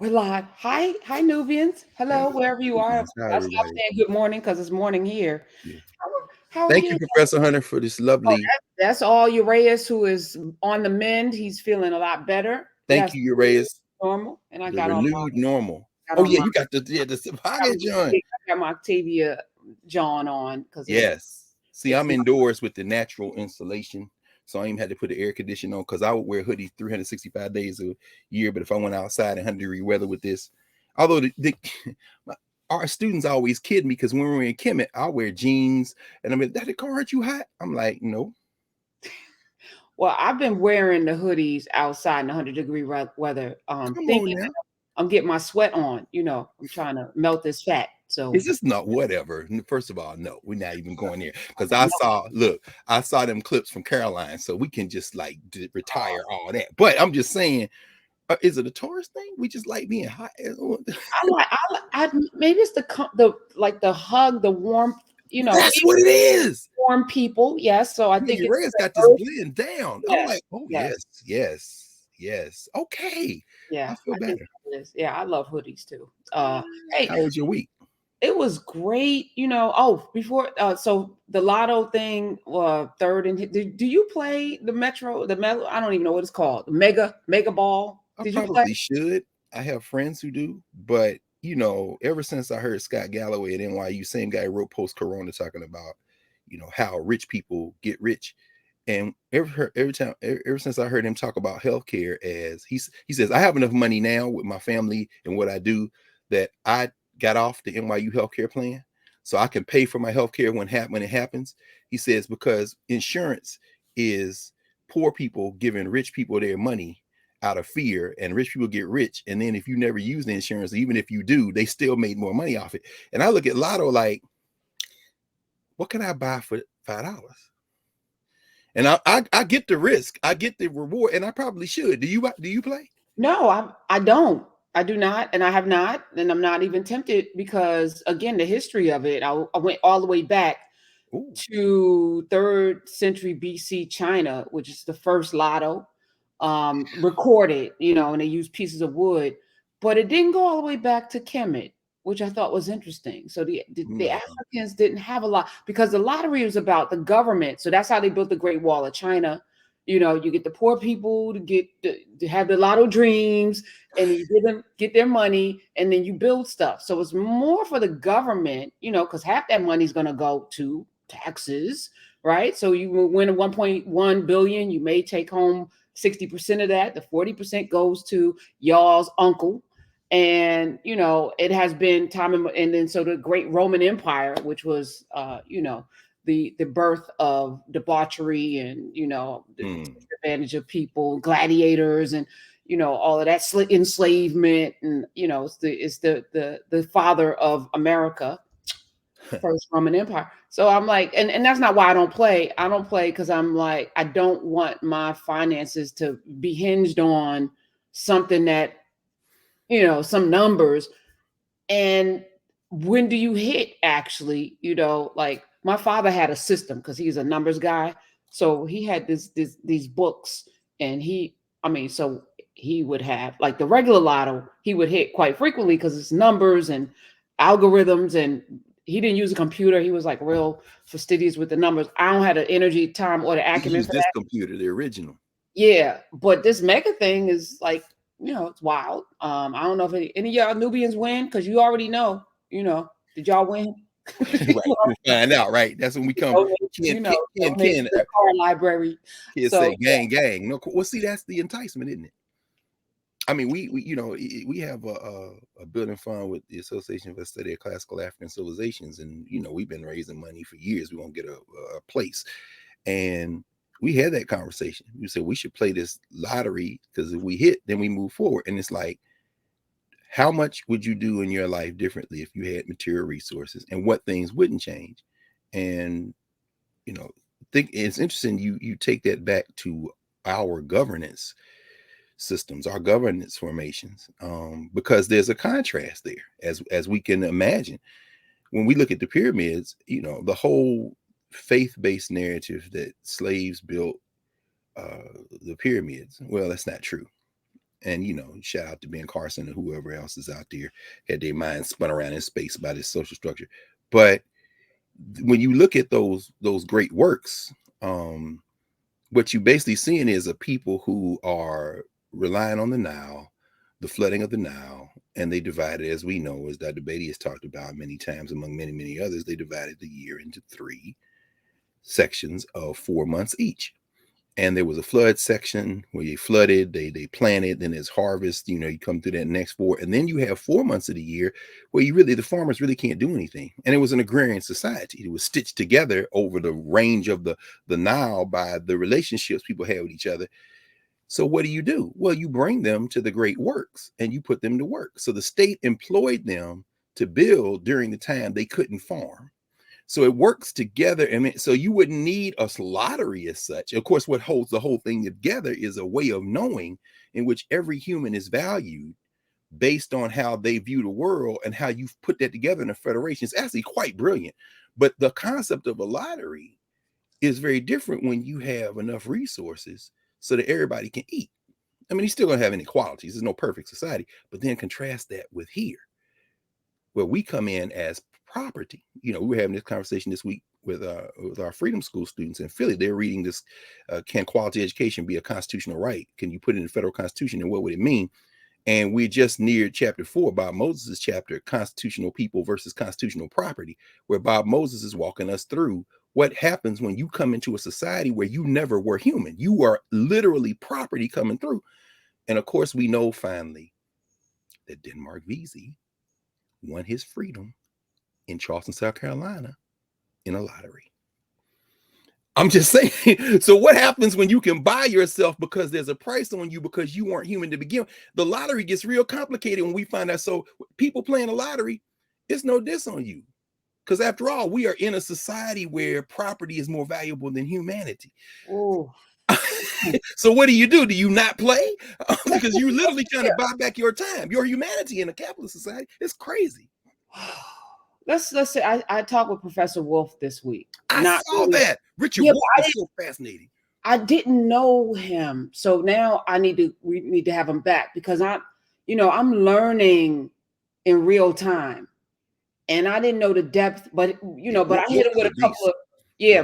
We're live. Hi, Nubians. Hey, Hello, wherever you are. Philippines. Hi, I stopped everybody. saying good morning because it's morning here. Yeah. How are Thank you, you? Professor Hunter, for this Oh, lovely. that's all Urias who is on the mend. He's feeling a lot better. Thank Yes, you, Uraeus. normal. And I The got on renewed normal. got Oh on yeah, my you got the pocket, John. I got my Octavia John on because Yes. See, it's I'm indoors with the natural insulation, so I even had to put the air conditioner on because I would wear hoodies 365 days a year. But if I went outside in 100-degree weather with this, although our students always kid me because when we're in Kemet, I'll wear jeans and I'm like, "Daddy, Carr, aren't you hot?" I'm like, "No." well, I've been wearing the hoodies outside in 100-degree weather, Come on thinking now. I'm getting my sweat on. I'm trying to melt this fat. So It's just not whatever. First of all, no, we're not even going there because no. I saw them clips from Caroline, so we can just like retire all that. But I'm just saying, is it a Taurus thing? We just like being hot. Maybe it's the like the hug, the warmth. That's what it is. Warm people. Yes, so I Yeah, think your it's has the got this earth. blend down. I'm Yes, like, oh yes, yes, yes, yes. Okay, I yeah. feel I think better. it is. Yeah, I love hoodies too. Hey, How was your week? it was great. Oh, before so the lotto thing, third and do you play the Metro, the Melo? I don't even know what it's called. The Mega Ball. I Did you play? probably should. I have friends who do, but ever since I heard Scott Galloway at NYU, same guy who wrote Post Corona talking about, how rich people get rich. And ever since I heard him talk about healthcare, as he says, I have enough money now with my family and what I do that I got off the NYU healthcare plan, so I can pay for my healthcare when it happens. He says because insurance is poor people giving rich people their money out of fear, and rich people get rich, and then if you never use the insurance, even if you do, they still made more money off it. And I look at Lotto like, what can I buy for $5? And I get the risk, I get the reward, and I probably should. Do you play? No, I don't. I do not, and I have not, and I'm not even tempted because again, the history of it, I went all the way back Ooh. to third century BC China, which is the first lotto recorded, and they used pieces of wood, but it didn't go all the way back to Kemet, which I thought was interesting. So the No. Africans didn't have a lot because the lottery was about the government. So that's how they built the Great Wall of China. You get the poor people to have the lotto dreams, and you get their money, and then you build stuff. So it's more for the government, because half that money is going to go to taxes, right? So you will win a 1.1 billion, you may take home 60% of that. The 40% goes to y'all's uncle. And it has been and then so the great Roman Empire, which was the birth of debauchery and the Mm. advantage of people, gladiators, and all of that enslavement, and it's the father of America, first Roman Empire. So I'm like, and that's not why I don't play. I don't play because I'm like, I don't want my finances to be hinged on something that, some numbers. And when do you hit actually, like my father had a system because he's a numbers guy. So he had these books, and so he would have like the regular lotto, he would hit quite frequently because it's numbers and algorithms, and he didn't use a computer. He was like real fastidious with the numbers. I don't have the energy, time, or the You acumen use for this that. computer, the original. Yeah, but this mega thing is like, it's wild. I don't know if any of y'all Nubians win because you already know. Did y'all win? Right. We'll find out, right? That's when we come. Ken, Ken, Ken, Donate to Ken, the car library. Ken So say, gang, gang. No, well, see, that's the enticement, isn't it? I mean, we have a building fund with the Association for the Study of Classical African Civilizations, and we've been raising money for years. We won't get a place, and we had that conversation. We said we should play this lottery because if we hit, then we move forward. And it's like, how much would you do in your life differently if you had material resources, and what things wouldn't change? And you know, think it's interesting. You take that back to our governance systems, our governance formations, because there's a contrast there, as we can imagine when we look at the pyramids. The whole faith-based narrative that slaves built the pyramids. Well, that's not true. And shout out to Ben Carson and whoever else is out there had their minds spun around in space by this social structure. But when you look at those great works, what you basically seeing is a people who are relying on the Nile, the flooding of the Nile, and they divided, as we know, as Dr. Beatty has talked about many times, among many, many others, they divided the year into 3 sections of 4 months each. And there was a flood section where you flooded, they planted, then there's harvest, you come through that next 4. And then you have 4 months of the year where the farmers really can't do anything. And it was an agrarian society. It was stitched together over the range of the Nile by the relationships people have with each other. So what do? Well, you bring them to the great works and you put them to work. So the state employed them to build during the time they couldn't farm. So it works together. I mean, so you wouldn't need a lottery as such. Of course, what holds the whole thing together is a way of knowing in which every human is valued based on how they view the world, and how you've put that together in a federation. It's actually quite brilliant. But the concept of a lottery is very different when you have enough resources so that everybody can eat. I mean, you're still going to have inequalities. There's no perfect society. But then contrast that with here, where we come in as property. We were having this conversation this week with our Freedom School students in Philly. They're reading this, can quality education be a constitutional right? Can you put it in the federal constitution, and what would it mean? And we just neared chapter 4, Bob Moses' chapter, Constitutional People versus Constitutional Property, where Bob Moses is walking us through what happens when you come into a society where you never were human. You are literally property coming through. And of course, we know finally that Denmark Vesey won his freedom in Charleston, South Carolina, in a lottery. I'm just saying. So what happens when you can buy yourself because there's a price on you because you weren't human to begin with? The lottery gets real complicated when we find out. So people playing a lottery, it's no diss on you. Because after all, we are in a society where property is more valuable than humanity. Oh. So what do? Do you not play? Because you're literally trying to buy back your time, your humanity in a capitalist society. It's crazy. Let's say I talked with Professor Wolf this week. I saw that. Richard Wolf is so fascinating. I didn't know him, so now we need to have him back, because I'm learning in real time, and I didn't know the depth. But I hit him with a couple of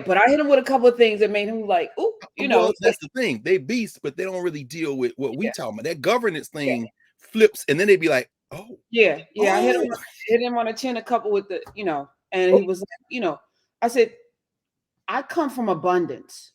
but I hit him with a couple of things that made him like, oh, Well, that's the thing. They beasts, but they don't really deal with what we talk about. That governance thing flips, and then they'd be like, oh, yeah. Oh. I hit him on the chin a couple with the, and he was like, I said, I come from abundance.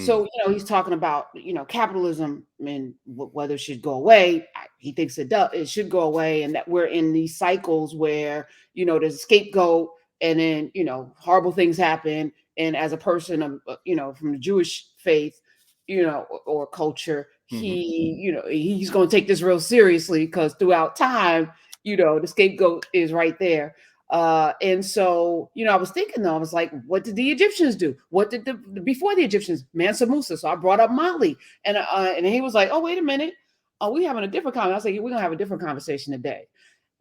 So, he's talking about, capitalism and whether it should go away. He thinks it should go away, and that we're in these cycles where, there's a scapegoat, and then, horrible things happen. And as a person of, from the Jewish faith, or culture, he's going to take this real seriously, because throughout time, the scapegoat is right there. And so, I was thinking, though, I was like, what did the Egyptians do? What did before the Egyptians? Mansa Musa. So I brought up Mali, and he was like, oh, wait a minute. Oh, we having a different conversation. I was like, we're going to have a different conversation today.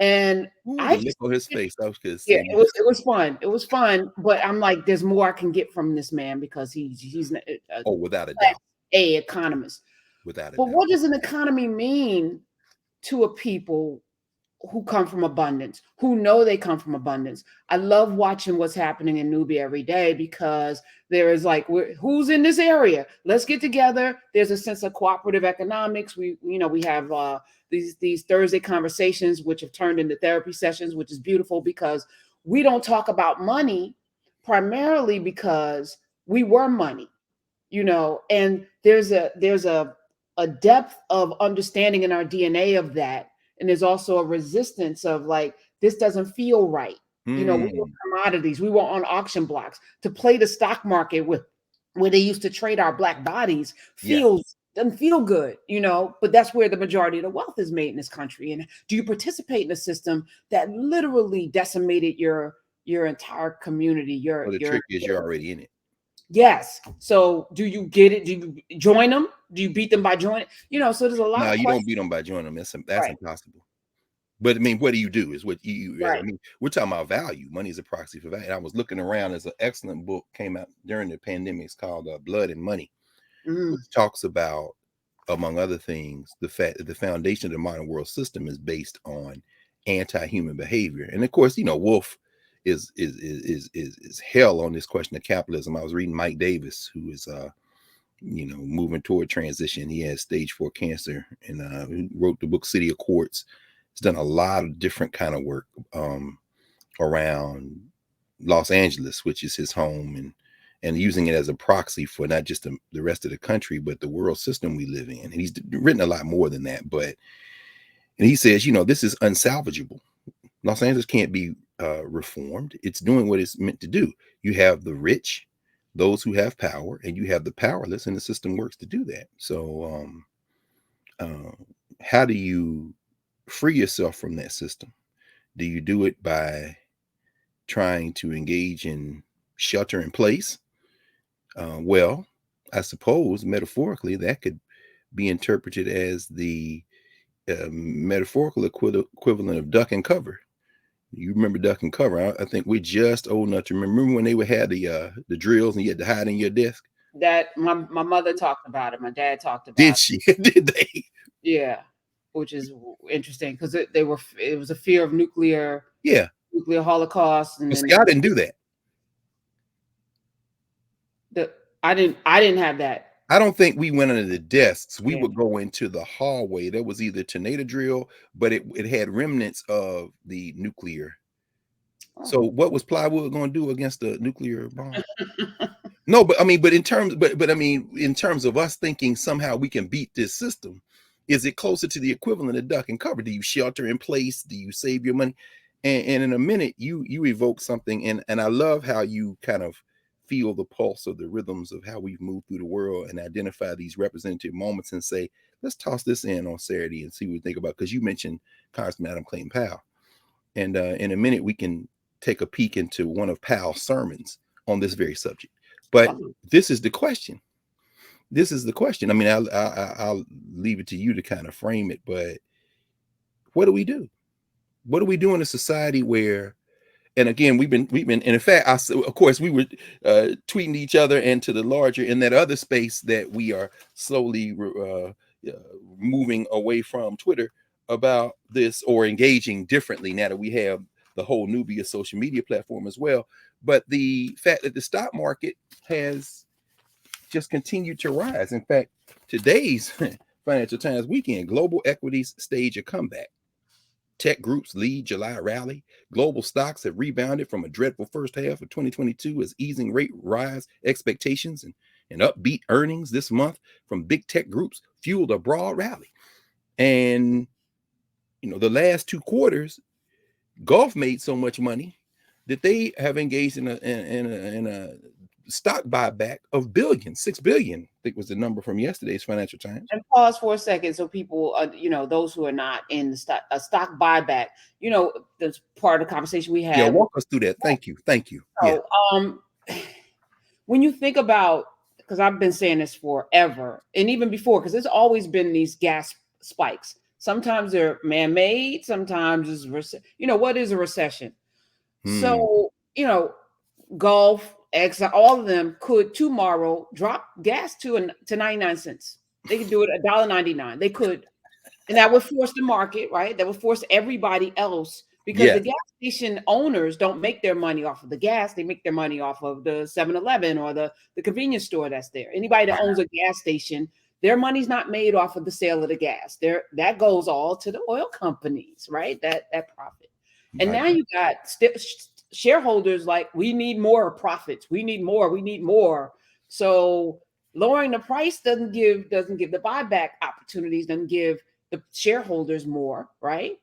And I look on his face. I was just saying, it was fun. It was fun. But I'm like, there's more I can get from this man, because he's without a doubt, a economist. Without a doubt. But what does an economy mean to a people who come from abundance, who know they come from abundance? I love watching what's happening in Nubia every day, because there is like, who's in this area? Let's get together. There's a sense of cooperative economics. We have these Thursday conversations, which have turned into therapy sessions, which is beautiful, because we don't talk about money primarily because we were money, and there's a depth of understanding in our DNA of that. And there's also a resistance of like, this doesn't feel right. We were commodities. We were on auction blocks. To play the stock market where they used to trade our black bodies doesn't feel good, but that's where the majority of the wealth is made in this country. And do you participate in a system that literally decimated your entire community? The trick is you're already in it. Yes. So do you get it? Do you join them? Do you beat them by joining? So there's a lot. No, you don't beat them by joining them. That's impossible. But I mean, what do you do is what you I mean, we're talking about value. Money is a proxy for value. And I was looking around. There's an excellent book came out during the pandemic. It's called Blood and Money, which talks about among other things, the fact that the foundation of the modern world system is based on anti-human behavior. And of course, Wolf is hell on this question of capitalism. I was reading Mike Davis, who is moving toward transition. He has stage 4 cancer, and he wrote the book City of Quartz. He's done a lot of different kind of work around Los Angeles, which is his home, and using it as a proxy for not just the rest of the country, but the world system we live in. And he's written a lot more than that. And he says, this is unsalvageable. Los Angeles can't be reformed. It's doing what it's meant to do. You have the rich, those who have power, and you have the powerless, and the system works to do that. So how do you free yourself from that system? Do you do it by trying to engage in shelter in place? Well, I suppose metaphorically that could be interpreted as the metaphorical equivalent of duck and cover. You remember duck and cover? I think we're just old enough to remember when they would have the drills and you had to hide in your desk. That my mother talked about it. My dad talked about it. Did she? Did they? Yeah, which is interesting because it was a fear of nuclear holocaust. And see, I didn't do that. I didn't have that. I don't think we went under the desks. We would go into the hallway. There was either tornado drill, but it had remnants of the nuclear. Oh. So what was plywood going to do against the nuclear bomb? No, but in terms of us thinking somehow we can beat this system, is it closer to the equivalent of duck and cover? Do you shelter in place? Do you save your money? And in a minute, you evoke something, and I love how you kind of feel the pulse of the rhythms of how we've moved through the world and identify these representative moments and say, let's toss this in on Saturday and see what we think about. Because you mentioned Congressman Adam Clayton Powell, and in a minute we can take a peek into one of Powell's sermons on this very subject. But this is the question. This is the question. I mean, I'll leave it to you to kind of frame it. But what do we do? What do we do in a society where, and again, we've been, and in fact, of course, we were tweeting each other and to the larger in that other space that we are slowly moving away from Twitter about this, or engaging differently now that we have the whole Nubia social media platform as well. But the fact that the stock market has just continued to rise. In fact, today's Financial Times weekend, global equities stage a comeback. Tech groups lead July rally. Global stocks have rebounded from a dreadful first half of 2022 as easing rate rise expectations and upbeat earnings this month from big tech groups fueled a broad rally. And, the last 2 quarters, Gulf made so much money that they have engaged in a stock buyback of billions, 6 billion, I think was the number from yesterday's Financial Times. And pause for a second so people, those who are not in the stock buyback, that's part of the conversation we had. Yeah, walk us through that. Thank you. So, when you think about, because I've been saying this forever, and even before, because there's always been these gas spikes. Sometimes they're man-made, sometimes it's, what is a recession? So, Gulf, Exxon, all of them could tomorrow drop gas to 99 cents. They could do it $1.99. They could, and that would force the market, right? That would force everybody else, because the gas station owners don't make their money off of the gas. They make their money off of the 7-Eleven or the convenience store that's there. Anybody that owns a gas station, their money's not made off of the sale of the gas. That goes all to the oil companies, right? That profit. And now you got shareholders like, we need more profits. We need more. So lowering the price doesn't give the buyback opportunities, doesn't give the shareholders more, right?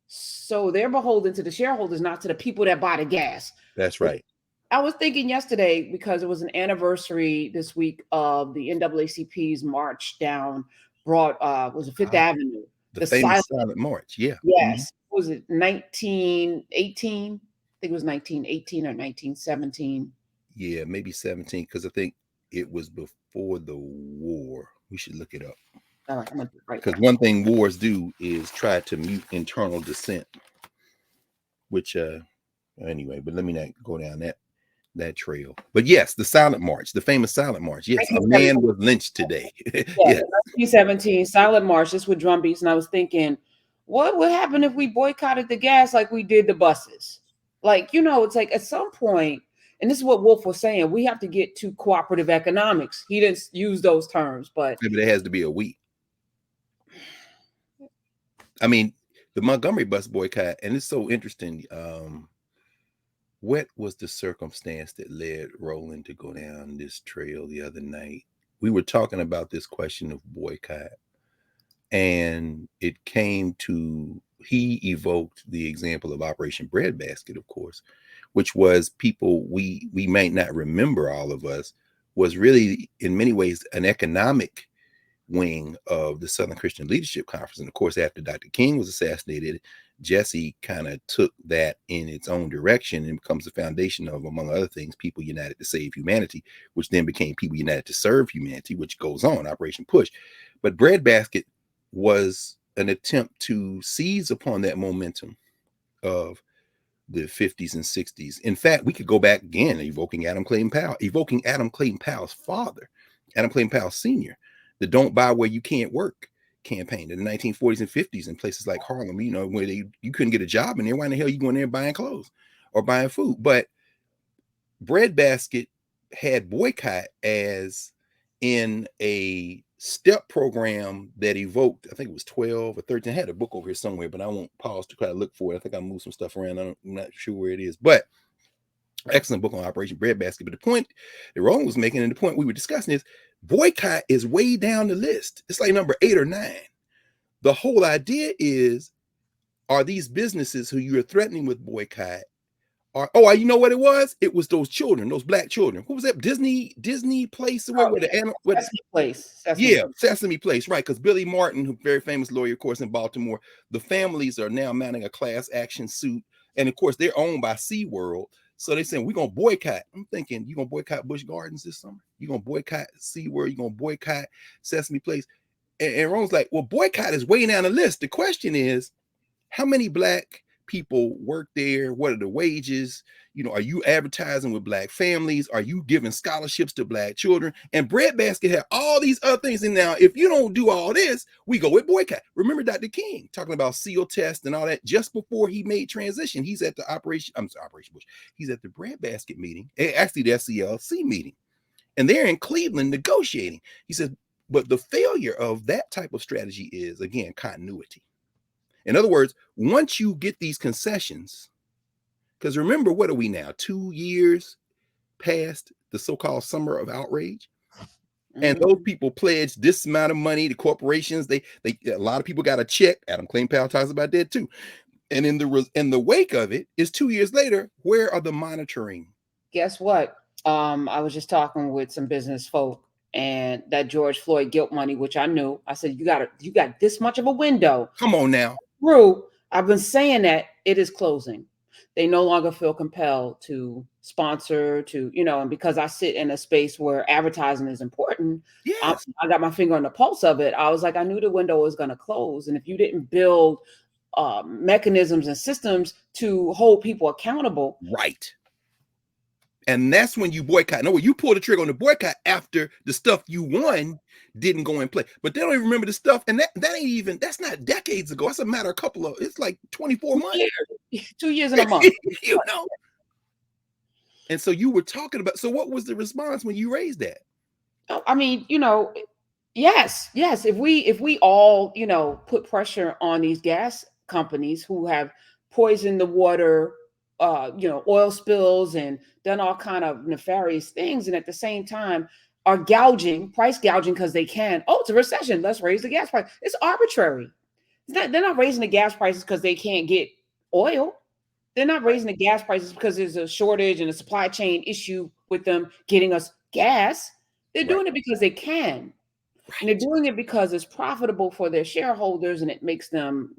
So they're beholden to the shareholders, not to the people that buy the gas. That's right. I was thinking yesterday, because it was an anniversary this week of the NAACP's march down was it Fifth Avenue? The famous silent march. Yeah. Yes. Mm-hmm. Was it 1918? I think it was 1918 or 1917. Yeah, maybe 17, because I think it was before the war. We should look it up. All right, I'm gonna do it right. Because one thing wars do is try to mute internal dissent. Which anyway, but let me not go down that that trail. But yes, the silent march, the famous silent march. Yes, a man was lynched today. Yeah, Yes. 1917 silent march, just with drum beats. And I was thinking, what would happen if we boycotted the gas like we did the buses? Like, it's like at some point, and this is what Wolf was saying, we have to get to cooperative economics. He didn't use those terms, but Maybe there has to be a we. I mean, the Montgomery bus boycott, and it's so interesting. What was the circumstance that led Roland to go down this trail the other night? We were talking about this question of boycott, and it came to, he evoked the example of Operation Breadbasket, of course, which was people we might not remember, all of us, was really in many ways an economic wing of the Southern Christian Leadership Conference. And of course, after Dr. King was assassinated, Jesse kind of took that in its own direction and becomes the foundation of, among other things, People United to Save Humanity, which then became People United to Serve Humanity, which goes on, Operation Push. But Breadbasket was an attempt to seize upon that momentum of the 50s and 60s. In fact, we could go back again, evoking Adam Clayton Powell's father, Adam Clayton Powell Sr., the Don't Buy Where You Can't Work campaign in the 1940s and 50s in places like Harlem, where you couldn't get a job in there. Why in the hell you going there buying clothes or buying food? But Breadbasket had boycott as in a step program that evoked, I think it was 12 or 13. I had a book over here somewhere, but I won't pause to try to look for it. I think I moved some stuff around. I'm not sure where it is, but excellent book on Operation Breadbasket. But the point that Roland was making, and the point we were discussing, is boycott is way down the list. It's like number 8 or 9. The whole idea is, are these businesses who you're threatening with boycott, you know what it was? It was those children, those black children. What was that? Disney place? Sesame Place. Sesame Place, right? Because Billy Martin, who very famous lawyer, of course, in Baltimore, the families are now mounting a class action suit. And of course, they're owned by SeaWorld. So they're saying, we're going to boycott. I'm thinking, you're going to boycott Busch Gardens this summer? You're going to boycott SeaWorld? You're going to boycott Sesame Place? And Ron's like, well, boycott is way down the list. The question is, how many black people work there? What are the wages? Are you advertising with black families? Are you giving scholarships to black children? And Breadbasket had all these other things. And now, if you don't do all this, we go with boycott. Remember Dr. King talking about SEAL test and all that just before he made transition. He's at the Operation Bush. He's at the Breadbasket meeting, actually the SCLC meeting, and they're in Cleveland negotiating. He says, but the failure of that type of strategy is, again, continuity. In other words, once you get these concessions, because remember, what are we now? 2 years past the so-called summer of outrage, and those people pledged this amount of money to corporations. They a lot of people got a check. Adam Clayton Powell talks about that too. And in the wake of it is 2 years later. Where are the monitoring? Guess what? I was just talking with some business folk, and that George Floyd guilt money, which I knew. I said, you got this much of a window. Come on now. I've been saying that it is closing. They no longer feel compelled to sponsor, and because I sit in a space where advertising is important, yes. I got my finger on the pulse of it. I was like, I knew the window was going to close. And if you didn't build mechanisms and systems to hold people accountable. Right. And that's when you boycott. No, you pull the trigger on the boycott after the stuff you won didn't go in play. But they don't even remember the stuff. And that's not decades ago. That's a matter of it's like 24 months. 2 years and a month. And so you were talking about, so what was the response when you raised that? I mean, yes. If we all, put pressure on these gas companies who have poisoned the water, oil spills and done all kind of nefarious things, and at the same time are price gouging because they can. Oh, it's a recession, let's raise the gas price. It's arbitrary. They're not raising the gas prices because they can't get oil. They're not raising the gas prices because there's a shortage and a supply chain issue with them getting us gas. They're doing it because they can. And they're doing it because it's profitable for their shareholders, and it makes them,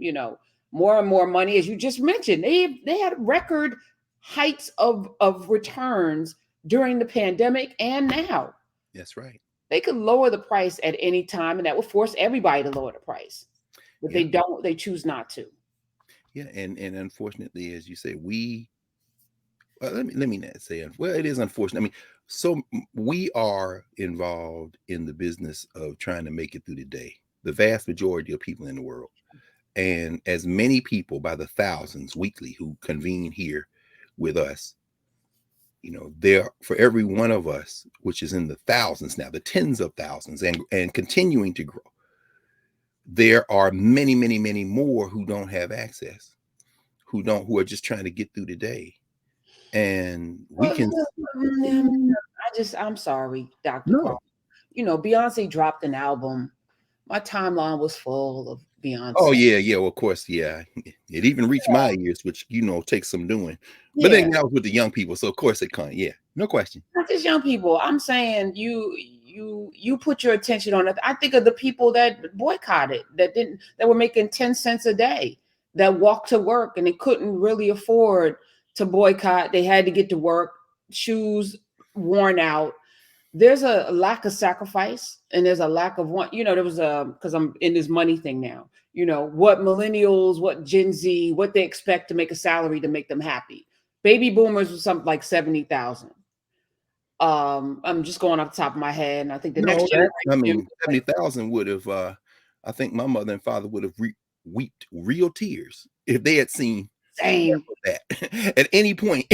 more and more money. As you just mentioned, they had record heights of returns during the pandemic and now. That's right. They could lower the price at any time, and that would force everybody to lower the price. But they don't. They choose not to. Yeah, and unfortunately, as you say, we let me not say, well, it is unfortunate. I mean, so we are involved in the business of trying to make it through the day. The vast majority of people in the world, and as many people by the thousands weekly who convene here with us, there for every one of us, which is in the thousands now, the tens of thousands, and continuing to grow, there are many, many, many more who don't have access, who are just trying to get through the day. And we Well, can. I'm sorry, Dr. Carr. No. Beyonce dropped an album. My timeline was full of Oh Beyonce. yeah, well, of course, yeah. It even reached my ears, which takes some doing. But then Yeah, I was with the young people, so of course it can't. Yeah, no question. not just young people. I'm saying you put your attention on it. I think of the people that boycotted, that were making 10 cents a day, that walked to work and they couldn't really afford to boycott. They had to get to work, shoes worn out. There's a lack of sacrifice and there's a lack of one. There was because I'm in this money thing now. What millennials, what Gen Z, what they expect to make a salary to make them happy. Baby boomers was something like 70,000. I'm just going off the top of my head, and I think the next No, that I generation, mean, 70,000 would have. I think my mother and father would have wept real tears if they had seen same. that at any point.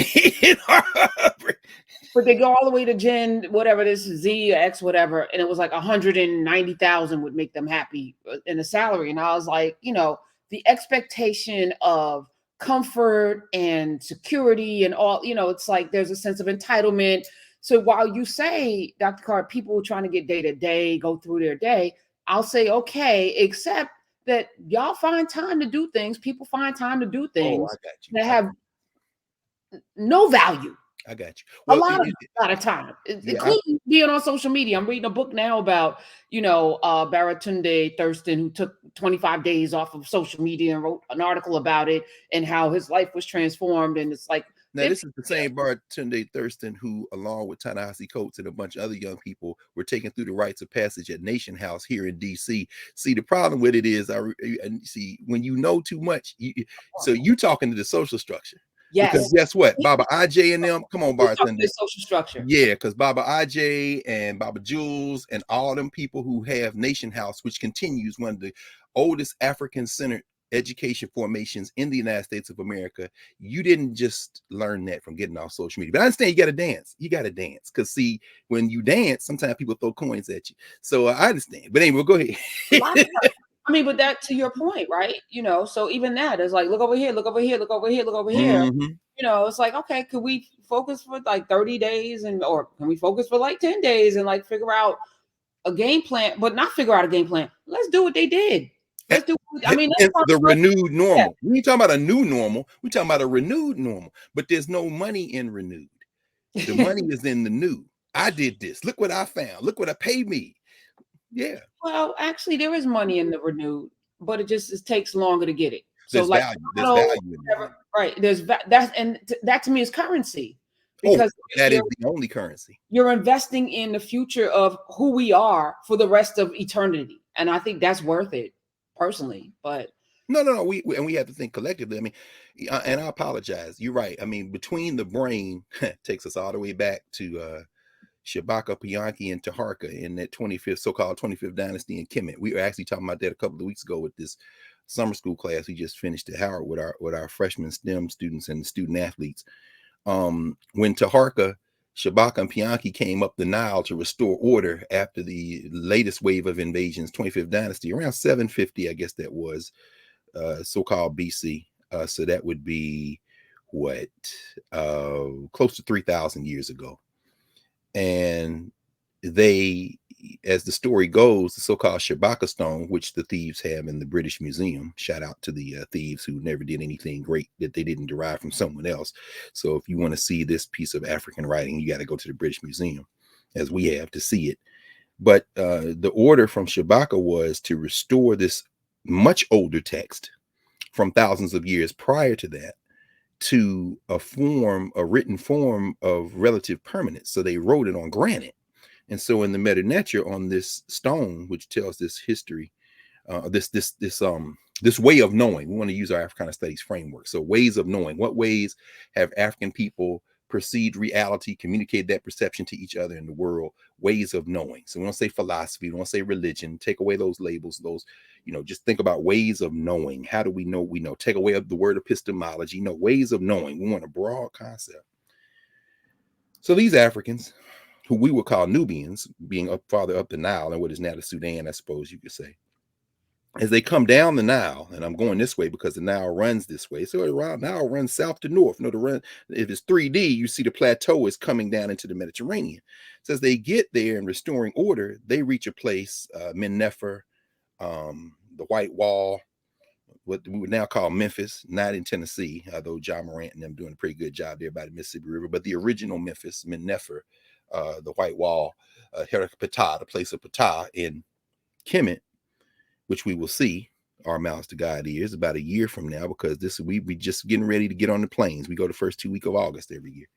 But they go all the way to Gen whatever this Z or X whatever, and it was like 190,000 would make them happy in a salary, and I was like, the expectation of comfort and security and all, it's like there's a sense of entitlement. So while you say, Dr. Carr, people trying to get day to day, go through their day, I'll say okay, except that y'all find time to do things. People find time to do Oh, I things got you. that have no value. I got you. A Well, lot of time, yeah, including being on social media. I'm reading a book now about, Baratunde Thurston, who took 25 days off of social media and wrote an article about it and how his life was transformed. And it's like, now this is the same Tunde Thurston who, along with Ta-Nehisi Coates and a bunch of other young people, were taken through the rites of passage at Nation House here in D.C. See, the problem with it is, see, when you know too much, so you talking to the social structure. Because yes, guess what? Baba IJ and them, come on, we talk bartender. the social structure. Yeah, because Baba IJ and Baba Jules and all them people who have Nation House, which continues one of the oldest African-centered education formations in the United States of America. You didn't just learn that from getting off social media. But I understand you got to dance. You got to dance. Because see, when you dance, sometimes people throw coins at you. So I understand. But anyway, go ahead. I mean, but that to your point, right? So even that is like, look over here, look over here, look over here, look over here. Mm-hmm. It's like, okay, could we focus for like 30 days or can we focus for like 10 days and like figure out a game plan, but not figure out a game plan. Let's do what they did. Let's do, I mean, It's the renewed normal. Yeah. We ain't talking about a new normal. We're talking about a renewed normal. But there's no money in renewed. The money is in the new. I did this. Look what I found. Look what I paid me. Yeah. Well, actually, there is money in the renewed, but it takes longer to get it. So, There's like, value. There's value in that. right? That to me is currency, because that is the only currency. You're investing in the future of who we are for the rest of eternity, and I think that's worth it, personally. But no, we have to think collectively. I mean, and I apologize. You're right. I mean, between the brain takes us all the way back to Shibaka, Pianki, and Taharka in that so-called 25th dynasty in Kemet. We were actually talking about that a couple of weeks ago with this summer school class we just finished at Howard with our freshman STEM students and student athletes. When Taharka, Shibaka, and Pianki came up the Nile to restore order after the latest wave of invasions, 25th dynasty, around 750, I guess that was, so-called BC. So that would be close to 3,000 years ago. And they, as the story goes, the so-called Shibaka Stone, which the thieves have in the British Museum, shout out to the thieves who never did anything great that they didn't derive from someone else. So if you want to see this piece of African writing, you got to go to the British Museum, as we have, to see it. But the order from Shibaka was to restore this much older text from thousands of years prior to that to a written form of relative permanence. So they wrote it on granite. And so in the Meta Nature, on this stone, which tells this history, this way of knowing, we want to use our Africana studies framework. So ways of knowing, what ways have African people perceived reality, communicate that perception to each other in the world, ways of knowing. So we don't say philosophy, we don't say religion, take away those labels, those, just think about ways of knowing. How do we know we know? Take away the word epistemology, ways of knowing. We want a broad concept. So these Africans, who we would call Nubians, being up farther up the Nile and what is now the Sudan, I suppose you could say, as they come down the Nile, and I'm going this way because the Nile runs this way. So the Nile runs south to north. If it's 3D, you see the plateau is coming down into the Mediterranean. So as they get there and restoring order, they reach a place, Mennefer, the White Wall, what we would now call Memphis, not in Tennessee, although John Morant and them doing a pretty good job there by the Mississippi River, but the original Memphis, Mennefer, the White Wall, Ptah, the place of Ptah in Kemet, which we will see our mouths to God ears about a year from now, because we just getting ready to get on the planes. We go the first 2 weeks of August every year.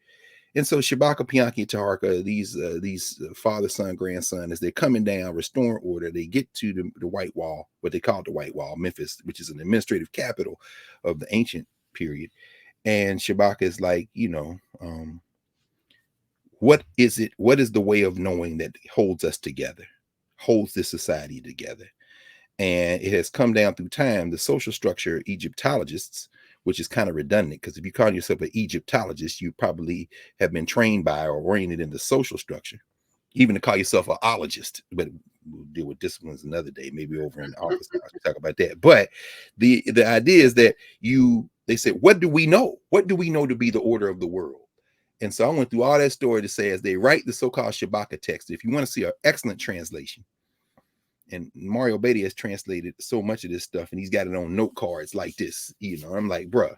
And so Shibaka, Pianki, Taharka, these father, son, grandson, as they're coming down, restoring order, they get to the White Wall, what they call the White Wall, Memphis, which is an administrative capital of the ancient period. And Shibaka is like, what is it? What is the way of knowing that holds us together, holds this society together? And it has come down through time. The social structure Egyptologists, which is kind of redundant, because if you call yourself an Egyptologist, you probably have been trained by or oriented in the social structure. Even to call yourself an ologist, but we'll deal with disciplines another day, maybe over in the office. I'll talk about that. But the idea is that they said, what do we know? What do we know to be the order of the world? And so I went through all that story to say, as they write the so-called Shibaka text, if you want to see an excellent translation, and Mario Beatty has translated so much of this stuff, and he's got it on note cards like this. I'm like, bruh,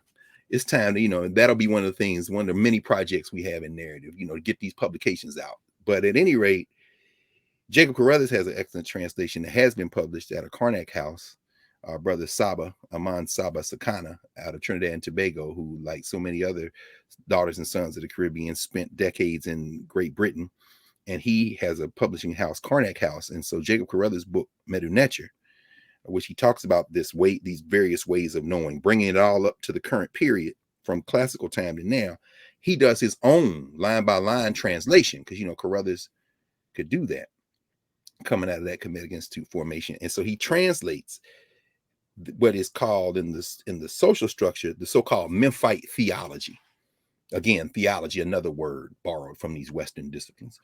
it's time to, that'll be one of the things, one of the many projects we have in narrative, to get these publications out. But at any rate, Jacob Carruthers has an excellent translation that has been published at a Karnak house. Our brother Aman Saba Sakana out of Trinidad and Tobago, who, like so many other daughters and sons of the Caribbean, spent decades in Great Britain. And he has a publishing house, Karnak House. And so Jacob Carruthers' book, Medu Neter, which he talks about these various ways of knowing, bringing it all up to the current period from classical time to now. He does his own line by line translation, because, Carruthers could do that coming out of that Commit Against Two formation. And so he translates what is called in the social structure, the so-called Memphite theology. Again, theology, another word borrowed from these Western disciplines.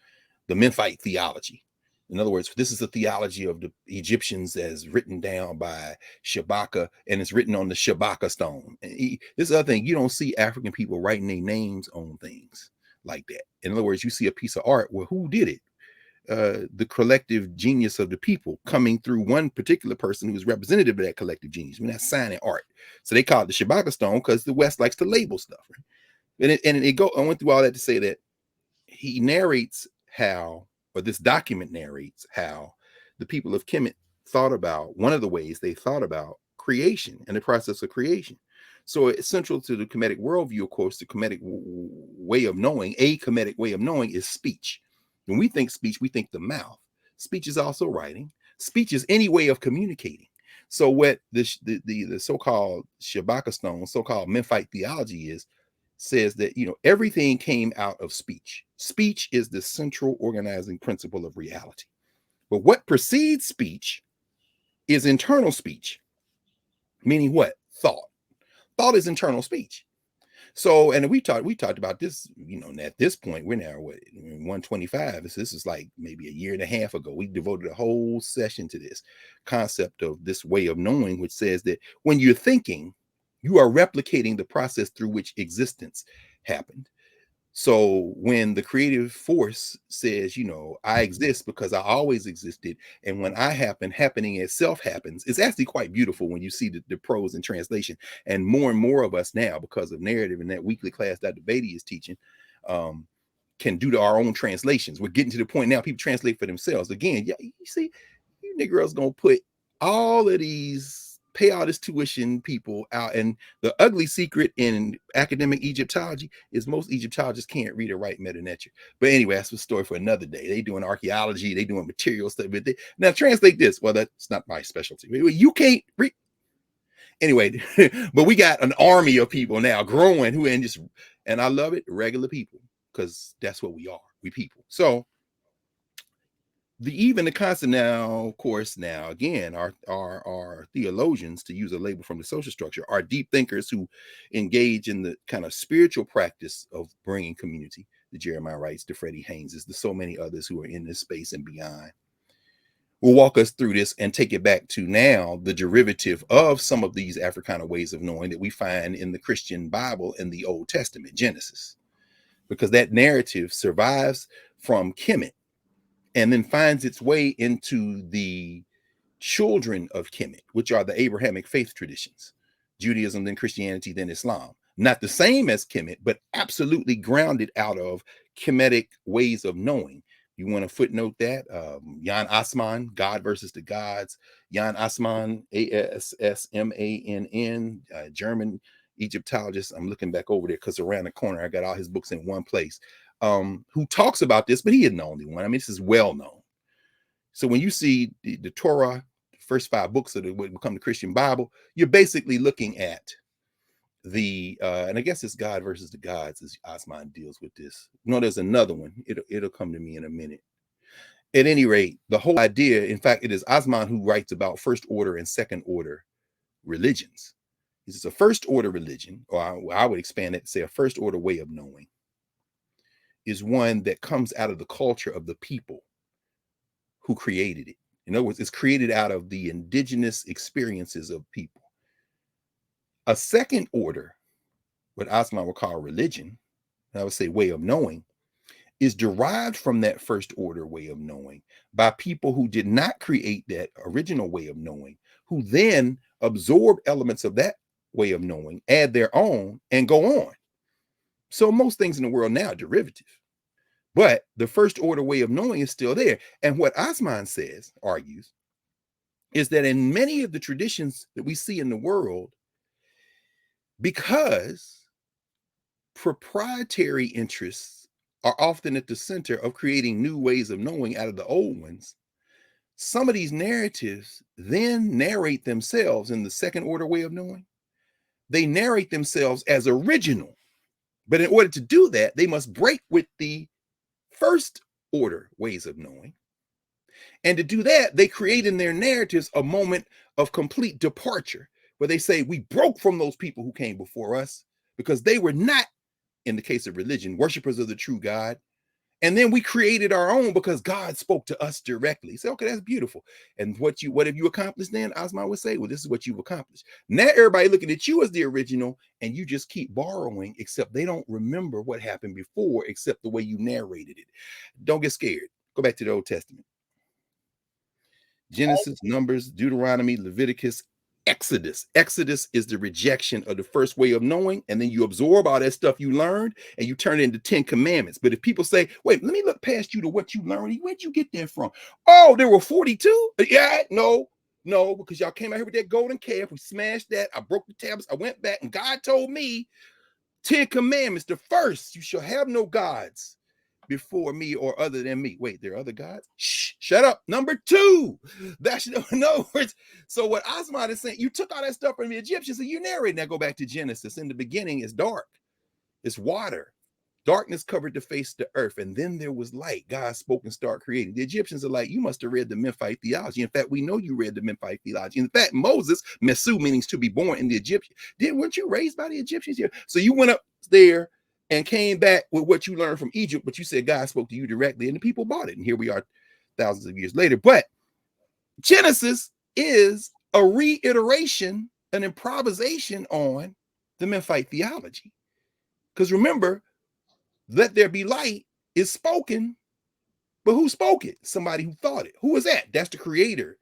The Memphite theology. In other words, this is the theology of the Egyptians as written down by Shibaka, and it's written on the Shibaka Stone. And this is the other thing, you don't see African people writing their names on things like that. In other words, you see a piece of art, well, who did it? The collective genius of the people coming through one particular person who is representative of that collective genius. We're not signing art. So they call it the Shibaka Stone because the West likes to label stuff. Right? I went through all that to say that he narrates how, or this document narrates how the people of Kemet thought about, one of the ways they thought about creation and the process of creation. So it's central to the Kemetic worldview, of course, the Kemetic way of knowing, a Kemetic way of knowing is speech. When we think speech, we think the mouth. Speech is also writing. Speech is any way of communicating. So what the so-called Shibaka Stone, so-called Memphite theology says that, everything came out of speech. Speech is the central organizing principle of reality. But what precedes speech is internal speech. Meaning what? Thought. Thought is internal speech. So, and we talked about this, at this point, we're now 125. This is like maybe a year and a half ago. We devoted a whole session to this concept of this way of knowing, which says that when you're thinking, you are replicating the process through which existence happened. So when the creative force says, I exist because I always existed, and when I happen, happening itself happens, it's actually quite beautiful when you see the prose and translation. And more of us now, because of narrative and that weekly class Dr. Beatty is teaching, can do our own translations. We're getting to the point now, people translate for themselves. Again, yeah, you see, you Negroes gonna put all of these, pay all this tuition people out. And the ugly secret in academic Egyptology is most Egyptologists can't read or write Medu Neter. But anyway, that's a story for another day. They doing archaeology, they doing material stuff. But now translate this. Well, that's not my specialty. You can't read. Anyway, but we got an army of people now growing and And I love it, regular people, because that's what we are. We people. So even the concept now, of course, now again, our theologians, to use a label from the social structure, are deep thinkers who engage in the kind of spiritual practice of bringing community. The Jeremiah Wrights, the Freddie Hayneses, the so many others who are in this space and beyond. We'll walk us through this and take it back to now the derivative of some of these Africana ways of knowing that we find in the Christian Bible in the Old Testament, Genesis, because that narrative survives from Kemet and then finds its way into the children of Kemet, which are the Abrahamic faith traditions, Judaism, then Christianity, then Islam. Not the same as Kemet, but absolutely grounded out of Kemetic ways of knowing. You want to footnote that? Jan Assmann, God versus the Gods. Jan Assmann, Assmann, German Egyptologist. I'm looking back over there because around the corner, I got all his books in one place. Who talks about this, but he isn't the only one. I mean, this is well known. So when you see the Torah, the first 5 books of what become the Christian Bible, you're basically looking at the and I guess it's God versus the Gods as Osman deals with this. No, there's another one. It'll come to me in a minute. At any rate, the whole idea, in fact, it is Osman who writes about first order and second order religions. This is a first order religion, or I would expand it to say a first order way of knowing, is one that comes out of the culture of the people who created it. In other words, it's created out of the indigenous experiences of people. A second order, what Osman would call religion, I would say way of knowing, is derived from that first order way of knowing by people who did not create that original way of knowing, who then absorb elements of that way of knowing, add their own, and go on. So most things in the world now are derivative. But the first order way of knowing is still there. And what Osman argues, is that in many of the traditions that we see in the world, because proprietary interests are often at the center of creating new ways of knowing out of the old ones, some of these narratives then narrate themselves in the second order way of knowing. They narrate themselves as original. But in order to do that, they must break with the first order ways of knowing. And to do that, they create in their narratives a moment of complete departure where they say, we broke from those people who came before us because they were not, in the case of religion, worshipers of the true God. And then we created our own because God spoke to us directly. Say, okay, that's beautiful. And what have you accomplished then? Osman would say, well, this is what you've accomplished. Now everybody looking at you as the original, and you just keep borrowing, except they don't remember what happened before, except the way you narrated it. Don't get scared. Go back to the Old Testament. Genesis, Numbers, Deuteronomy, Leviticus, Exodus. Exodus is the rejection of the first way of knowing, and then you absorb all that stuff you learned and you turn it into 10 commandments. But if people say, wait, let me look past you to what you learned, where'd you get that from? Oh, there were 42? Yeah, no, because y'all came out here with that golden calf. We smashed that. I broke the tablets. I went back, and God told me 10 commandments. The first, you shall have no gods before me or other than me. Wait, there are other gods? Shh, shut up. Number 2. That's in other words. So what Osman is saying, you took all that stuff from the Egyptians and you narrate. Now go back to Genesis. In the beginning, it's dark. It's water. Darkness covered the face of the earth, and then there was light. God spoke and started creating. The Egyptians are like, you must have read the Memphite theology. In fact, we know you read the Memphite theology. In fact, Moses, Mesu, means to be born in the Egyptian. Weren't you raised by the Egyptians here? So you went up there and came back with what you learned from Egypt, but you said God spoke to you directly, and the people bought it. And here we are thousands of years later. But Genesis is a reiteration, an improvisation on the Memphite theology. Because remember, let there be light is spoken, but who spoke it? Somebody who thought it. Who was that? That's the creator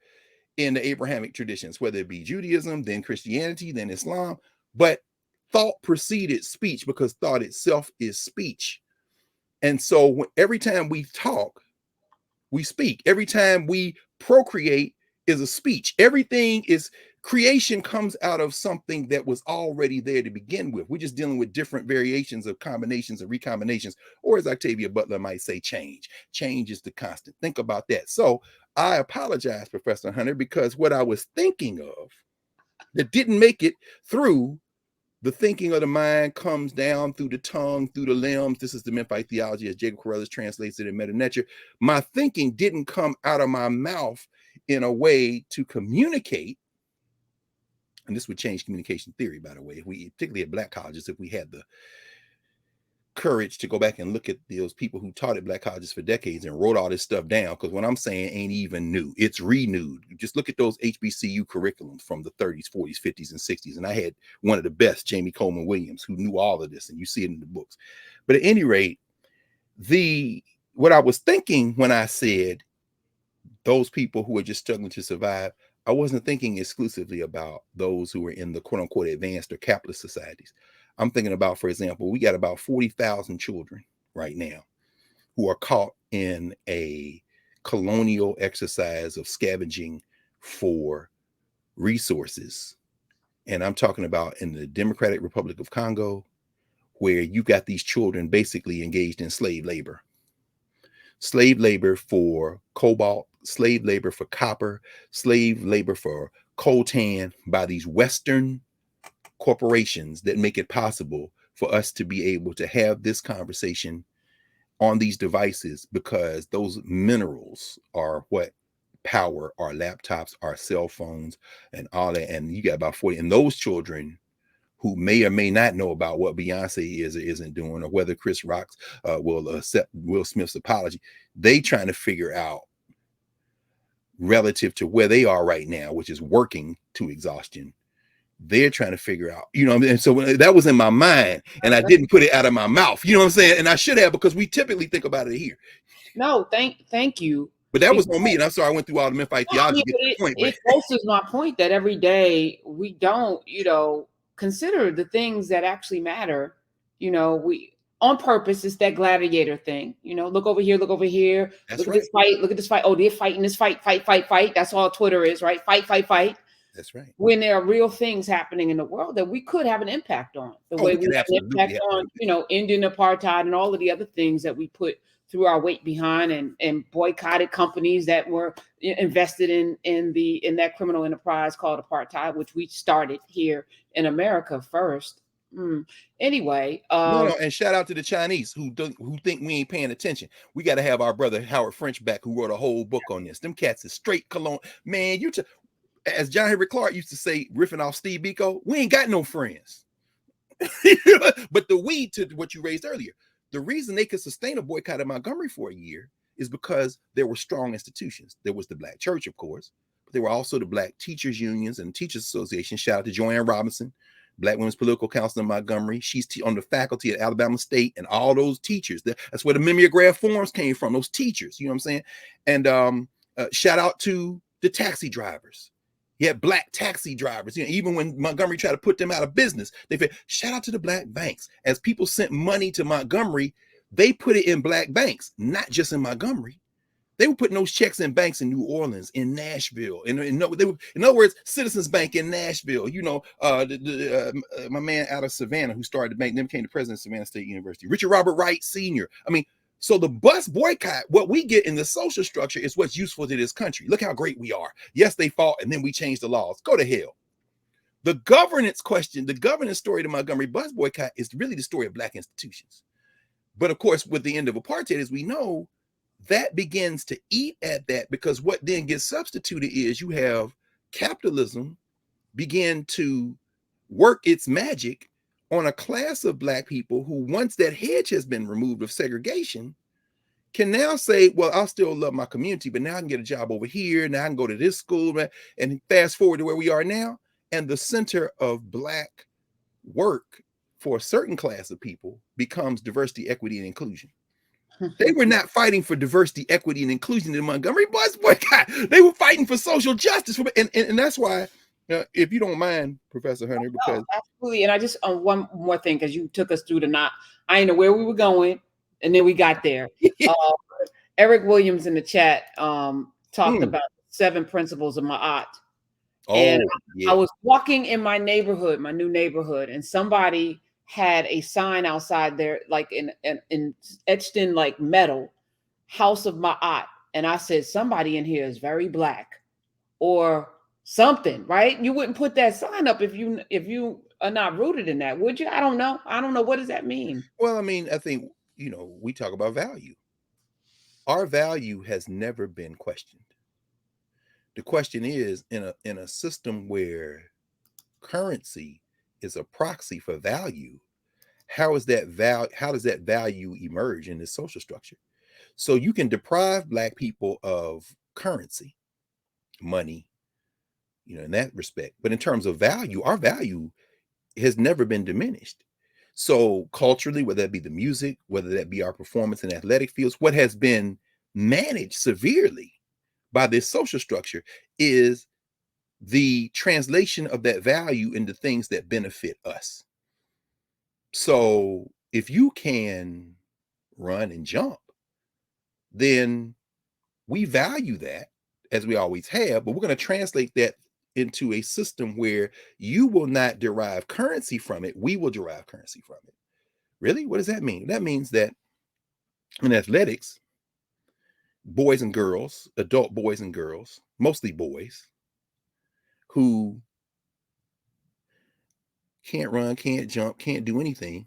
in the Abrahamic traditions, whether it be Judaism, then Christianity, then Islam. But thought preceded speech because thought itself is speech. And so every time we talk, we speak. Every time we procreate is a speech. Everything is creation comes out of something that was already there to begin with. We're just dealing with different variations of combinations and recombinations, or as Octavia Butler might say, change. Change is the constant. Think about that. So I apologize, Professor Hunter, because what I was thinking of that didn't make it through The thinking of the mind comes down through the tongue, through the limbs. This is the Memphite theology as Jacob Carruthers translates it in Meta Nature. My thinking didn't come out of my mouth in a way to communicate. And this would change communication theory, by the way, if we, particularly at Black colleges, if we had the courage to go back and look at those people who taught at Black colleges for decades and wrote all this stuff down. Because what I'm saying ain't even new, it's renewed. Just look at those HBCU curriculums from the 30s, 40s, 50s, and 60s. And I had one of the best, Jamie Coleman Williams, who knew all of this, and you see it in the books. But at any rate, what I was thinking when I said those people who are just struggling to survive, I wasn't thinking exclusively about those who were in the quote unquote advanced or capitalist societies. I'm thinking about, for example, we got about 40,000 children right now who are caught in a colonial exercise of scavenging for resources. And I'm talking about in the Democratic Republic of Congo, where you got these children basically engaged in slave labor for cobalt, slave labor for copper, slave labor for coltan by these Western corporations that make it possible for us to be able to have this conversation on these devices, because those minerals are what power our laptops, our cell phones, and all that. And you got about 40, and those children who may or may not know about what Beyonce is or isn't doing, or whether Chris Rock will accept Will Smith's apology, they trying to figure out relative to where they are right now, which is working to exhaustion. They're trying to figure out, you know what I mean? And so that was in my mind, and I didn't put it out of my mouth, you know what I'm saying? And I should have, because we typically think about it here. No, thank you. But that was on me, and I'm sorry I went through all the Memphite theology. It bolsters my point that every day we don't, consider the things that actually matter. We on purpose. It's that gladiator thing. Look over here, look over here. That's look at this fight. Look at this fight. Oh, they're fighting this fight. Fight. That's all Twitter is, right? Fight. That's right. When there are real things happening in the world that we could have an impact on, the way we have an impact on, ending apartheid and all of the other things that we put through our weight behind, and boycotted companies that were invested in that criminal enterprise called apartheid, which we started here in America first. Anyway, and shout out to the Chinese who think we ain't paying attention. We got to have our brother Howard French back, who wrote a whole book on this. Them cats is straight cologne, man. As John Henry Clark used to say, riffing off Steve Biko, we ain't got no friends. But to what you raised earlier, the reason they could sustain a boycott of Montgomery for a year is because there were strong institutions. There was the Black church, of course, but there were also the Black teachers unions and teachers association. Shout out to Joanne Robinson, Black Women's Political Council in Montgomery. She's on the faculty at Alabama State, and all those teachers. That's where the mimeograph forms came from, those teachers, you know what I'm saying? And shout out to the taxi drivers. You had Black taxi drivers. Even when Montgomery tried to put them out of business, they said, shout out to the Black banks. As people sent money to Montgomery, they put it in Black banks, not just in Montgomery. They were putting those checks in banks in New Orleans, in Nashville. In other words, Citizens Bank in Nashville. My man out of Savannah who started the bank, then became the president of Savannah State University, Richard Robert Wright Sr. So the bus boycott, what we get in the social structure is what's useful to this country. Look how great we are. Yes, they fought, and then we changed the laws. Go to hell. The governance question, the governance story of the Montgomery bus boycott is really the story of Black institutions. But of course, with the end of apartheid, as we know, that begins to eat at that, because what then gets substituted is you have capitalism begin to work its magic on a class of Black people who, once that hedge has been removed of segregation, can now say, well, I'll still love my community, but now I can get a job over here. Now I can go to this school, and fast forward to where we are now. And the center of Black work for a certain class of people becomes diversity, equity, and inclusion. They were not fighting for diversity, equity, and inclusion in the Montgomery bus boycott. They were fighting for social justice. And that's why, if you don't mind, Professor Hunter, because absolutely. And I just one more thing, because you took us through I didn't know where we were going, and then we got there. Eric Williams in the chat talked about 7 principles of Ma'at. And I was walking in my neighborhood, my new neighborhood, and somebody had a sign outside there, like in etched in like metal, House of Ma'at. And I said, somebody in here is very Black or something, right? You wouldn't put that sign up if you are not rooted in that. Would you? I don't know. I don't know. What does that mean? Well, I mean, I think, we talk about value. Our value has never been questioned. The question is, in a system where currency is a proxy for value, how does that value emerge in this social structure? So you can deprive Black people of currency, money, in that respect. But in terms of value, our value has never been diminished. So culturally, whether that be the music, whether that be our performance in athletic fields, what has been managed severely by this social structure is the translation of that value into things that benefit us. So if you can run and jump, then we value that, as we always have, but we're going to translate that into a system where you will not derive currency from it. We will derive currency from it. Really? What does that mean? That means that in athletics, boys and girls, adult boys and girls, mostly boys, who can't run, can't jump, can't do anything,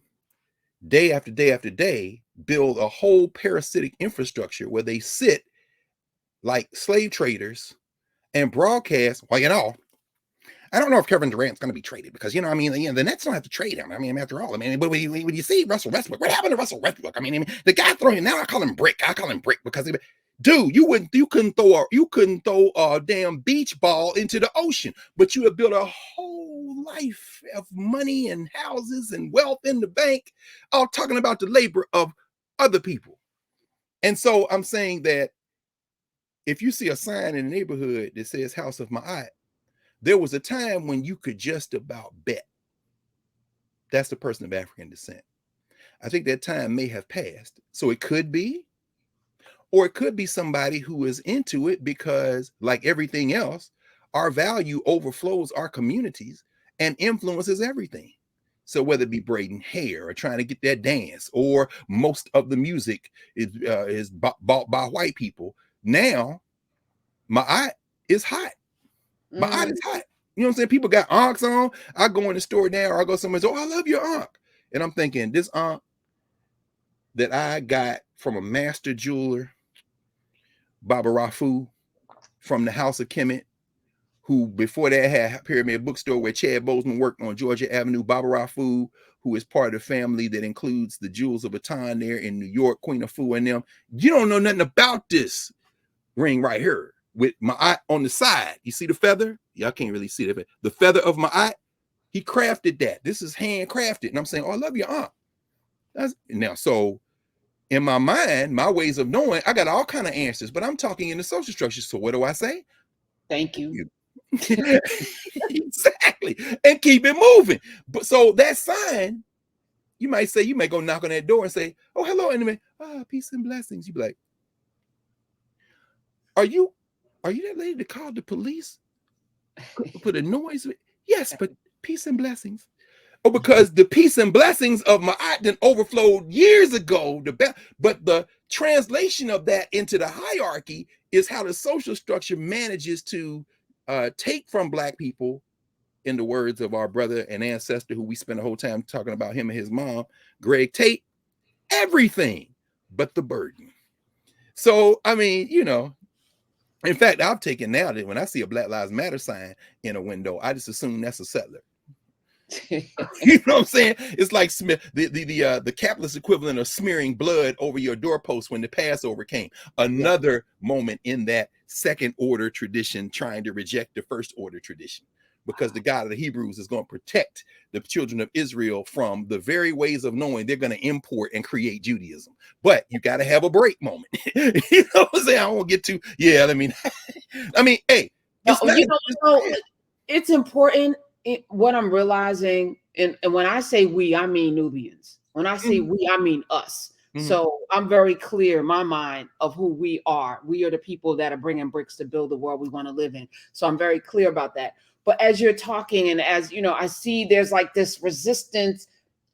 day after day after day, build a whole parasitic infrastructure where they sit like slave traders and broadcast, well, I don't know if Kevin Durant's going to be traded because, the Nets don't have to trade him. I mean, after all, but when you see Russell Westbrook, what happened to Russell Westbrook? I mean, the guy throwing, now I call him Brick because, dude, you couldn't throw a damn beach ball into the ocean, but you have built a whole life of money and houses and wealth in the bank, all talking about the labor of other people. And so I'm saying that if you see a sign in the neighborhood that says House of Ma'at, there was a time when you could just about bet that's the person of African descent. I think that time may have passed. So it could be, or it could be somebody who is into it because, like everything else, our value overflows our communities and influences everything. So whether it be braiding hair or trying to get that dance, or most of the music is bought by white people. Now, Ma'at is hot. Ma'at is hot. You know what I'm saying? People got ankhs on. I go in the store now, or I go somewhere and say, oh, I love your ankh. And I'm thinking, this ankh that I got from a master jeweler, Baba Rafu, from the House of Kemet, who before that had Pyramid Bookstore where Chad Boseman worked on Georgia Avenue. Baba Rafu, who is part of the family that includes the Jewels of Baton there in New York, Queen of Fu and them. You don't know nothing about this ring right here with Ma'at on the side. You see the feather? Y'all can't really see it. The feather of Ma'at, he crafted that. This is handcrafted. And I'm saying, oh, I love your aunt. Now, so in my mind, my ways of knowing, I got all kind of answers, but I'm talking in the social structure. So what do I say? Thank you. Exactly. And keep it moving. But so that sign, you may go knock on that door and say, oh, hello, enemy. Peace and blessings. You be like, are you that lady that called the police? Put a noise? Yes, but peace and blessings. Oh, because the peace and blessings of Ma'at then overflowed years ago. But the translation of that into the hierarchy is how the social structure manages to take from Black people, in the words of our brother and ancestor, who we spent the whole time talking about him and his mom, Greg Tate, everything but the burden. So, I mean, in fact, I've taken now that when I see a Black Lives Matter sign in a window, I just assume that's a settler. You know what I'm saying? It's like the capitalist equivalent of smearing blood over your doorpost when the Passover came. Another moment in that second order tradition trying to reject the first order tradition, because the God of the Hebrews is going to protect the children of Israel from the very ways of knowing they're going to import and create Judaism. But you got to have a break moment. You know what I'm saying? I won't get too, I mean, hey, it's important. What I'm realizing, and when I say we, I mean Nubians. When I say we, I mean us. So I'm very clear in my mind of who we are. We are the people that are bringing bricks to build the world we want to live in. So I'm very clear about that. But as you're talking, and as I see there's like this resistance,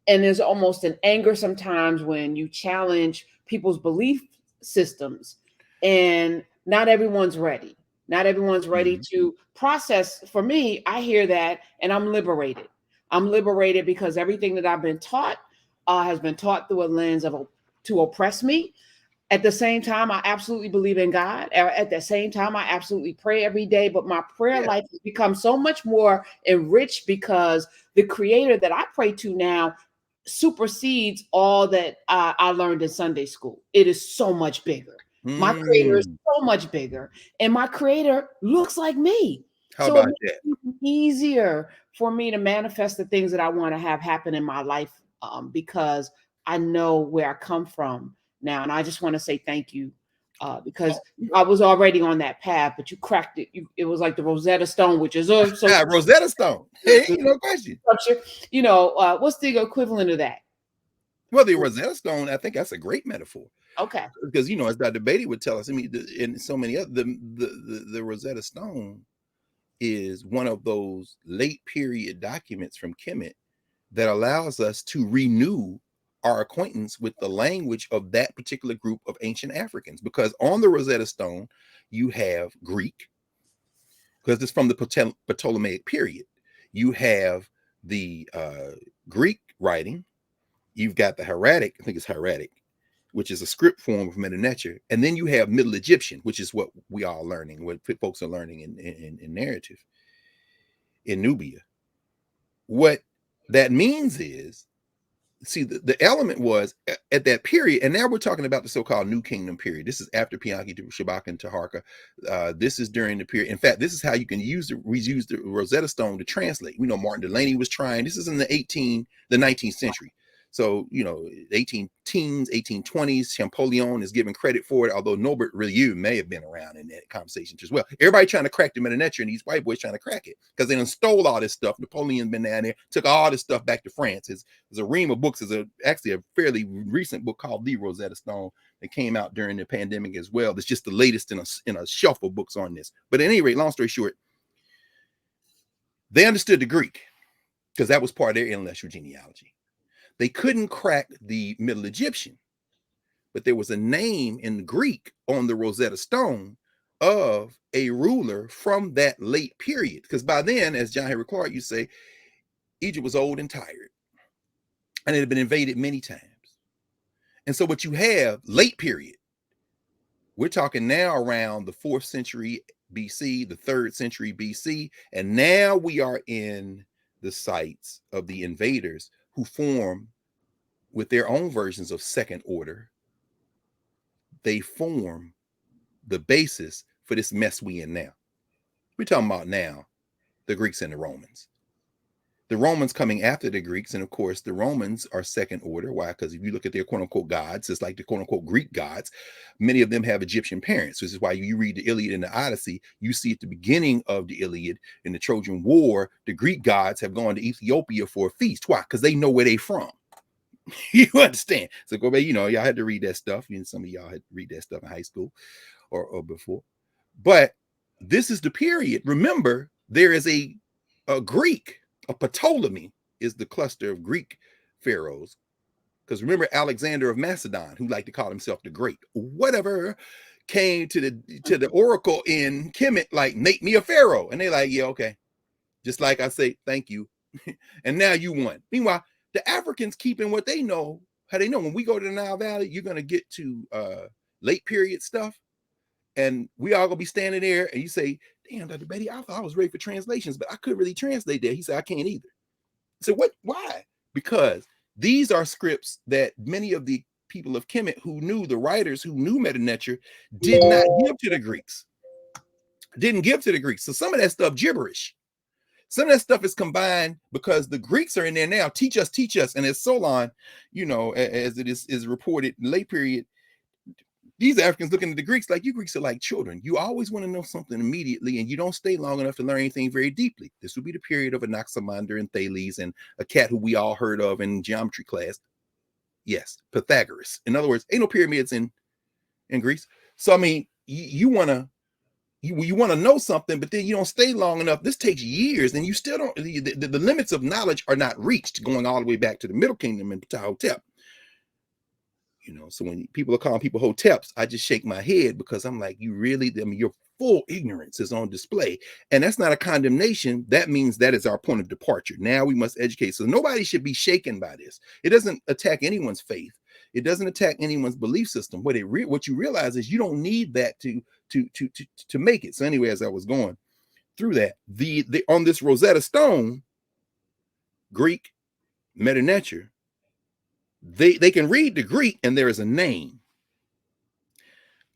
and there's almost an anger sometimes when you challenge people's belief systems, and not everyone's ready. Not everyone's ready to process. For me, I hear that and I'm liberated. I'm liberated because everything that I've been taught has been taught through a lens of to oppress me. At the same time, I absolutely believe in God. At the same time, I absolutely pray every day. But my prayer Yeah. life has become so much more enriched because the creator that I pray to now supersedes all that I learned in Sunday school. It is so much bigger. My creator is Mm. so much bigger, and my creator looks like me. How So it about makes that? it easier for me to manifest the things that I want to have happen in my life because I know where I come from now. And I just want to say thank you because I was already on that path, but you cracked it. It was like the Rosetta Stone, which is a social Rosetta Stone. Hey, no question. structure. What's the equivalent of that? Well, the Rosetta Stone, I think that's a great metaphor. Okay. Because as Dr. Beatty would tell us, I mean, and so many other the Rosetta Stone is one of those late period documents from Kemet that allows us to renew our acquaintance with the language of that particular group of ancient Africans. Because on the Rosetta Stone, you have Greek, because it's from the Ptolemaic period. You have the Greek writing. You've got the hieratic, I think it's hieratic, which is a script form of Meta Nature. And then you have Middle Egyptian, which is what we are learning, what folks are learning in narrative in Nubia. What that means is, see, the element was at that period, and now we're talking about the so-called New Kingdom period. This is after Pianki, Shibaka, and Taharka. This is during the period. In fact, this is how you can use the Rosetta Stone to translate. We know Martin Delaney was trying. This is in the 19th century. So, 18 teens, 1820s, Champollion is given credit for it, although Norbert Rieu may have been around in that conversation as well. Everybody trying to crack the Meta Nature, and these white boys trying to crack it because they done stole all this stuff. Napoleon's been down there, took all this stuff back to France. There's a ream of books. There's actually a fairly recent book called The Rosetta Stone that came out during the pandemic as well. It's just the latest in a shelf of books on this. But at any rate, long story short, they understood the Greek because that was part of their intellectual genealogy. They couldn't crack the Middle Egyptian, but there was a name in Greek on the Rosetta Stone of a ruler from that late period. Because by then, as John Henry Clark used to say, Egypt was old and tired, and it had been invaded many times. And so what you have, late period, we're talking now around the 4th century BC, the 3rd century BC, and now we are in the sites of the invaders who form with their own versions of second order. They form the basis for this mess we in now. We're talking about now the Greeks and the Romans. The Romans coming after the Greeks, and of course the Romans are second order. Why? Because if you look at their quote unquote gods, it's like the quote unquote Greek gods. Many of them have Egyptian parents. This is why you read the Iliad and the Odyssey, you see at the beginning of the Iliad in the Trojan War, the Greek gods have gone to Ethiopia for a feast. Why? Because they know where they from. You understand? So go back, y'all had to read that stuff. Some of y'all had to read that stuff in high school or before. But this is the period. Remember, there is a Greek, a Ptolemy is the cluster of Greek pharaohs. Because remember Alexander of Macedon, who liked to call himself the Great, whatever, came to the oracle in Kemet, like, make me a pharaoh. And they're like, yeah, okay. Just like I say, thank you. And now you won. Meanwhile, the Africans keeping what they know, how they know when we go to the Nile Valley, you're going to get to late period stuff. And we all gonna be standing there, and you say, damn, Dr. Betty, I thought I was ready for translations, but I couldn't really translate that. He said, I can't either. So what? Why? Because these are scripts that many of the people of Kemet who knew, the writers who knew Meta Nature, did not give to the Greeks. Didn't give to the Greeks. So some of that stuff gibberish. Some of that stuff is combined because the Greeks are in there now. Teach us. And as Solon, as it is reported in late period, these Africans looking at the Greeks like, you Greeks are like children. You always want to know something immediately, and you don't stay long enough to learn anything very deeply. This would be the period of Anaximander and Thales and a cat who we all heard of in geometry class. Yes, Pythagoras. In other words, ain't no pyramids in Greece. So I mean, you want to know something, but then you don't stay long enough. This takes years, and you still don't. The limits of knowledge are not reached, going all the way back to the Middle Kingdom and Ptahhotep. So when people are calling people hoteps, I just shake my head because I'm like, you really, I mean, you're full ignorance is on display. And that's not a condemnation. That means that is our point of departure. Now we must educate. So nobody should be shaken by this. It doesn't attack anyone's faith. It doesn't attack anyone's belief system. What you realize is you don't need that to make it. So anyway, as I was going through that, the on this Rosetta Stone, Greek, meta nature, they can read the Greek, and there is a name.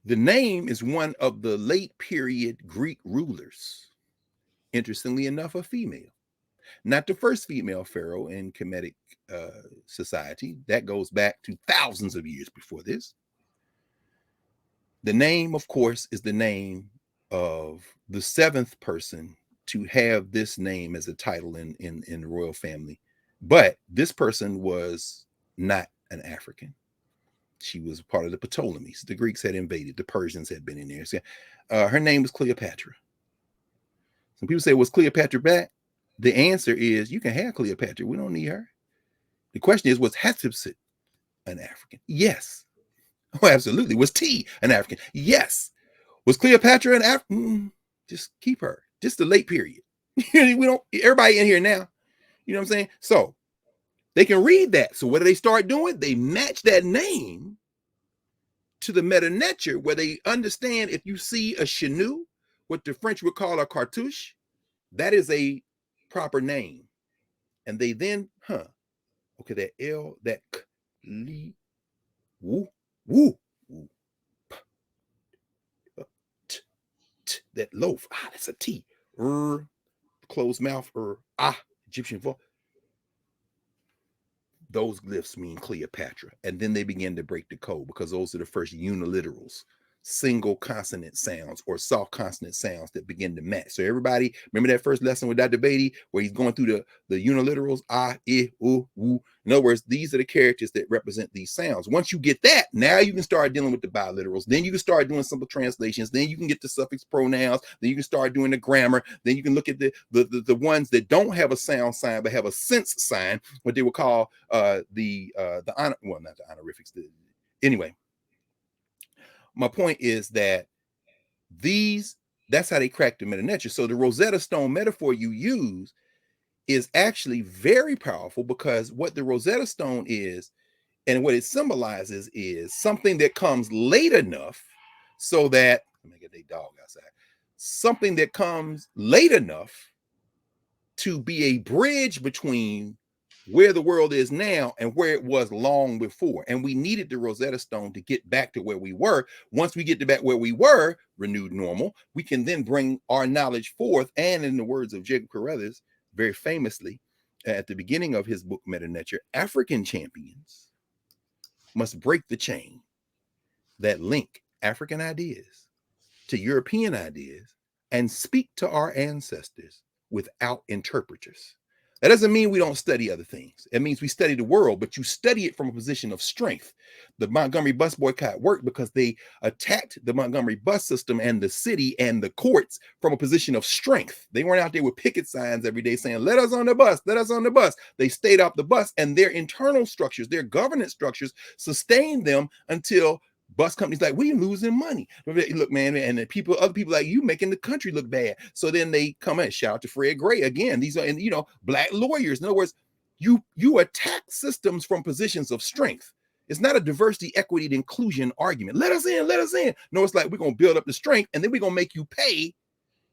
The name is one of the late period Greek rulers. Interestingly enough, a female. Not the first female pharaoh in Kemetic society. That goes back to thousands of years before this. The name, of course, is the name of the seventh person to have this name as a title in the royal family. But this person was not an African. She was part of the Ptolemies. The Greeks had invaded. The Persians had been in there. So, her name was Cleopatra. Some people say, was Cleopatra back? The answer is, you can have Cleopatra. We don't need her. The question is, was Hatshepsut an African? Yes. Oh, absolutely. Was T an African? Yes. Was Cleopatra an African? Just keep her. Just the late period. We don't, everybody in here now. You know what I'm saying? So they can read that. So what do they start doing? They match that name to the meta nature, where they understand if you see a chenou, what the French would call a cartouche, that is a proper name. And they then, okay, that L, that K, Li, woo, woo, woo, P, T, T, that loaf, that's a T, closed mouth, Egyptian voice. Those glyphs mean Cleopatra. And then they begin to break the code, because those are the first uniliterals, single consonant sounds or soft consonant sounds that begin to match. So everybody, remember that first lesson with Dr. Beatty, where he's going through the uniliterals, I, U. In other words, these are the characters that represent these sounds. Once you get that, now you can start dealing with the biliterals. Then you can start doing simple translations. Then you can get the suffix pronouns. Then you can start doing the grammar. Then you can look at the ones that don't have a sound sign but have a sense sign, what they would call the honor, well, not the honorifics. Anyway, my point is that that's how they crack the meta nature. So the Rosetta Stone metaphor you use is actually very powerful, because what the Rosetta Stone is and what it symbolizes is something that comes late enough so that, let me get a dog outside, something that comes late enough to be a bridge between where the world is now and where it was long before. And we needed the Rosetta Stone to get back to where we were. Once we get to back where we were, renewed normal, we can then bring our knowledge forth. And in the words of Jacob Carruthers, very famously, at the beginning of his book, Meta Nature, African champions must break the chain that link African ideas to European ideas and speak to our ancestors without interpreters. That doesn't mean we don't study other things. It means we study the world, but you study it from a position of strength. The Montgomery bus boycott worked because they attacked the Montgomery bus system and the city and the courts from a position of strength. They weren't out there with picket signs every day saying, let us on the bus, let us on the bus. They stayed off the bus, and their internal structures, their governance structures sustained them until bus companies like, we losing money. Look, man, and the other people like, you making the country look bad. So then they come in, shout out to Fred Gray again. These are, and black lawyers. In other words, you attack systems from positions of strength. It's not a diversity, equity, and inclusion argument. Let us in, let us in. No, it's like, we're going to build up the strength, and then we're going to make you pay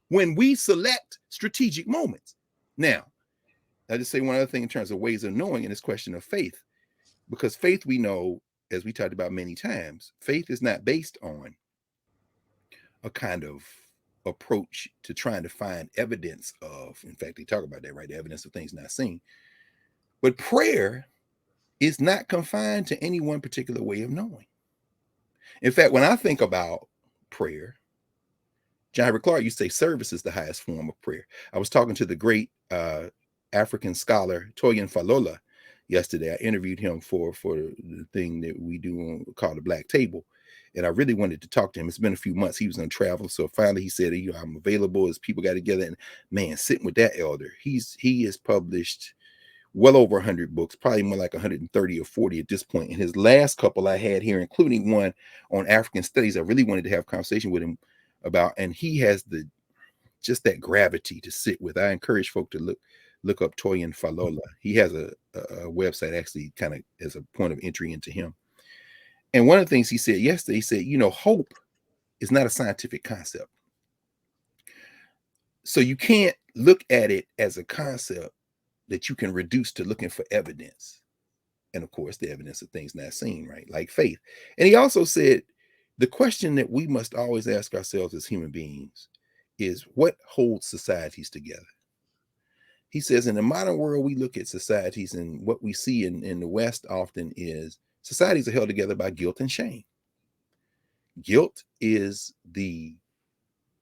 when we select strategic moments. Now, I'll just say one other thing in terms of ways of knowing in this question of faith, because faith, we know, as we talked about many times, faith is not based on a kind of approach to trying to find evidence of, in fact, they talk about that, right? The evidence of things not seen. But prayer is not confined to any one particular way of knowing. In fact, when I think about prayer, John Henrik Clarke used to say service is the highest form of prayer. I was talking to the great African scholar, Toyin Falola, yesterday. I interviewed him for the thing that we do called the Black Table. And I really wanted to talk to him. It's been a few months. He was on travel. So finally he said, I'm available as people got together. And man, sitting with that elder, he has published well over 100 books, probably more like 130 or 40 at this point. And his last couple I had here, including one on African studies, I really wanted to have a conversation with him about, and he has just that gravity to sit with. I encourage folk to look up Toyin Falola. He has a website actually kind of as a point of entry into him. And one of the things he said yesterday, he said, hope is not a scientific concept. So you can't look at it as a concept that you can reduce to looking for evidence. And of course, the evidence of things not seen, right? Like faith. And he also said, the question that we must always ask ourselves as human beings is, what holds societies together? He says, in the modern world, we look at societies, and what we see in the West often is societies are held together by guilt and shame. Guilt is the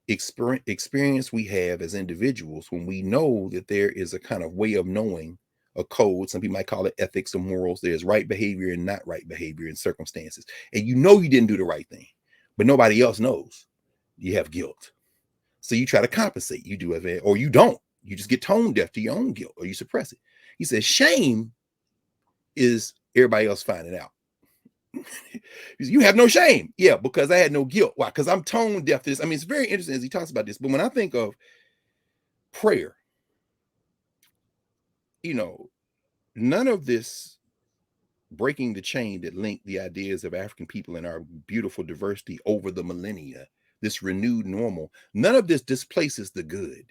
experience we have as individuals when we know that there is a kind of way of knowing, a code. Some people might call it ethics or morals. There's right behavior and not right behavior in circumstances. And you didn't do the right thing, but nobody else knows. You have guilt. So you try to compensate. You do it, or you don't. You just get tone deaf to your own guilt, or you suppress it. He says shame is everybody else finding out. You have no shame. Yeah, because I had no guilt. Why? Because I'm tone deaf to this. I mean, it's very interesting as he talks about this. But when I think of prayer, none of this breaking the chain that linked the ideas of African people and our beautiful diversity over the millennia, this renewed normal, none of this displaces the good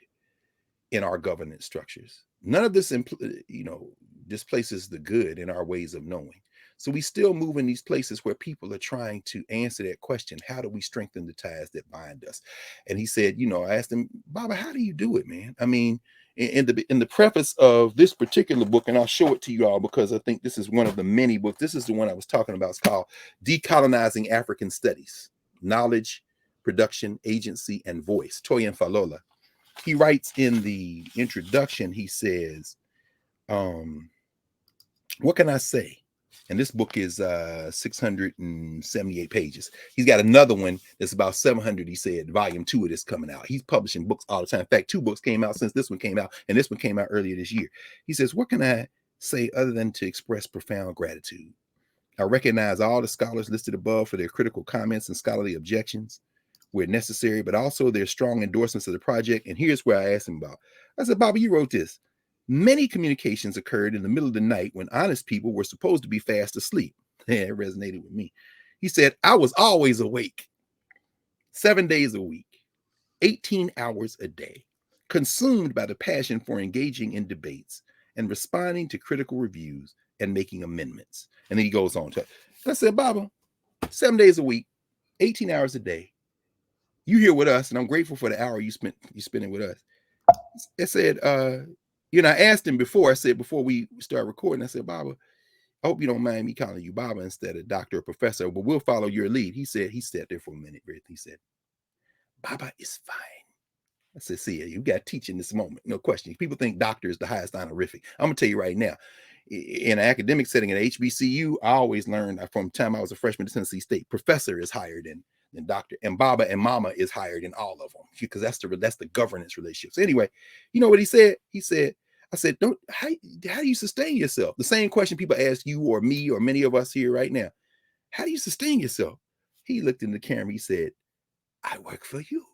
in our governance structures. None of this, displaces the good in our ways of knowing. So we still move in these places where people are trying to answer that question: how do we strengthen the ties that bind us? And he said, I asked him, Baba, how do you do it, man? I mean, in the preface of this particular book, and I'll show it to you all because I think this is one of the many books. This is the one I was talking about. It's called Decolonizing African Studies: Knowledge, Production, Agency, and Voice. Toyin Falola. He writes in the introduction, he says, what can I say? And this book is 678 pages. He's got another one that's about 700. He said volume 2 of this coming out. He's publishing books all the time. In fact, 2 books came out since this one came out, and this one came out earlier this year. He says, what can I say other than to express profound gratitude? I recognize all the scholars listed above for their critical comments and scholarly objections where necessary, but also their strong endorsements of the project. And here's where I asked him about. I said, Bobby, you wrote this. Many communications occurred in the middle of the night when honest people were supposed to be fast asleep. Yeah, it resonated with me. He said, I was always awake, 7 days a week, 18 hours a day, consumed by the passion for engaging in debates and responding to critical reviews and making amendments. And then he goes on to, I said, Baba, 7 days a week, 18 hours a day, you here with us, and I'm grateful for the hour you spending with us. I said, I asked him before, I said, before we start recording, I said, Baba, I hope you don't mind me calling you Baba instead of doctor or professor, but we'll follow your lead. He sat there for a minute. He said, Baba is fine. I said, see, you got to teach in this moment. No question. People think doctor is the highest honorific. I'm going to tell you right now, in an academic setting at HBCU, I always learned from the time I was a freshman at Tennessee State, professor is higher than doctor, and Baba and Mama is higher than all of them, because that's the governance relationship. So anyway, you know what he said? He said, I said, how do you sustain yourself? The same question people ask you or me or many of us here right now. How do you sustain yourself? He looked in the camera. He said, I work for you.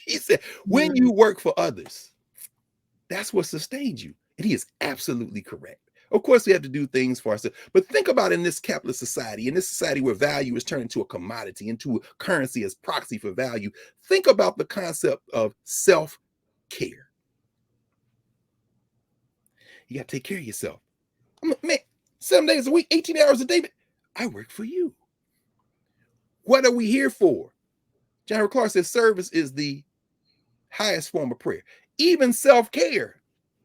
He said, when you work for others, that's what sustains you. And he is absolutely correct. Of course, we have to do things for ourselves. But think about in this capitalist society, in this society where value is turned into a commodity, into a currency as proxy for value. Think about the concept of self-care. You got to take care of yourself. Man, 7 days a week, 18 hours a day. I work for you. What are we here for? John Clark says service is the highest form of prayer. Even self-care,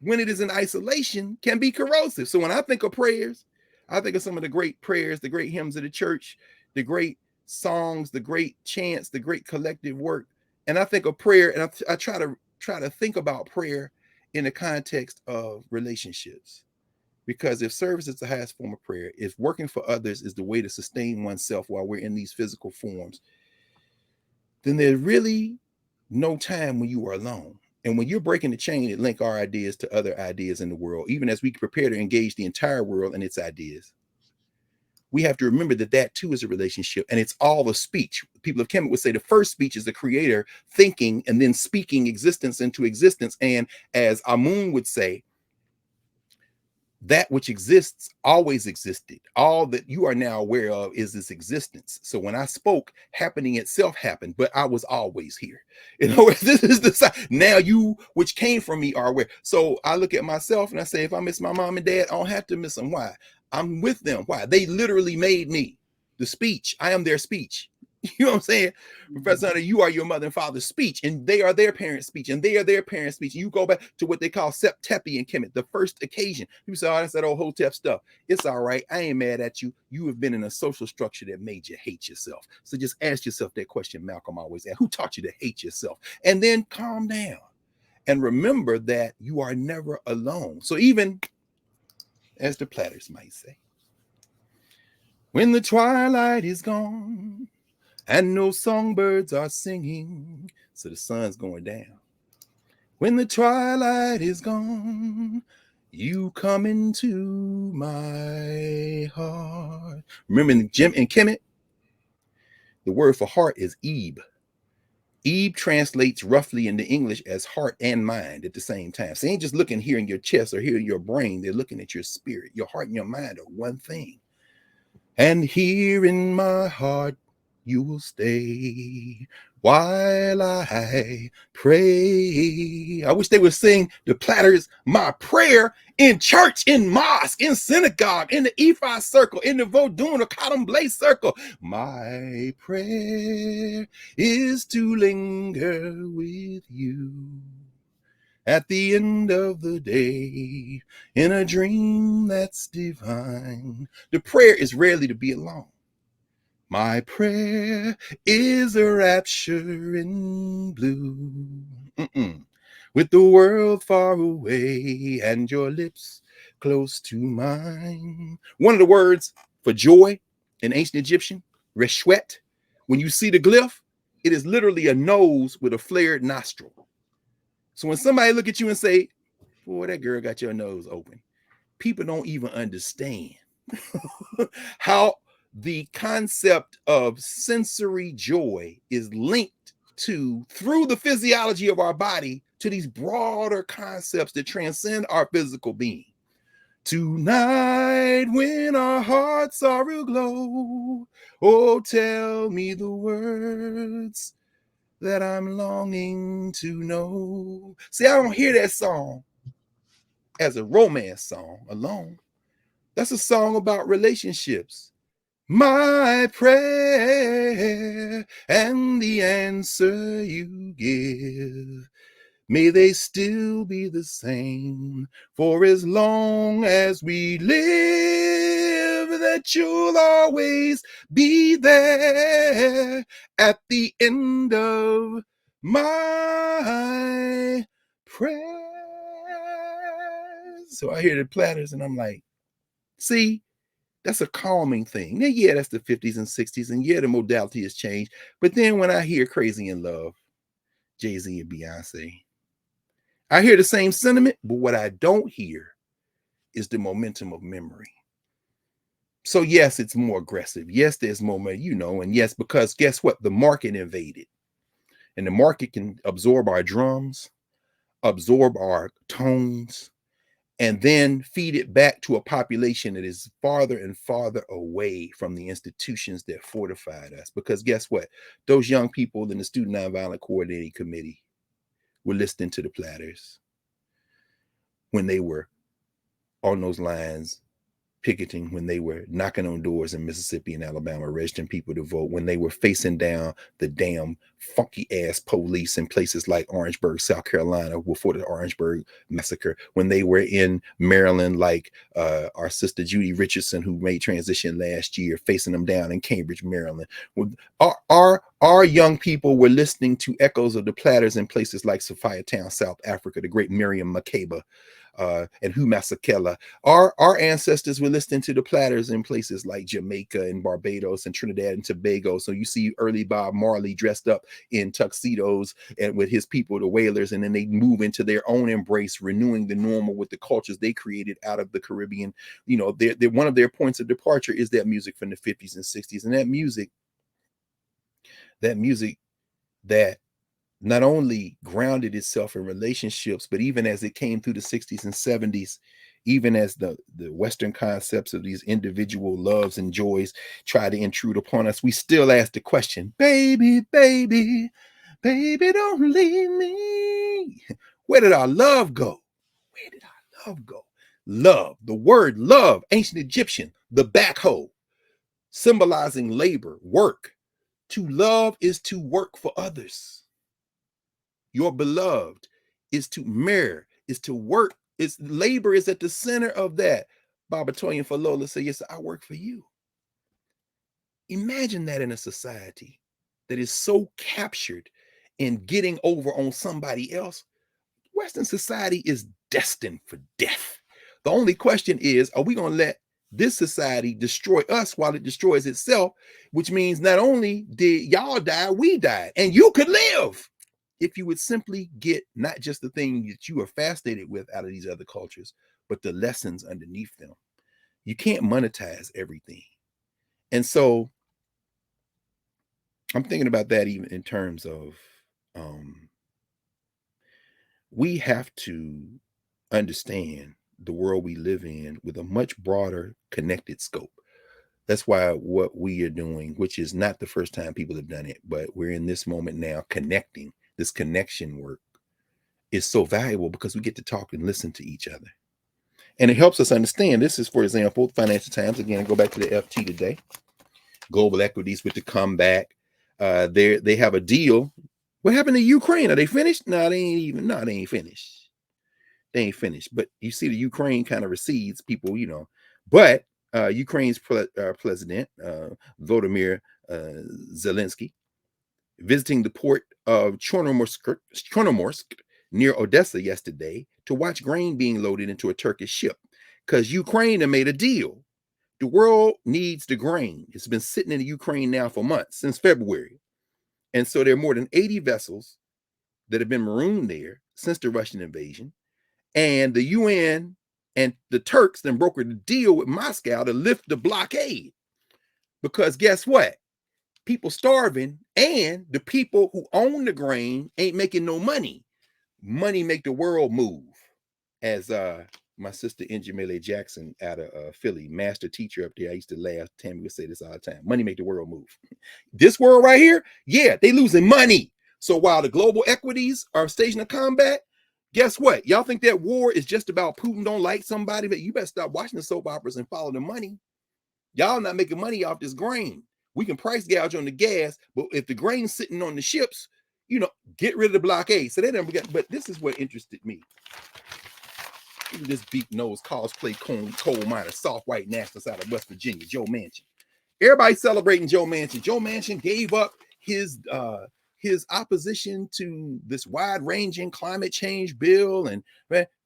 when it is in isolation, can be corrosive. So when I think of prayers, I think of some of the great prayers, the great hymns of the church, the great songs, the great chants, the great collective work. And I think of prayer, and I try to think about prayer in the context of relationships. Because if service is the highest form of prayer, if working for others is the way to sustain oneself while we're in these physical forms, then there's really no time when you are alone. And when you're breaking the chain that link our ideas to other ideas in the world, even as we prepare to engage the entire world and its ideas, we have to remember that that too is a relationship, and it's all a speech. People of Kemet would say the first speech is the creator thinking and then speaking existence into existence. And as Amun would say, that which exists always existed. All that you are now aware of is this existence. So when I spoke, happening itself happened, but I was always here. In other words, this is the side. Now you, which came from me, are aware. So I look at myself and I say, if I miss my mom and dad, I don't have to miss them. Why? I'm with them. Why? They literally made me. The speech. I am their speech. You know what I'm saying? Professor Hunter, you are your mother and father's speech, and they are their parents' speech, and they are their parents' speech. You go back to what they call Septepi and Kemet, the first occasion. People say, oh, that's that old Hotep stuff. It's all right. I ain't mad at you. You have been in a social structure that made you hate yourself. So just ask yourself that question Malcolm always asked. Who taught you to hate yourself? And then calm down and remember that you are never alone. So even, as the Platters might say, when the twilight is gone, and no songbirds are singing, so the sun's going down. When the twilight is gone, you come into my heart. Remember in Jim and Kemet, the word for heart is Ebe. Ebe translates roughly into English as heart and mind at the same time. So they ain't just looking here in your chest or here in your brain. They're looking at your spirit. Your heart and your mind are one thing. And here in my heart, you will stay while I pray. I wish they would sing the Platters, my prayer in church, in mosque, in synagogue, in the Ephi circle, in the Vodun or Cotton Blaze circle. My prayer is to linger with you at the end of the day in a dream that's divine. The prayer is rarely to be alone. My prayer is a rapture in blue, with the world far away and your lips close to mine. One of the words for joy in ancient Egyptian, reshwet, when you see the glyph, it is literally a nose with a flared nostril. So when somebody look at you and say, boy, that girl got your nose open, people don't even understand how the concept of sensory joy is linked to, through the physiology of our body, to these broader concepts that transcend our physical being. Tonight, when our hearts are aglow, oh, tell me the words that I'm longing to know. See, I don't hear that song as a romance song alone. That's a song about relationships. My prayer and the answer you give, may they still be the same for as long as we live, that you'll always be there at the end of my prayer. So I hear the Platters and I'm like, see, that's a calming thing. Now, yeah, that's the 50s and 60s, and yeah, the modality has changed. But then when I hear Crazy in Love, Jay-Z and Beyonce, I hear the same sentiment, but what I don't hear is the momentum of memory. So yes, it's more aggressive. Yes, there's more, and yes, because guess what? The market invaded. And the market can absorb our drums, absorb our tones, and then feed it back to a population that is farther and farther away from the institutions that fortified us. Because guess what? Those young people in the Student Nonviolent Coordinating Committee were listening to the Platters when they were on those lines picketing, when they were knocking on doors in Mississippi and Alabama, registering people to vote, when they were facing down the damn funky ass police in places like Orangeburg, South Carolina, before the Orangeburg massacre, when they were in Maryland, like our sister Judy Richardson, who made transition last year, facing them down in Cambridge, Maryland. Our young people were listening to echoes of the Platters in places like Sophia Town, South Africa, the great Miriam Makeba, and Humasakela. Our ancestors were listening to the Platters in places like Jamaica and Barbados and Trinidad and Tobago. So you see early Bob Marley dressed up in tuxedos and with his people, the Wailers, and then they move into their own embrace, renewing the normal with the cultures they created out of the Caribbean. You know, they're one of their points of departure is that music from the 50s and 60s, and that music that not only grounded itself in relationships, but even as it came through the 60s and 70s, even as the Western concepts of these individual loves and joys try to intrude upon us, we still ask the question, baby, baby, baby, don't leave me. Where did our love go? Where did our love go? Love, the word love, ancient Egyptian, the backhoe, symbolizing labor, work. To love is to work for others. Your beloved is to mirror, is to work. It's labor is at the center of that. Baba Toyin Falola said, yes, I work for you. Imagine that in a society that is so captured in getting over on somebody else. Western society is destined for death. The only question is, are we going to let this society destroy us while it destroys itself? Which means not only did y'all die, we died, and you could live if you would simply get not just the thing that you are fascinated with out of these other cultures, but the lessons underneath them. You can't monetize everything. And so I'm thinking about that even in terms of we have to understand the world we live in with a much broader connected scope. That's why what we are doing, which is not the first time people have done it, but we're in this moment now connecting. This connection work is so valuable because we get to talk and listen to each other. And it helps us understand. This is, for example, Financial Times. Again, I go back to the FT today. Global equities with the comeback. They have a deal. What happened to Ukraine? Are they finished? No, they ain't finished. They ain't finished. But you see the Ukraine kind of recedes, people, But Ukraine's president, Volodymyr Zelensky, visiting the port of Chornomorsk near Odessa yesterday to watch grain being loaded into a Turkish ship because Ukraine had made a deal. The world needs the grain. It's been sitting in the Ukraine now for months, since February. And so there are more than 80 vessels that have been marooned there since the Russian invasion. And the UN and the Turks then brokered a deal with Moscow to lift the blockade. Because guess what? People starving and the people who own the grain ain't making no money. Money make the world move. As my sister Njamele Jackson out of Philly, master teacher up there, I used to laugh. Tammy would say this all the time. Money make the world move. This world right here, yeah, they losing money. So while the global equities are stationed to combat, guess what? Y'all think that war is just about Putin don't like somebody? But you better stop watching the soap operas and follow the money. Y'all not making money off this grain. We can price gouge on the gas, but if the grain's sitting on the ships, get rid of the blockade. So they never got. But this is what interested me. This beak-nosed cosplay coal miner, soft white nationalist out of West Virginia, Joe Manchin. Everybody celebrating Joe Manchin. Joe Manchin gave up his opposition to this wide-ranging climate change bill. And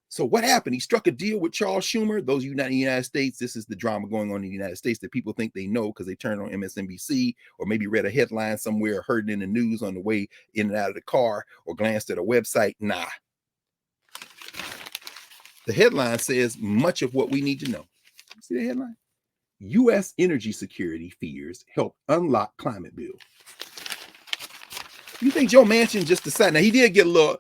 so what happened? He struck a deal with Charles Schumer. Those in the United States, this is the drama going on in the United States that people think they know because they turned on MSNBC or maybe read a headline somewhere or heard it in the news on the way in and out of the car or glanced at a website. Nah. The headline says much of what we need to know. See the headline? U.S. energy security fears help unlock climate bill. You think Joe Manchin just decided? Now, he did get a little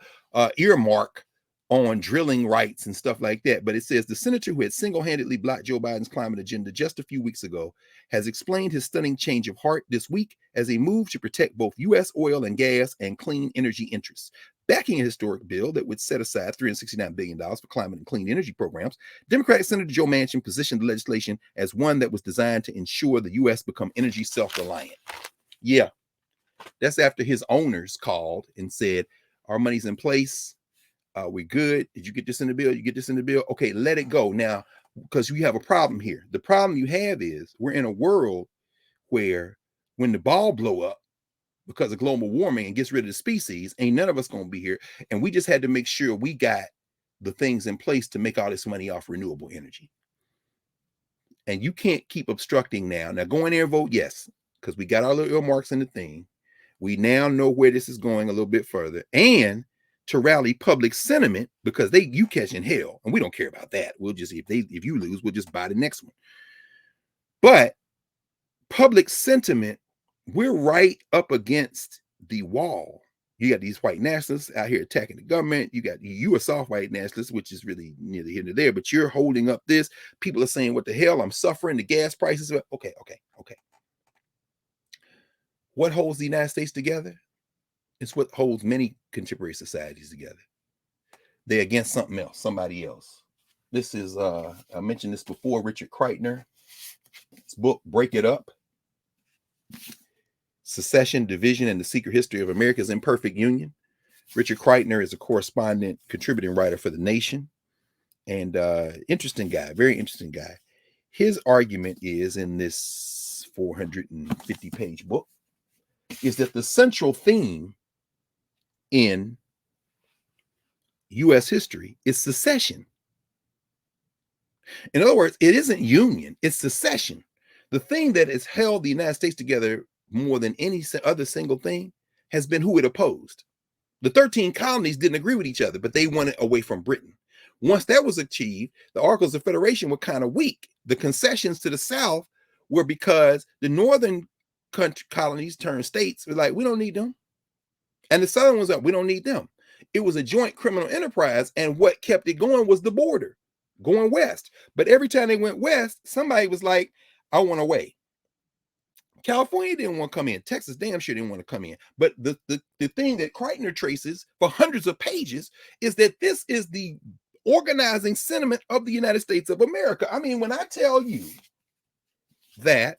earmark on drilling rights and stuff like that, but it says the senator who had single-handedly blocked Joe Biden's climate agenda just a few weeks ago has explained his stunning change of heart this week as a move to protect both U.S. oil and gas and clean energy interests. Backing a historic bill that would set aside $369 billion for climate and clean energy programs, Democratic Senator Joe Manchin positioned the legislation as one that was designed to ensure the U.S. become energy self-reliant. Yeah, that's after his owners called and said, our money's in place. We're good. Did you get this in the bill? You get this in the bill? Okay, let it go. Now, because we have a problem here. The problem you have is we're in a world where when the ball blow up, because of global warming and gets rid of the species, ain't none of us going to be here. And we just had to make sure we got the things in place to make all this money off renewable energy. And you can't keep obstructing now. Now go in there and vote yes, because we got our little earmarks in the thing. We now know where this is going a little bit further, and to rally public sentiment, because you catching hell, and we don't care about that. We'll just, if you lose, we'll just buy the next one. But public sentiment, we're right up against the wall. You got these white nationalists out here attacking the government. You a soft white nationalist, which is really neither here nor there, but you're holding up this. People are saying, what the hell? I'm suffering. The gas prices. Okay. What holds the United States together? It's what holds many contemporary societies together. They're against something else, somebody else. This is, I mentioned this before, Richard Kreitner. His book, Break It Up: Secession, Division, and the Secret History of America's Imperfect Union. Richard Kreitner is a correspondent, contributing writer for The Nation, and interesting guy, very interesting guy. His argument is, in this 450-page book, is that the central theme in U.S. history is secession. In other words, it isn't union, it's secession. The thing that has held the United States together more than any other single thing has been who it opposed. The 13 colonies didn't agree with each other, but they wanted away from Britain. Once that was achieved, the Articles of Federation were kind of weak. The concessions to the South were because the northern colonies turned states, were like, we don't need them. And the southern ones up, we don't need them. It was a joint criminal enterprise, and what kept it going was the border, going west. But every time they went west, somebody was like, I want away. California didn't want to come in. Texas damn sure didn't want to come in. But the thing that Kreitner traces for hundreds of pages is that this is the organizing sentiment of the United States of America. I mean, when I tell you that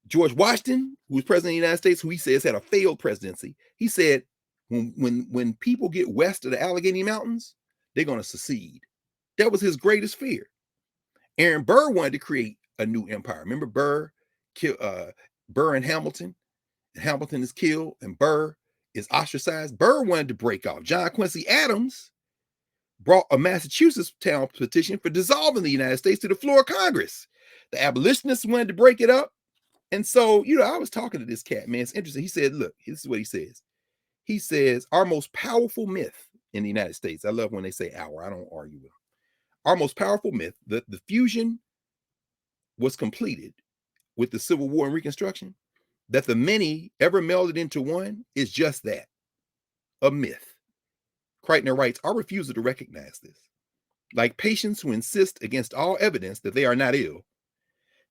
George Washington, who was president of the United States, who he says had a failed presidency, he said, when people get west of the Allegheny Mountains, they're going to secede. That was his greatest fear. Aaron Burr wanted to create a new empire. Remember Burr and Hamilton? And Hamilton is killed and Burr is ostracized. Burr wanted to break off. John Quincy Adams brought a Massachusetts town petition for dissolving the United States to the floor of Congress. The abolitionists wanted to break it up. And so, I was talking to this cat, man. It's interesting. He said, look, this is what he says. He says, our most powerful myth in the United States, I love when they say our, I don't argue with them. Our most powerful myth, the fusion was completed with the Civil War and Reconstruction, that the many ever melded into one, is just that, a myth. Kreitner writes, our refusal to recognize this, like patients who insist against all evidence that they are not ill,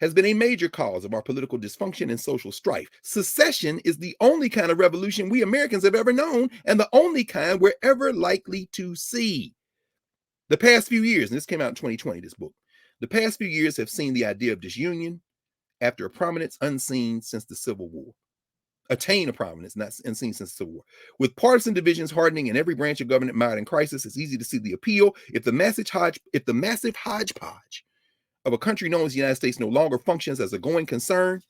has been a major cause of our political dysfunction and social strife. Secession is the only kind of revolution we Americans have ever known, and the only kind we're ever likely to see. The past few years, and this came out in 2020, this book, the past few years have seen the idea of disunion after a prominence unseen since the Civil War. Attain a prominence not unseen since the Civil War. With partisan divisions hardening and every branch of government mired in crisis, it's easy to see the appeal. If the massive hodgepodge of a country known as the United States no longer functions as a going concern,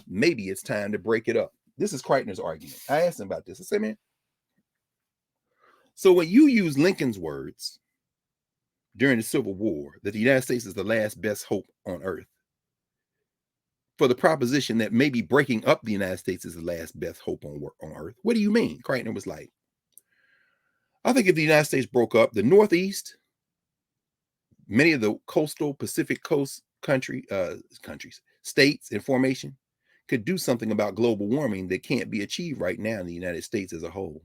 maybe it's time to break it up. This is Kreitner's argument. I asked him about this. I said, man, so when you use Lincoln's words during the Civil War, that the United States is the last best hope on earth, for the proposition that maybe breaking up the United States is the last best hope on earth, what do you mean? Kreitner was like, I think if the United States broke up, the Northeast, many of the coastal Pacific coast states in formation could do something about global warming that can't be achieved right now in the United States as a whole.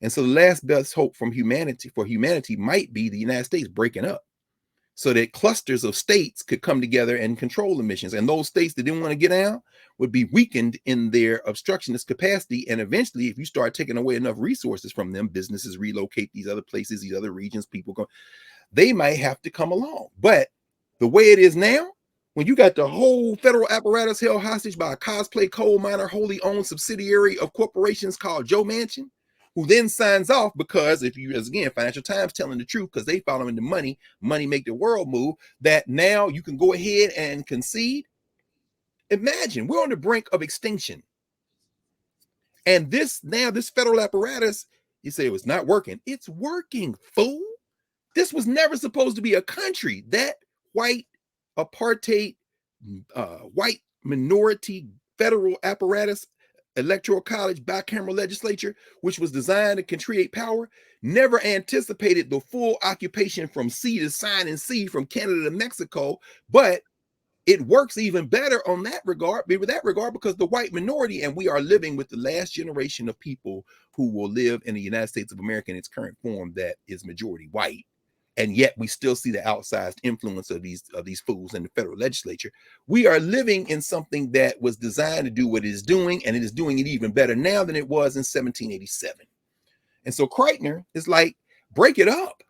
And so the last best hope for humanity might be the United States breaking up, so that clusters of states could come together and control emissions. And those states that didn't want to get out would be weakened in their obstructionist capacity. And eventually, if you start taking away enough resources from them, businesses relocate these other places, these other regions, people go, they might have to come along. But the way it is now, when you got the whole federal apparatus held hostage by a cosplay coal miner, wholly owned subsidiary of corporations called Joe Manchin, who then signs off because, if you, as again, Financial Times telling the truth, because they following the money make the world move, that now you can go ahead and concede. Imagine, we're on the brink of extinction. And this federal apparatus You say it was not working. It's working, fool. This was never supposed to be a country. That white apartheid, white minority federal apparatus, electoral college, bicameral legislature, which was designed to create power, never anticipated the full occupation from sea to sign and sea from Canada to Mexico. But it works even better on that regard, because the white minority, and we are living with the last generation of people who will live in the United States of America in its current form that is majority white. And yet we still see the outsized influence of these fools in the federal legislature. We are living in something that was designed to do what it is doing, and it is doing it even better now than it was in 1787. And so Kreitner is like, break it up,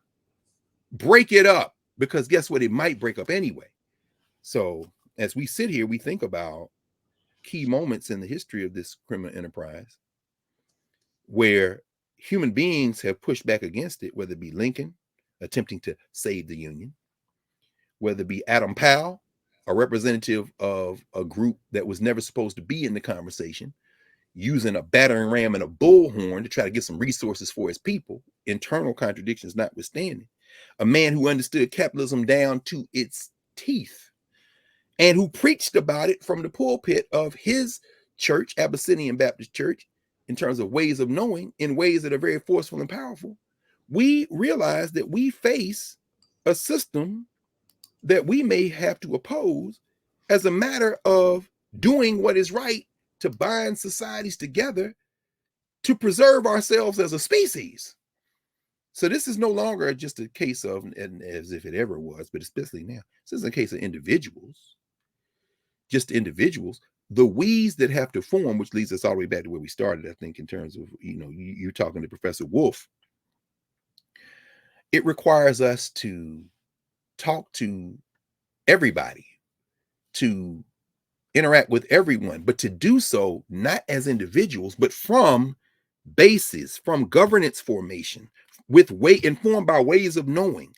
because guess what? It might break up anyway. So as we sit here, we think about key moments in the history of this criminal enterprise where human beings have pushed back against it, whether it be Lincoln attempting to save the Union, whether it be Adam Powell, a representative of a group that was never supposed to be in the conversation, using a battering ram and a bullhorn to try to get some resources for his people, internal contradictions notwithstanding, a man who understood capitalism down to its teeth and who preached about it from the pulpit of his church, Abyssinian Baptist Church, in terms of ways of knowing, in ways that are very forceful and powerful. We realize that we face a system that we may have to oppose as a matter of doing what is right to bind societies together to preserve ourselves as a species. So this is no longer just a case of, and as if it ever was, but especially now, this is a case of individuals, just individuals, the we's that have to form, which leads us all the way back to where we started, I think, in terms of, you're talking to Professor Wolf. It requires us to talk to everybody, to interact with everyone, but to do so not as individuals, but from bases, from governance formation, informed by ways of knowing,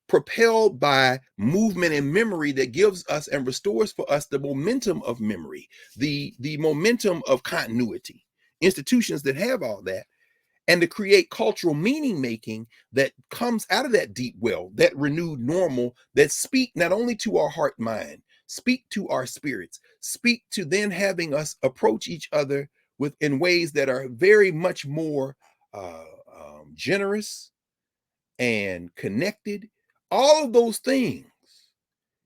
propelled by movement and memory that gives us and restores for us the momentum of memory, the momentum of continuity, institutions that have all that, and to create cultural meaning making that comes out of that deep well, that renewed normal, that speak not only to our heart mind, speak to our spirits, speak to then having us approach each other in ways that are very much more generous and connected. All of those things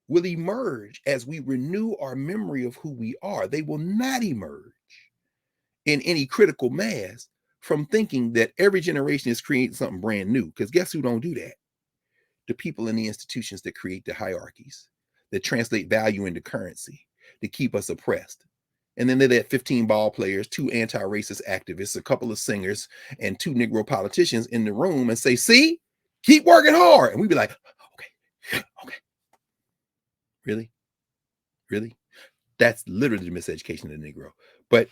will emerge as we renew our memory of who we are. They will not emerge in any critical mass from thinking that every generation is creating something brand new. Because guess who don't do that? The people in the institutions that create the hierarchies, that translate value into currency, to keep us oppressed. And then they're 15 ball players, 2 anti-racist activists, a couple of singers, and 2 Negro politicians in the room and say, see, keep working hard. And we'd be like, okay. Really? That's literally the miseducation of the Negro. But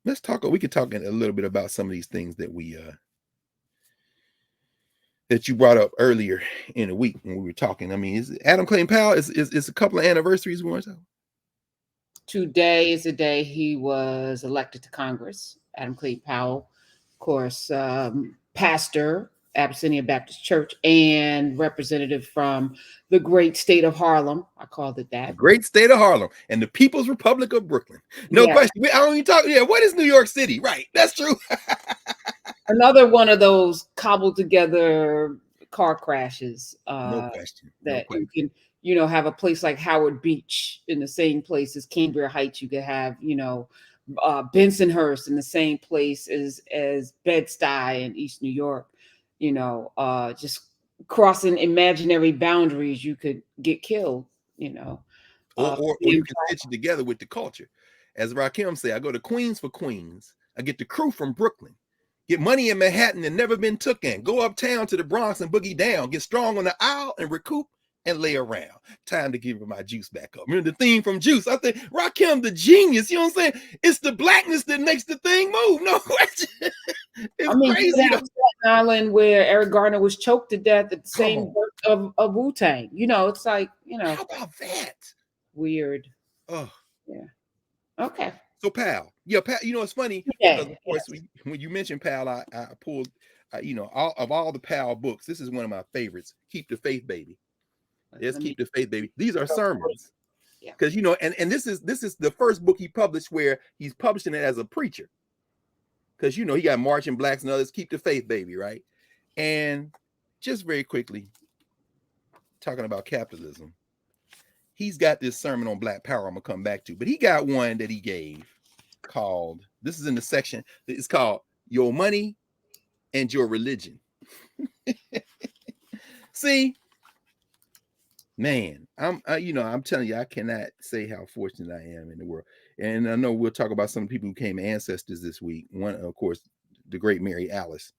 we could talk a little bit about some of these things that that you brought up earlier in the week when we were talking. I mean, Adam Clayton Powell is a couple of anniversaries we want to talk. Today is the day he was elected to Congress. Adam Clayton Powell, of course, pastor, Abyssinian Baptist Church, and representative from the great state of Harlem. I called it that. The great state of Harlem and the People's Republic of Brooklyn. No question. I don't even talk. Yeah, what is New York City? Right. That's true. Another one of those cobbled together car crashes. No question. You can, have a place like Howard Beach in the same place as Cambria Heights. You could have, Bensonhurst in the same place as Bed-Stuy in East New York. Just crossing imaginary boundaries, you could get killed. Or you can stitch it together with the culture. As Rakim say, I go to Queens for Queens. I get the crew from Brooklyn. Get money in Manhattan and never been took in. Go uptown to the Bronx and boogie down. Get strong on the aisle and recoup and lay around. Time to give my juice back up. Remember the theme from Juice? I think Rakim the genius. You know what I'm saying? It's the blackness that makes the thing move. No question. It's crazy. Staten Island, where Eric Garner was choked to death at the same birth of Wu-Tang. It's like, How about that? Weird. Oh. Yeah. Okay. So Powell, yeah, Powell, you know, it's funny because Yeah, of course yes. when you mentioned Powell, I pulled, you know, all the Powell books. This is one of my favorites. Keep the Faith, Baby. Let's Let me keep the faith, baby. These are go for it. sermons Yeah. because you know, and this is the first book he published where he's publishing it as a preacher because you know he got Marching Blacks and others. Keep the Faith, Baby, right? And just very quickly talking about capitalism, he's got this sermon on Black Power. I'm gonna come back to, but he got one that he gave called. This is in the section. It's called "Your Money and Your Religion." See, man, you know, I'm telling you, I cannot say how fortunate I am in the world. And I know we'll talk about some people who came ancestors this week. One, of course, the great Mary Alice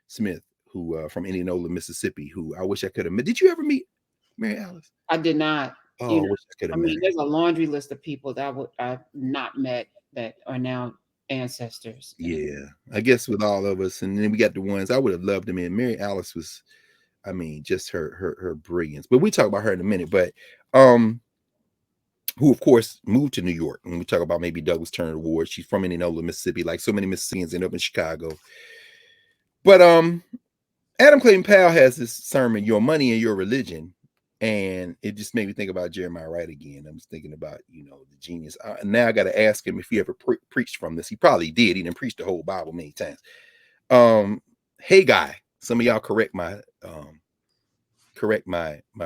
Smith, who from Indianola, Mississippi, who I wish I could have met. Did you ever meet Mary Alice? I did not, Oh, you I know, wish I could I have met mean, her. there's a laundry list of people that I've not met that are now ancestors. And Yeah, I guess with all of us, and then we got the ones I would have loved them in. Mary Alice was, I mean, just her brilliance. But we talk about her in a minute. But who of course moved to New York. When we talk about maybe Douglas Turner Ward, she's from Indianola, Mississippi, like so many Mississippians end up in Chicago. But Adam Clayton Powell has this sermon, Your Money and Your Religion. And it just made me think about Jeremiah Wright again. I was thinking about, you know, the genius. Now I got to ask him if he ever preached from this. He probably did. He didn't preach the whole Bible many times. Haggai. Some of y'all correct my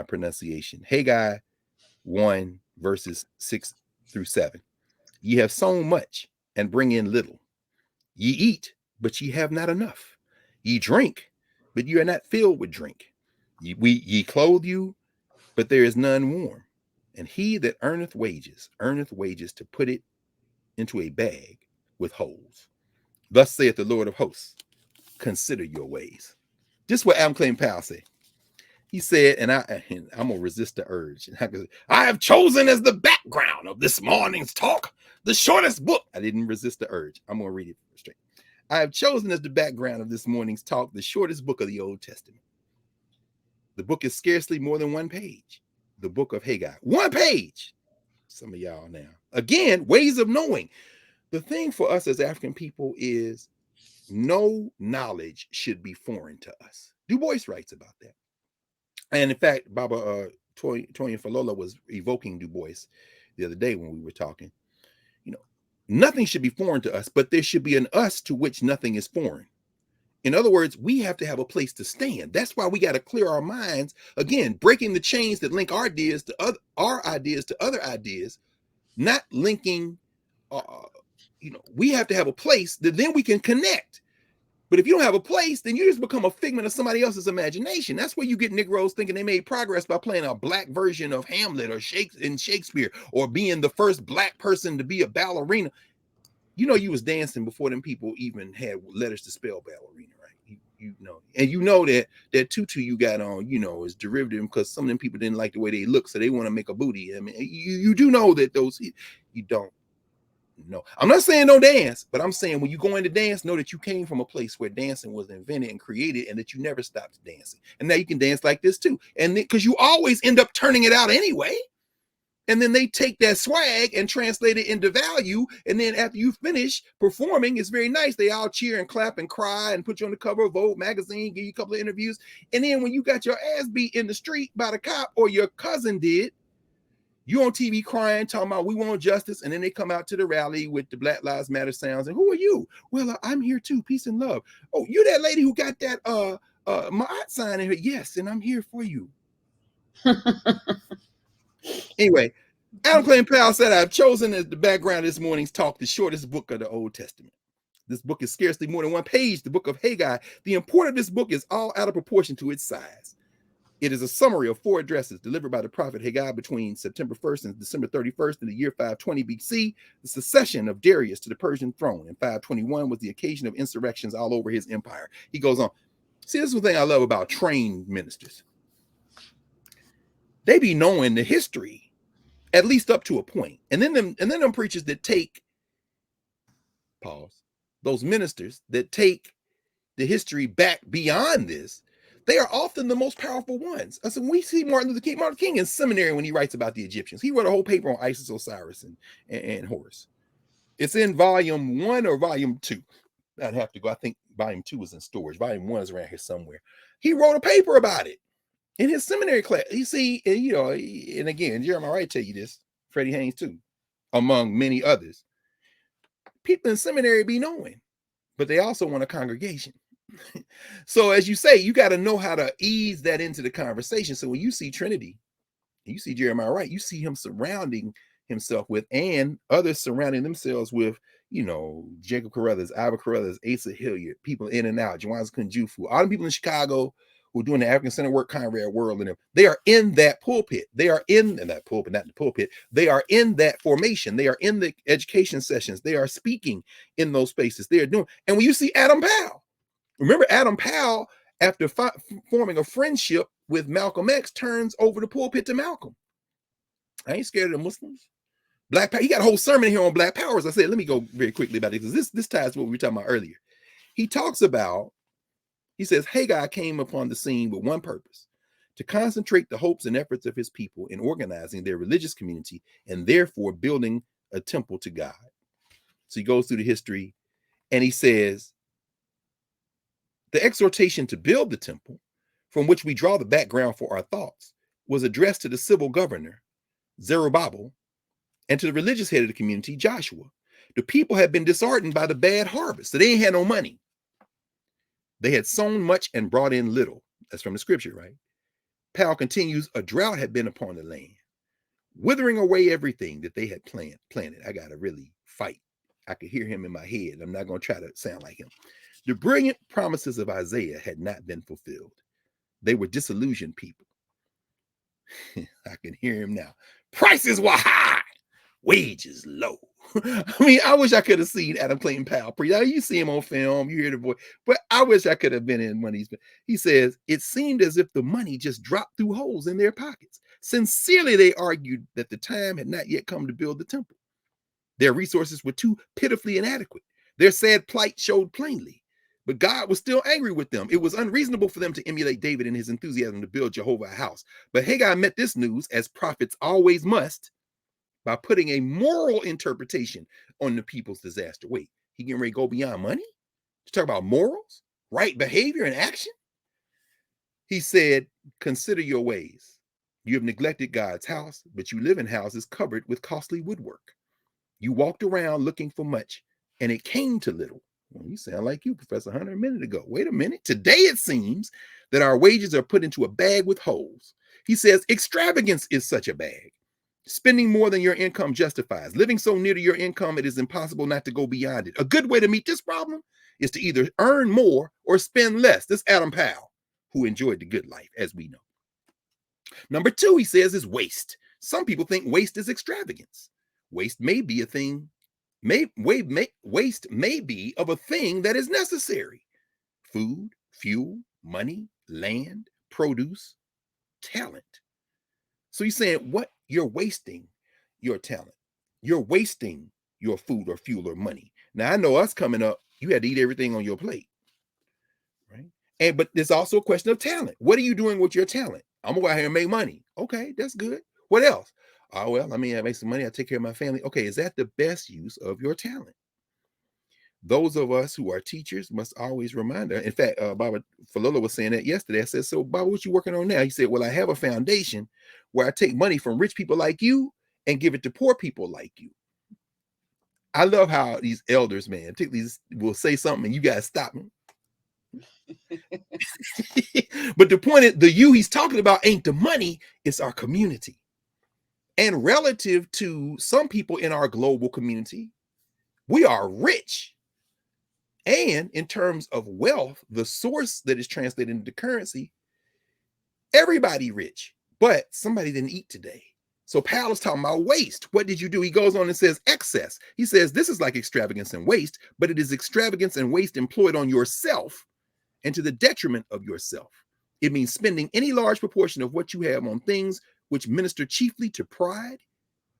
pronunciation. Haggai 1 verses 6 through 7. Ye have sown much and bring in little. Ye eat, but ye have not enough. Ye drink, but ye are not filled with drink. Ye clothe you, but there is none warm. And he that earneth wages to put it into a bag with holes. Thus saith the Lord of hosts, consider your ways. Just what Adam Clayton Powell said. He said, and I'm gonna resist the urge. I have chosen as the background of this morning's talk the shortest book. I didn't resist the urge. I'm gonna read it straight. I have chosen as the background of this morning's talk the shortest book of the Old Testament. The book is scarcely more than one page. The book of Haggai. One page. Some of y'all now. Again, ways of knowing. The thing for us as African people is no knowledge should be foreign to us. Du Bois writes about that. And in fact, Baba Toyin Falola was evoking Du Bois the other day when we were talking. You know, nothing should be foreign to us, but there should be an us to which nothing is foreign. In other words, we have to have a place to stand. That's why we got to clear our minds. Again, breaking the chains that link our ideas to other ideas, not linking. You know, we have to have a place that then we can connect. But if you don't have a place, then you just become a figment of somebody else's imagination. That's where you get Negroes thinking they made progress by playing a black version of Hamlet or Shakespeare, or being the first black person to be a ballerina. You know, you was dancing before them people even had letters to spell ballerina, right? You know, and you know that tutu you got on, you know, is derivative because some of them people didn't like the way they look, so they want to make a booty. I mean, you do know that those you don't. No, I'm not saying no dance, but I'm saying when you go into dance, know that you came from a place where dancing was invented and created, and that you never stopped dancing. And now you can dance like this too. And because you always end up turning it out anyway. And then they take that swag and translate it into value. And then after you finish performing, it's very nice. They all cheer and clap and cry and put you on the cover of Vogue magazine, give you a couple of interviews. And then when you got your ass beat in the street by the cop, or your cousin did, you on TV crying, talking about we want justice, and then they come out to the rally with the Black Lives Matter sounds. And who are you? Well, I'm here too, peace and love. Oh, you're that lady who got that Ma'at sign in her. Yes, and I'm here for you. Anyway, Adam Clayton Powell said, I've chosen as the background of this morning's talk the shortest book of the Old Testament. This book is scarcely more than one page, the book of Haggai. The import of this book is all out of proportion to its size. It is a summary of 4 addresses delivered by the prophet Haggai between September 1st and December 31st in the year 520 BC. The succession of Darius to the Persian throne in 521 was the occasion of insurrections all over his empire. He goes on. See, this is the thing I love about trained ministers. They be knowing the history, at least up to a point. And then them preachers that take, those ministers that take the history back beyond this, they are often the most powerful ones. So we see Martin Luther King in seminary when he writes about the Egyptians. He wrote a whole paper on Isis, Osiris, and Horus. It's in volume 1 or volume 2. I'd have to go. I think volume 2 is in storage. Volume 1 is around here somewhere. He wrote a paper about it in his seminary class. You see, you know, and again, Jeremiah Wright tell you this, Freddie Haynes too, among many others. People in seminary be knowing, but they also want a congregation. So as you say, you got to know how to ease that into the conversation. So when you see Trinity, you see Jeremiah Wright, you see him surrounding himself with, and others surrounding themselves with, you know, Jacob Carruthers, Ivor Carruthers, Asa Hilliard, people in and out, Jawanza Kunjufu, all the people in Chicago who are doing the African Center work, Conrad World, and them. They are in that pulpit. They are in that pulpit, not the pulpit. They are in that formation. They are in the education sessions. They are speaking in those spaces. They are doing. And when you see Adam Powell, remember Adam Powell, after forming a friendship with Malcolm X, turns over the pulpit to Malcolm. I ain't scared of the Muslims. Black Power. He got a whole sermon here on Black Power. As I said, let me go very quickly about it, because this ties to what we were talking about earlier. He talks about, he says, Haggai came upon the scene with one purpose: to concentrate the hopes and efforts of his people in organizing their religious community and therefore building a temple to God. So he goes through the history and he says, the exhortation to build the temple, from which we draw the background for our thoughts, was addressed to the civil governor, Zerubbabel, and to the religious head of the community, Joshua. The people had been disheartened by the bad harvest, so they ain't had no money. They had sown much and brought in little. That's from the scripture, right? Powell continues, a drought had been upon the land, withering away everything that they had planted. I got to really fight. I could hear him in my head. I'm not going to try to sound like him. The brilliant promises of Isaiah had not been fulfilled. They were disillusioned people. I can hear him now. Prices were high, wages low. I mean, I wish I could have seen Adam Clayton Powell preach. You see him on film, you hear the voice, but I wish I could have been in one of these. He says, it seemed as if the money just dropped through holes in their pockets. Sincerely, they argued that the time had not yet come to build the temple. Their resources were too pitifully inadequate. Their sad plight showed plainly. But God was still angry with them. It was unreasonable for them to emulate David in his enthusiasm to build Jehovah a house. But Haggai met this news, as prophets always must, by putting a moral interpretation on the people's disaster. Wait, he getting ready to go beyond money to talk about morals, right behavior, and action? He said, consider your ways. You have neglected God's house, but you live in houses covered with costly woodwork. You walked around looking for much, and it came to little. Well, you sound like you, Professor Hunter, a minute ago. Wait a minute. Today it seems that our wages are put into a bag with holes. He says extravagance is such a bag. Spending more than your income justifies. Living so near to your income, it is impossible not to go beyond it. A good way to meet this problem is to either earn more or spend less. This Adam Powell, who enjoyed the good life, as we know. Number 2, he says, is waste. Some people think waste is extravagance. Waste may be a thing. Waste may be of a thing that is necessary. Food, fuel, money, land, produce, talent. So he's saying, what? You're wasting your talent. You're wasting your food or fuel or money. Now, I know us coming up, you had to eat everything on your plate, right? But there's also a question of talent. What are you doing with your talent? I'm gonna go out here and make money. Okay, that's good. What else? Oh, well, I mean, I make some money. I take care of my family. Okay, is that the best use of your talent? Those of us who are teachers must always remind her. In fact, Baba Falula was saying that yesterday. I said, so Baba, what you working on now? He said, well, I have a foundation where I take money from rich people like you and give it to poor people like you. I love how these elders, man, particularly will say something and you got to stop them. But the point is, the you he's talking about ain't the money, it's our community. And relative to some people in our global community, we are rich. And in terms of wealth, the source that is translated into currency, everybody rich, but somebody didn't eat today. So Powell is talking about waste. What did you do? He goes on and says excess. He says this is like extravagance and waste, but it is extravagance and waste employed on yourself and to the detriment of yourself. It means spending any large proportion of what you have on things which minister chiefly to pride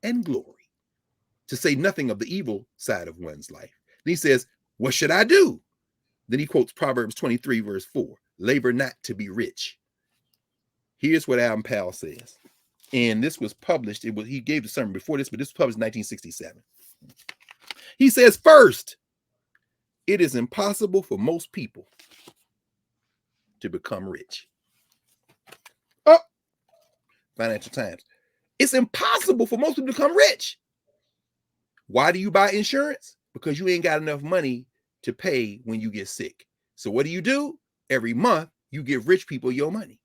and glory, to say nothing of the evil side of one's life. Then he says, what should I do? Then he quotes Proverbs 23, verse 4, labor not to be rich. Here's what Adam Powell says. And this was published, he gave the sermon before this, but this was published in 1967. He says, first, it is impossible for most people to become rich. Oh, Financial Times. It's impossible for most people to become rich. Why do you buy insurance? Because you ain't got enough money to pay when you get sick. So what do? Every month, you give rich people your money.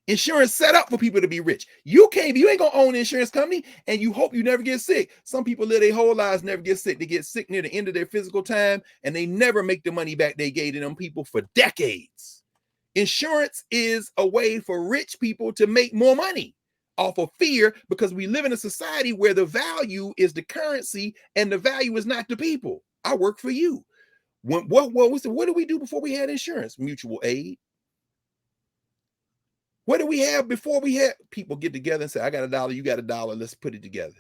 Insurance set up for people to be rich. You ain't gonna own an insurance company and you hope you never get sick. Some people live their whole lives never get sick. They get sick near the end of their physical time and they never make the money back they gave to them people for decades. Insurance is a way for rich people to make more money off of fear, because we live in a society where the value is the currency and the value is not the people. I work for you. What did we do before we had insurance? Mutual aid. What do we have before we had people get together and say, I got $1, you got $1, let's put it together?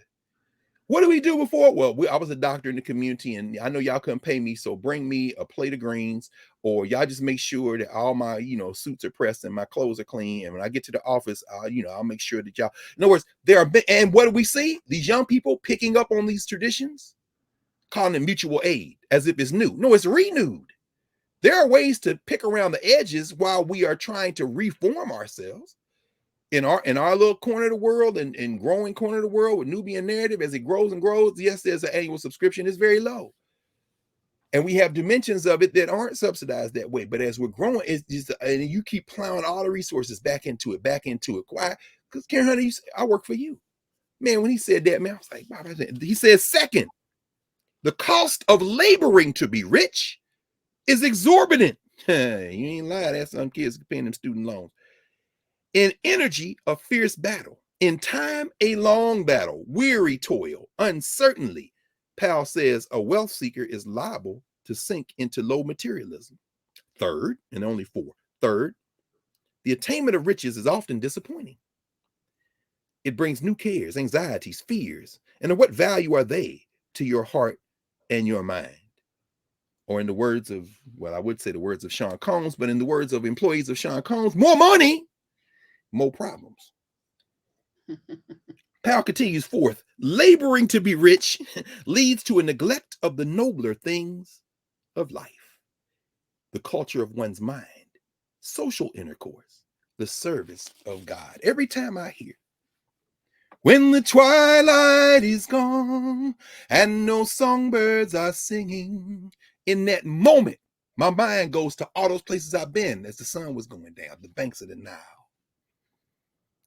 What do we do before? Well, I was a doctor in the community and I know y'all couldn't pay me, so bring me a plate of greens, or y'all just make sure that all my, suits are pressed and my clothes are clean. And when I get to the office, I'll make sure that y'all, in other words, and what do we see? These young people picking up on these traditions, calling it mutual aid as if it's new. No, it's renewed. There are ways to pick around the edges while we are trying to reform ourselves. In our little corner of the world and growing corner of the world with Nubian Narrative, as it grows and grows, yes, there's an annual subscription. It's very low. And we have dimensions of it that aren't subsidized that way. But as we're growing, it's just, and you keep plowing all the resources back into it. Why? Because Karen Hunter, I work for you. Man, when he said that, man, I was like, wow. He said, second, the cost of laboring to be rich is exorbitant. You ain't lying. That's some kids paying them student loans. In energy, a fierce battle. In time, a long battle. Weary toil, uncertainly. Powell says a wealth seeker is liable to sink into low materialism. Third, and only four. Third, the attainment of riches is often disappointing. It brings new cares, anxieties, fears. And of what value are they to your heart and your mind? Or in the words of, I would say the words of Sean Combs, but in the words of employees of Sean Combs, more money, more problems. Powell continues, fourth, laboring to be rich leads to a neglect of the nobler things of life, the culture of one's mind, social intercourse, the service of God. Every time I hear, when the twilight is gone and no songbirds are singing, in that moment, my mind goes to all those places I've been as the sun was going down, the banks of the Nile,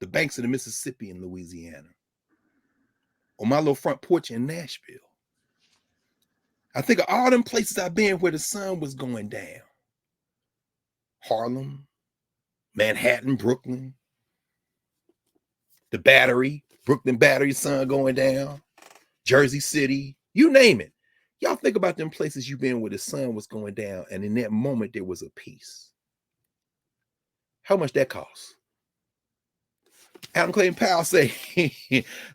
the banks of the Mississippi in Louisiana, on my little front porch in Nashville. I think of all them places I've been where the sun was going down. Harlem, Manhattan, Brooklyn, the Battery, Brooklyn Battery, sun going down, Jersey City, you name it. Y'all think about them places you've been where the sun was going down and in that moment there was a peace. How much that costs? Adam Clayton Powell say,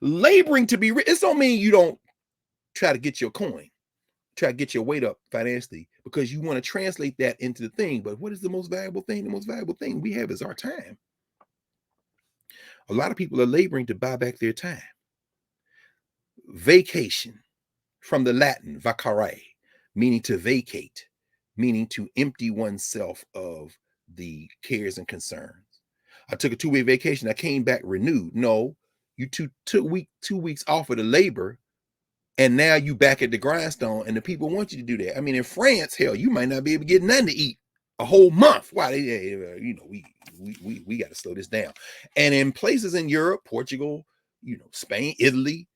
laboring to be rich. It don't mean you don't try to get your coin, try to get your weight up financially, because you want to translate that into the thing. But what is the most valuable thing? The most valuable thing we have is our time. A lot of people are laboring to buy back their time. Vacation, from the Latin vacare, meaning to vacate, meaning to empty oneself of the cares and concerns. I took a 2-week vacation. I came back renewed. No, you took 2 weeks off of the labor, and now you back at the grindstone, and the people want you to do that. I mean, in France, hell, you might not be able to get nothing to eat a whole month. Why? We got to slow this down. And in places in Europe, Portugal, Spain, Italy,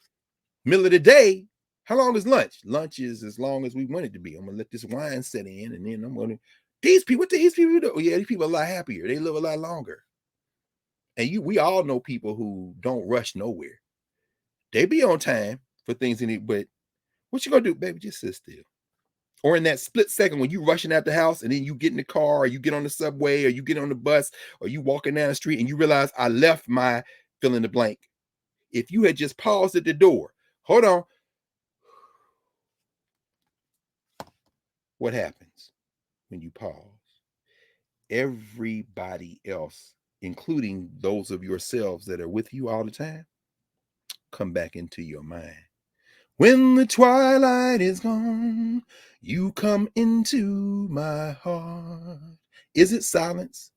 middle of the day, how long is lunch? Lunch is as long as we want it to be. I'm gonna let this wine set in, and then I'm gonna. What these people do? Oh, yeah, these people are a lot happier. They live a lot longer. And we all know people who don't rush nowhere. They be on time for things in it, but what you gonna do, baby? Just sit still. Or in that split second when you rushing out the house and then you get in the car, or you get on the subway, or you get on the bus, or you walking down the street and you realize I left my fill in the blank. If you had just paused at the door, hold on. What happens when you pause? Everybody else, including those of yourselves that are with you all the time, come back into your mind. When the twilight is gone, you come into my heart. Is it silence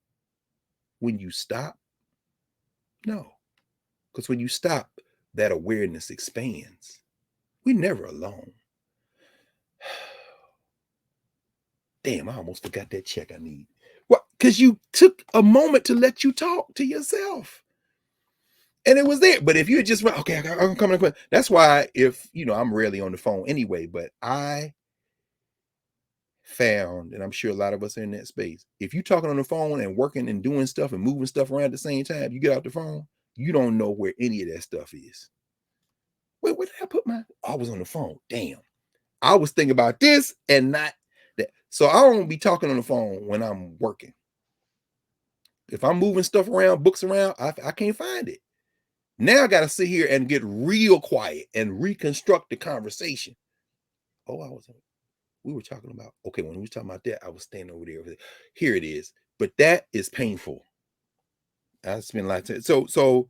when you stop? No, because when you stop, that awareness expands. We're never alone. Damn, I almost forgot that check I need. What? Because you took a moment to let you talk to yourself. And it was there. But if you had just, okay, I'm coming. That's why if, I'm rarely on the phone anyway, but I found, and I'm sure a lot of us are in that space, if you're talking on the phone and working and doing stuff and moving stuff around at the same time, you get out the phone, you don't know where any of that stuff is. Wait, where did I put I was on the phone. Damn. I was thinking about this and not that. So I don't be talking on the phone when I'm working. If I'm moving stuff around, books around, I can't find it. Now I got to sit here and get real quiet and reconstruct the conversation. Oh, we were talking about, okay, when we were talking about that, I was standing over there. Here it is. But that is painful. I spent a lot of time. So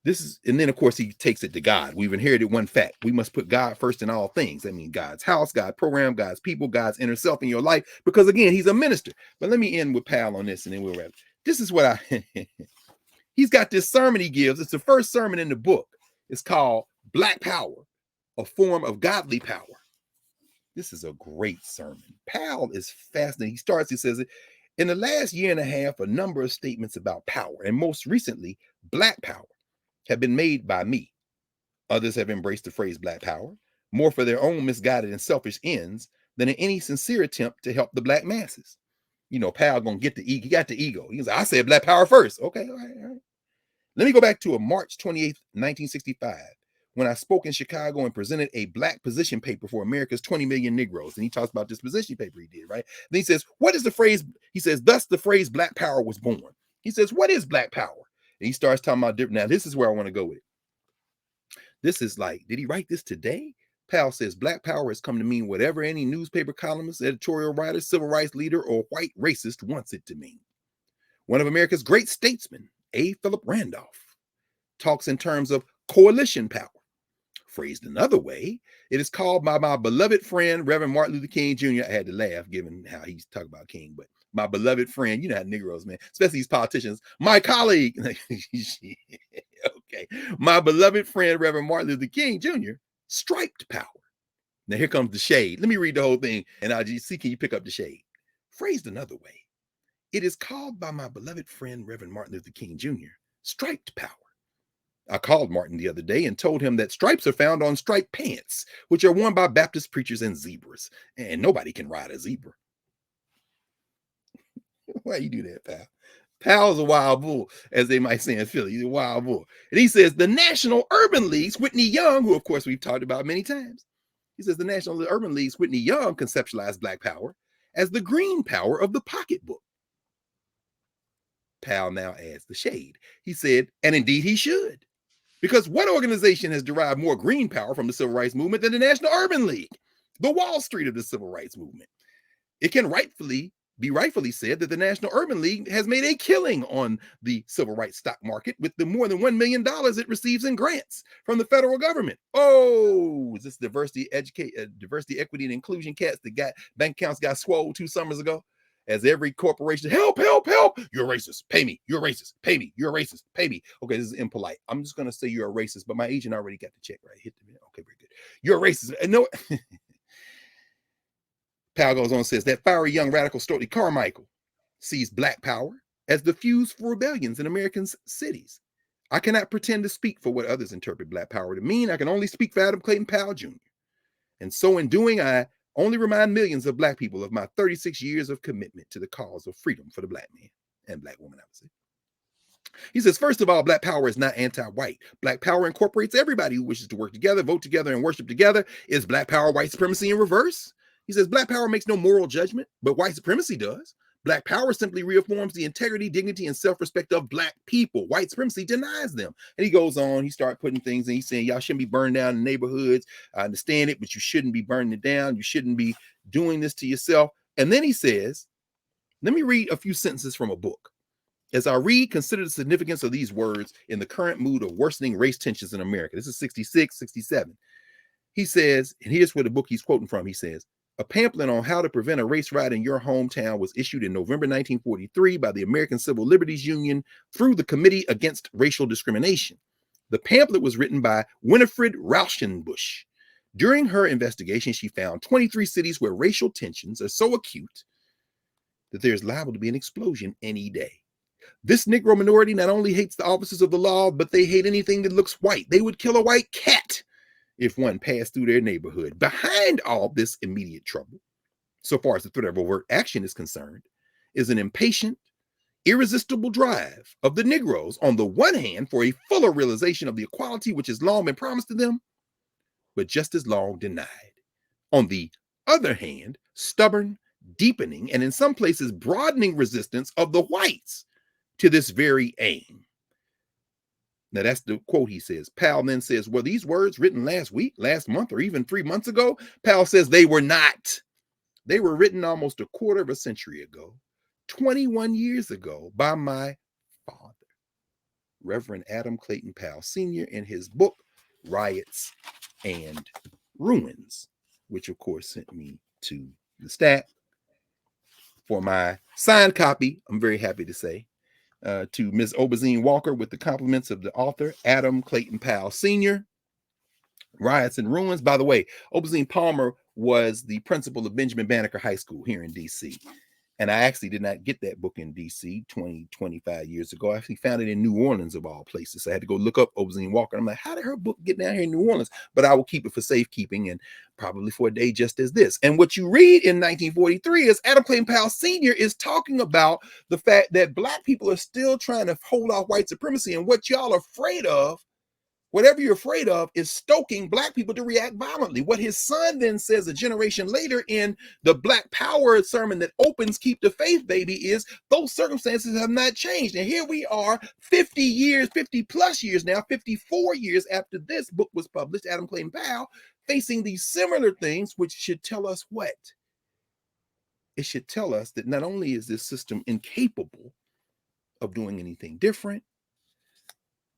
this is, and then of course he takes it to God. We've inherited one fact. We must put God first in all things. I mean, God's house, God's program, God's people, God's inner self in your life. Because again, he's a minister. But let me end with Powell on this and then we'll wrap. This is what he's got this sermon he gives. It's the first sermon in the book. It's called Black Power, a form of godly power. This is a great sermon. Powell is fascinating. He says, in the last year and a half, a number of statements about power, and most recently, Black power, have been made by me. Others have embraced the phrase Black power, more for their own misguided and selfish ends than in any sincere attempt to help the Black masses. Powell gonna get the ego. He got the ego. He's like, I said Black power first. Okay, all right. Let me go back to a March 28th, 1965, when I spoke in Chicago and presented a Black position paper for America's 20 million Negroes. And he talks about this position paper he did, right? Then he says, what is the phrase? He says, thus the phrase Black power was born. He says, what is Black power? And he starts talking about different. Now, this is where I want to go with it. This is like, did he write this today? Powell says, Black power has come to mean whatever any newspaper columnist, editorial writer, civil rights leader, or white racist wants it to mean. One of America's great statesmen, A. Philip Randolph, talks in terms of coalition power. Phrased another way, it is called by my beloved friend, Reverend Martin Luther King Jr. I had to laugh given how he's talking about King, but my beloved friend, you know how Negroes, man, especially these politicians, my colleague, okay, my beloved friend, Reverend Martin Luther King Jr., striped power. Now here comes the shade. Let me read the whole thing and I'll just see, can you pick up the shade? Phrased another way, it is called by my beloved friend, Reverend Martin Luther King Jr., striped power. I called Martin the other day and told him that stripes are found on striped pants, which are worn by Baptist preachers and zebras, and nobody can ride a zebra. Why you do that, pal? Pal's a wild bull, as they might say in Philly. He's a wild bull. And he says the National Urban League's Whitney Young, who of course we've talked about many times, he says the National Urban League's Whitney Young conceptualized Black power as the green power of the pocketbook. Powell now adds the shade. He said, and indeed he should. Because what organization has derived more green power from the civil rights movement than the National Urban League, the Wall Street of the civil rights movement? It can be rightfully said that the National Urban League has made a killing on the civil rights stock market with the more than $1 million it receives in grants from the federal government. Oh, is this diversity, equity, and inclusion cats that got bank accounts got swole 2 summers ago? As every corporation, help, you're racist, pay me, you're racist, pay me, you're racist, pay me. Okay, this is impolite. I'm just going to say you're a racist, but my agent already got the check, right? Hit the, okay, very good. You're a racist. No. Powell goes on and says that fiery young radical Stokely Carmichael sees Black power as the fuse for rebellions in American cities. I cannot pretend to speak for what others interpret Black power to mean. I can only speak for Adam Clayton Powell Jr. And so in doing, I only remind millions of Black people of my 36 years of commitment to the cause of freedom for the Black man and Black woman, I would say. He says, first of all, Black power is not anti-white. Black power incorporates everybody who wishes to work together, vote together, and worship together. Is Black power white supremacy in reverse? He says, Black power makes no moral judgment, but white supremacy does. Black power simply reaffirms the integrity, dignity, and self-respect of Black people. White supremacy denies them. And he goes on, he starts putting things in. He's saying, y'all shouldn't be burned down in neighborhoods. I understand it, but you shouldn't be burning it down. You shouldn't be doing this to yourself. And then he says, let me read a few sentences from a book. As I read, consider the significance of these words in the current mood of worsening race tensions in America. This is 66, 67. He says, and here's where the book he's quoting from. He says, a pamphlet on how to prevent a race riot in your hometown was issued in November 1943 by the American Civil Liberties Union through the Committee Against Racial Discrimination. The pamphlet was written by Winifred Rauschenbusch. During her investigation, she found 23 cities where racial tensions are so acute that there's liable to be an explosion any day. This Negro minority not only hates the officers of the law, but they hate anything that looks white. They would kill a white cat if one passed through their neighborhood. Behind all this immediate trouble, so far as the threat of overt action is concerned, is an impatient, irresistible drive of the Negroes, on the one hand, for a fuller realization of the equality which has long been promised to them, but just as long denied. On the other hand, stubborn, deepening, and in some places broadening resistance of the whites to this very aim. Now, that's the quote he says. Powell then says, were these words written last week, last month, or even 3 months ago? Powell says they were not. They were written almost a quarter of a century ago, 21 years ago, by my father, Reverend Adam Clayton Powell Sr., in his book, Riots and Ruins, which, of course, sent me to the stack for my signed copy, I'm very happy to say, to Ms. Obazine Walker, with the compliments of the author, Adam Clayton Powell Sr., Riots and Ruins. By the way, Obazine Palmer was the principal of Benjamin Banneker High School here in D.C. And I actually did not get that book in D.C. 25 years ago. I actually found it in New Orleans, of all places. So I had to go look up Obazine Walker. I'm like, how did her book get down here in New Orleans? But I will keep it for safekeeping and probably for a day just as this. And what you read in 1943 is Adam Clayton Powell Sr. is talking about the fact that Black people are still trying to hold off white supremacy. And what y'all are afraid of, whatever you're afraid of, is stoking Black people to react violently. What his son then says a generation later in the Black Power sermon that opens Keep the Faith, Baby, is those circumstances have not changed. And here we are 50 years, 50 plus years now, 54 years after this book was published, Adam Clayton Powell, facing these similar things, which should tell us what? It should tell us that not only is this system incapable of doing anything different,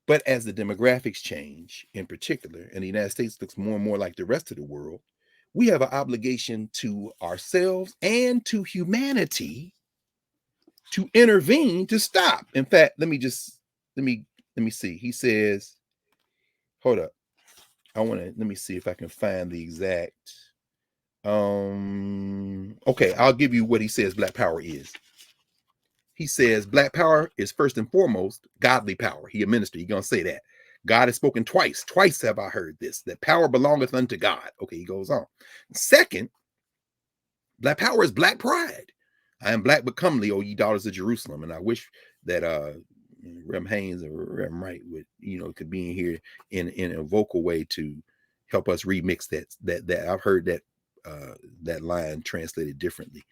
but as the demographics change, in particular, and the United States looks more and more like the rest of the world, we have an obligation to ourselves and to humanity to intervene to stop. In fact, let me see. He says, hold up. Let me see if I can find the exact. Okay, I'll give you what he says Black power is. He says Black power is first and foremost godly power. He a minister. He's going to say that. God has spoken twice. Twice have I heard this, that power belongeth unto God. Okay, he goes on. Second, Black power is Black pride. I am Black but comely, O ye daughters of Jerusalem. And I wish that Rem Haynes or Rem Wright would, could be in here in a vocal way to help us remix that. I've heard that line translated differently.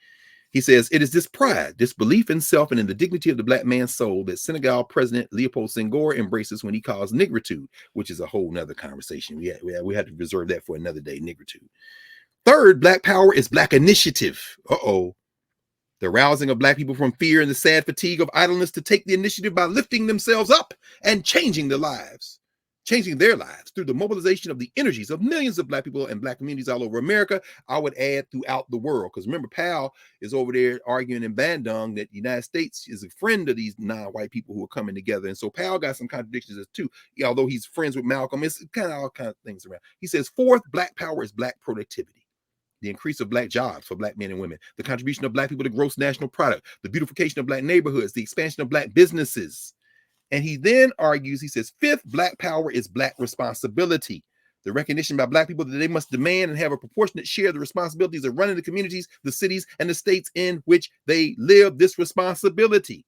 He says, it is this pride, this belief in self and in the dignity of the Black man's soul that Senegal President Leopold Senghor embraces when he calls nigritude, which is a whole nother conversation. We had to reserve that for another day, nigritude. Third, Black power is Black initiative. The rousing of Black people from fear and the sad fatigue of idleness to take the initiative by lifting themselves up and changing their lives through the mobilization of the energies of millions of Black people and Black communities all over America. I would add throughout the world, because remember, Powell is over there arguing in Bandung that the United States is a friend of these non-white people who are coming together. And so Powell got some contradictions as too. Although he's friends with Malcolm, it's kind of all kinds of things around. He says, fourth, Black power is Black productivity. The increase of Black jobs for Black men and women, the contribution of Black people to gross national product, the beautification of Black neighborhoods, the expansion of Black businesses. And he then argues, he says, fifth, Black power is Black responsibility. The recognition by Black people that they must demand and have a proportionate share of the responsibilities of running the communities, the cities, and the states in which they live. This responsibility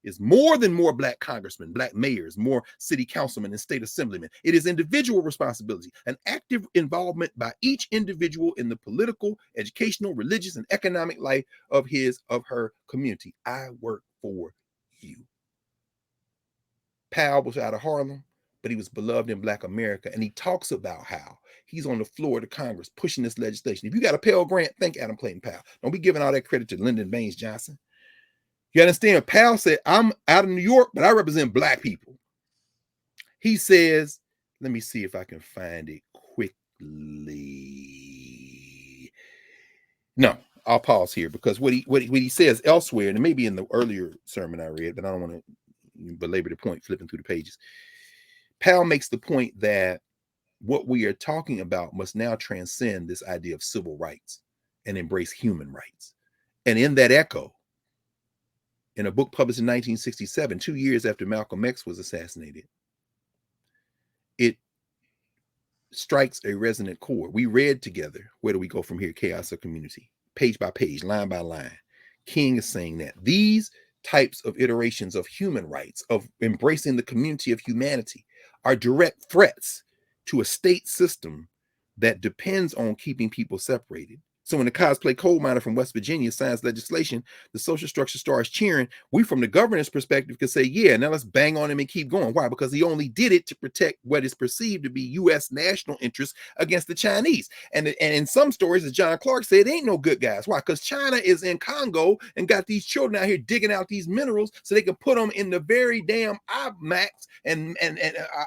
is more than more Black congressmen, Black mayors, more city councilmen and state assemblymen. It is individual responsibility, an active involvement by each individual in the political, educational, religious, and economic life of her community. I work for you. Powell was out of Harlem, but he was beloved in Black America. And he talks about how he's on the floor of the Congress pushing this legislation. If you got a Pell Grant, thank Adam Clayton Powell. Don't be giving all that credit to Lyndon Baines Johnson. You understand? Powell said, I'm out of New York, but I represent Black people. He says, let me see if I can find it quickly. No, I'll pause here because what he says elsewhere, and it may be in the earlier sermon I read, but I don't want to belabor the point flipping through the pages. Powell makes the point that what we are talking about must now transcend this idea of civil rights and embrace human rights. And in that echo, in a book published in 1967, 2 years after Malcolm X was assassinated, it strikes a resonant chord. We read together, Where Do We Go From Here? Chaos or Community, page by page, line by line. King is saying that these types of iterations of human rights, of embracing the community of humanity, are direct threats to a state system that depends on keeping people separated. So when the cosplay coal miner from West Virginia signs legislation, the social structure starts cheering. We, from the governor's perspective, could say, yeah, now let's bang on him and keep going. Why? Because he only did it to protect what is perceived to be U.S. national interests against the Chinese. And in some stories, as John Clark said, ain't no good guys. Why? Because China is in Congo and got these children out here digging out these minerals so they can put them in the very damn iMacs and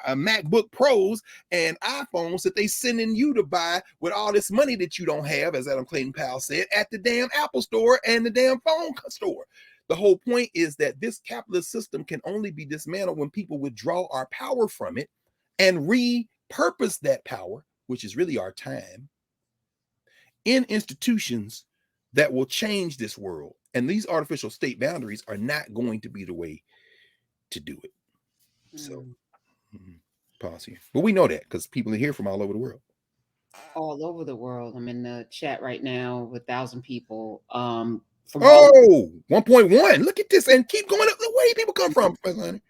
MacBook Pros and iPhones that they sending you to buy with all this money that you don't have, as Adam Clayton Powell said, at the damn Apple store and the damn phone store. The whole point is that this capitalist system can only be dismantled when people withdraw our power from it and repurpose that power, which is really our time, in institutions that will change this world. And these artificial state boundaries are not going to be the way to do it. So, pause here. But we know that because people are here from all over the world. All over the world. I'm in the chat right now with 1,000 people. From 1.1. Look at this and keep going up. Where do people come from, Professor Honey?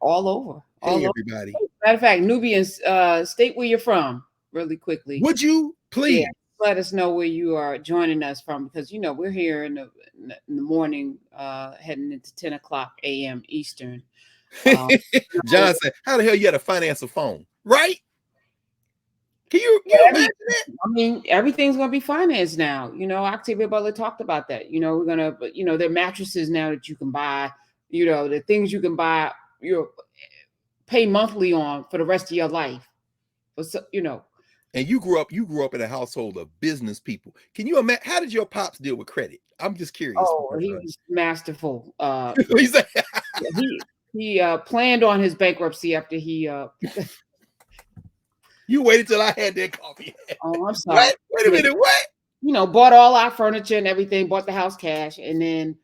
All over. Hey, everybody. Matter of fact, Nubians, state where you're from really quickly. Would you please? Yeah, let us know where you are joining us from, because we're here in the morning, heading into 10 o'clock a.m. Eastern. John said, how the hell you had to finance a phone? Right? Can you imagine that? I mean, everything's going to be financed now. Octavia Butler talked about that. We're going to, there are mattresses now that you can buy, the things you can buy, pay monthly on for the rest of your life. So, And you grew up in a household of business people. Can you imagine, how did your pops deal with credit? I'm just curious. Oh, he was masterful. He planned on his bankruptcy after he You waited till I had that coffee. Oh, I'm sorry. What? Wait a minute, what? Bought all our furniture and everything, bought the house cash, and then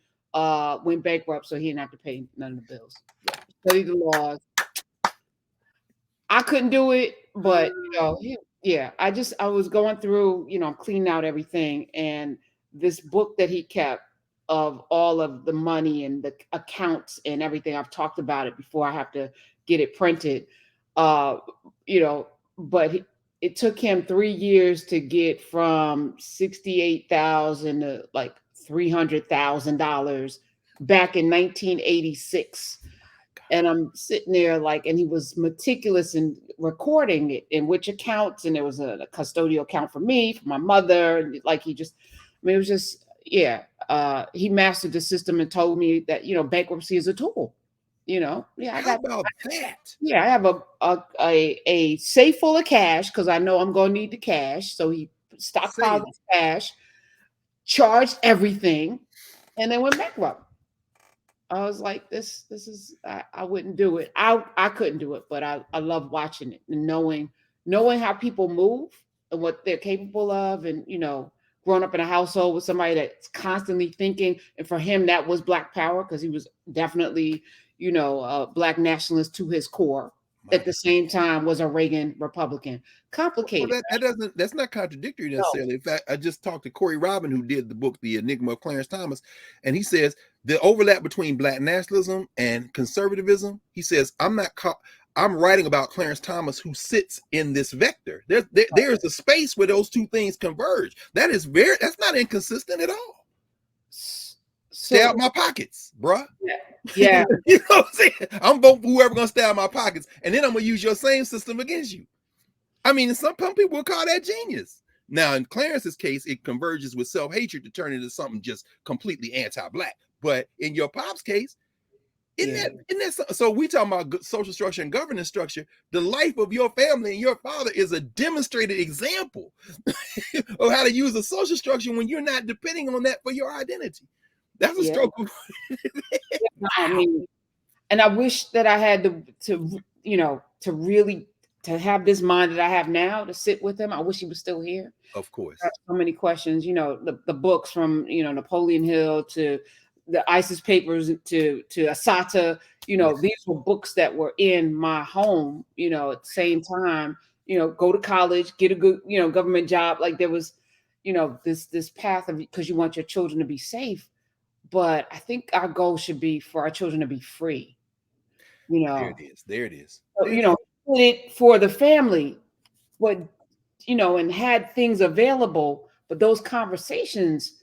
went bankrupt so he didn't have to pay none of the bills. Studied the laws. I couldn't do it, but I was going through, I'm cleaning out everything, and this book that he kept of all of the money and the accounts and everything, I've talked about it before. I have to get it printed, but it took him 3 years to get from $68,000 to like $300,000 back in 1986. And I'm sitting there and he was meticulous in recording it in which accounts. And there was a custodial account for me, for my mother. And it was just, he mastered the system and told me that, bankruptcy is a tool. How about that? Yeah, I have a safe full of cash because I know I'm going to need the cash. So he stockpiled his cash, charged everything, and then went bankrupt. I was like, this is, I wouldn't do it. I couldn't do it, but I love watching it and knowing how people move and what they're capable of. And, growing up in a household with somebody that's constantly thinking. And for him, that was Black power, because he was definitely, a Black nationalist to his core. At the same time was a Reagan Republican. Complicated. Well, that's not contradictory necessarily. No. In fact, I just talked to Corey Robin, who did the book, The Enigma of Clarence Thomas. And he says the overlap between Black nationalism and conservatism, he says, I'm writing about Clarence Thomas, who sits in this vector. There's a space where those two things converge. That's not inconsistent at all. Stay out my pockets, bruh. Yeah. You know what I'm saying? I'm voting for whoever gonna stay out my pockets, and then I'm gonna use your same system against you. I mean, some people will call that genius. Now, in Clarence's case, it converges with self-hatred to turn into something just completely anti-Black. But in your pop's case, Isn't that so? We talking about social structure and governance structure. The life of your family and your father is a demonstrated example of how to use a social structure when you're not depending on that for your identity. That's a stroke of I mean, and I wish that I had to really to have this mind that I have now to sit with him. I wish he was still here. Of course. So many questions, the books from Napoleon Hill to the ISIS papers to Asata, Yes. these were books that were in my home, at the same time, go to college, get a good, government job. Like there was, this path of, because you want your children to be safe. But I think our goal should be for our children to be free. There it is. There it is. Put it for the family, but and had things available, but those conversations,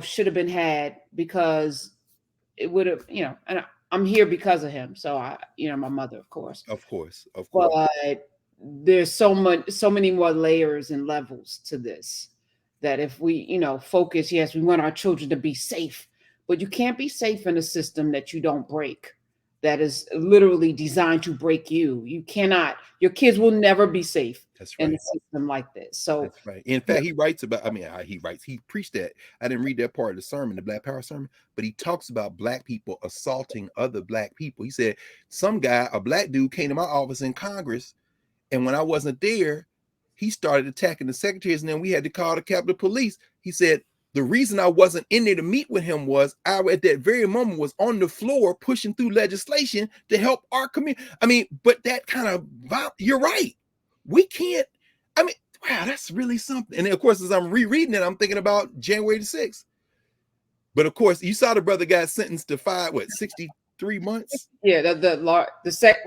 should have been had, because it would have, and I'm here because of him. So my mother, of course. Of course. But there's so many more layers and levels to this, that if we, focus, yes, we want our children to be safe, but you can't be safe in a system that you don't break, that is literally designed to break you. You cannot, your kids will never be safe. That's right. In a system like this. So that's right. In fact, he writes about, he preached that. I didn't read that part of the sermon, the Black Power sermon, but he talks about Black people assaulting other Black people. He said, some guy, a Black dude, came to my office in Congress, and when I wasn't there, he started attacking the secretaries, and then we had to call the Capitol Police. He said, the reason I wasn't in there to meet with him was I, at that very moment, was on the floor pushing through legislation to help our community. But that kind of, you're right. We can't, wow, that's really something. And of course, as I'm rereading it, I'm thinking about January the 6th. But of course, you saw the brother got sentenced to 63 months? Yeah,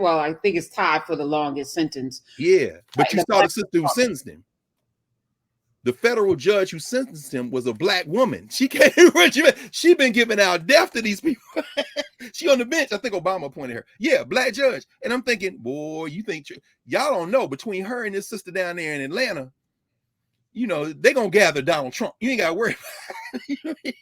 well, I think it's tied for the longest sentence. Yeah, but you saw the sister who sentenced him. The federal judge who sentenced him was a Black woman. She been giving out death to these people. She on the bench. I think Obama appointed her. Yeah, Black judge. And I'm thinking, boy, you think y'all don't know, between her and this sister down there in Atlanta, they're gonna gather Donald Trump. You ain't gotta worry about it.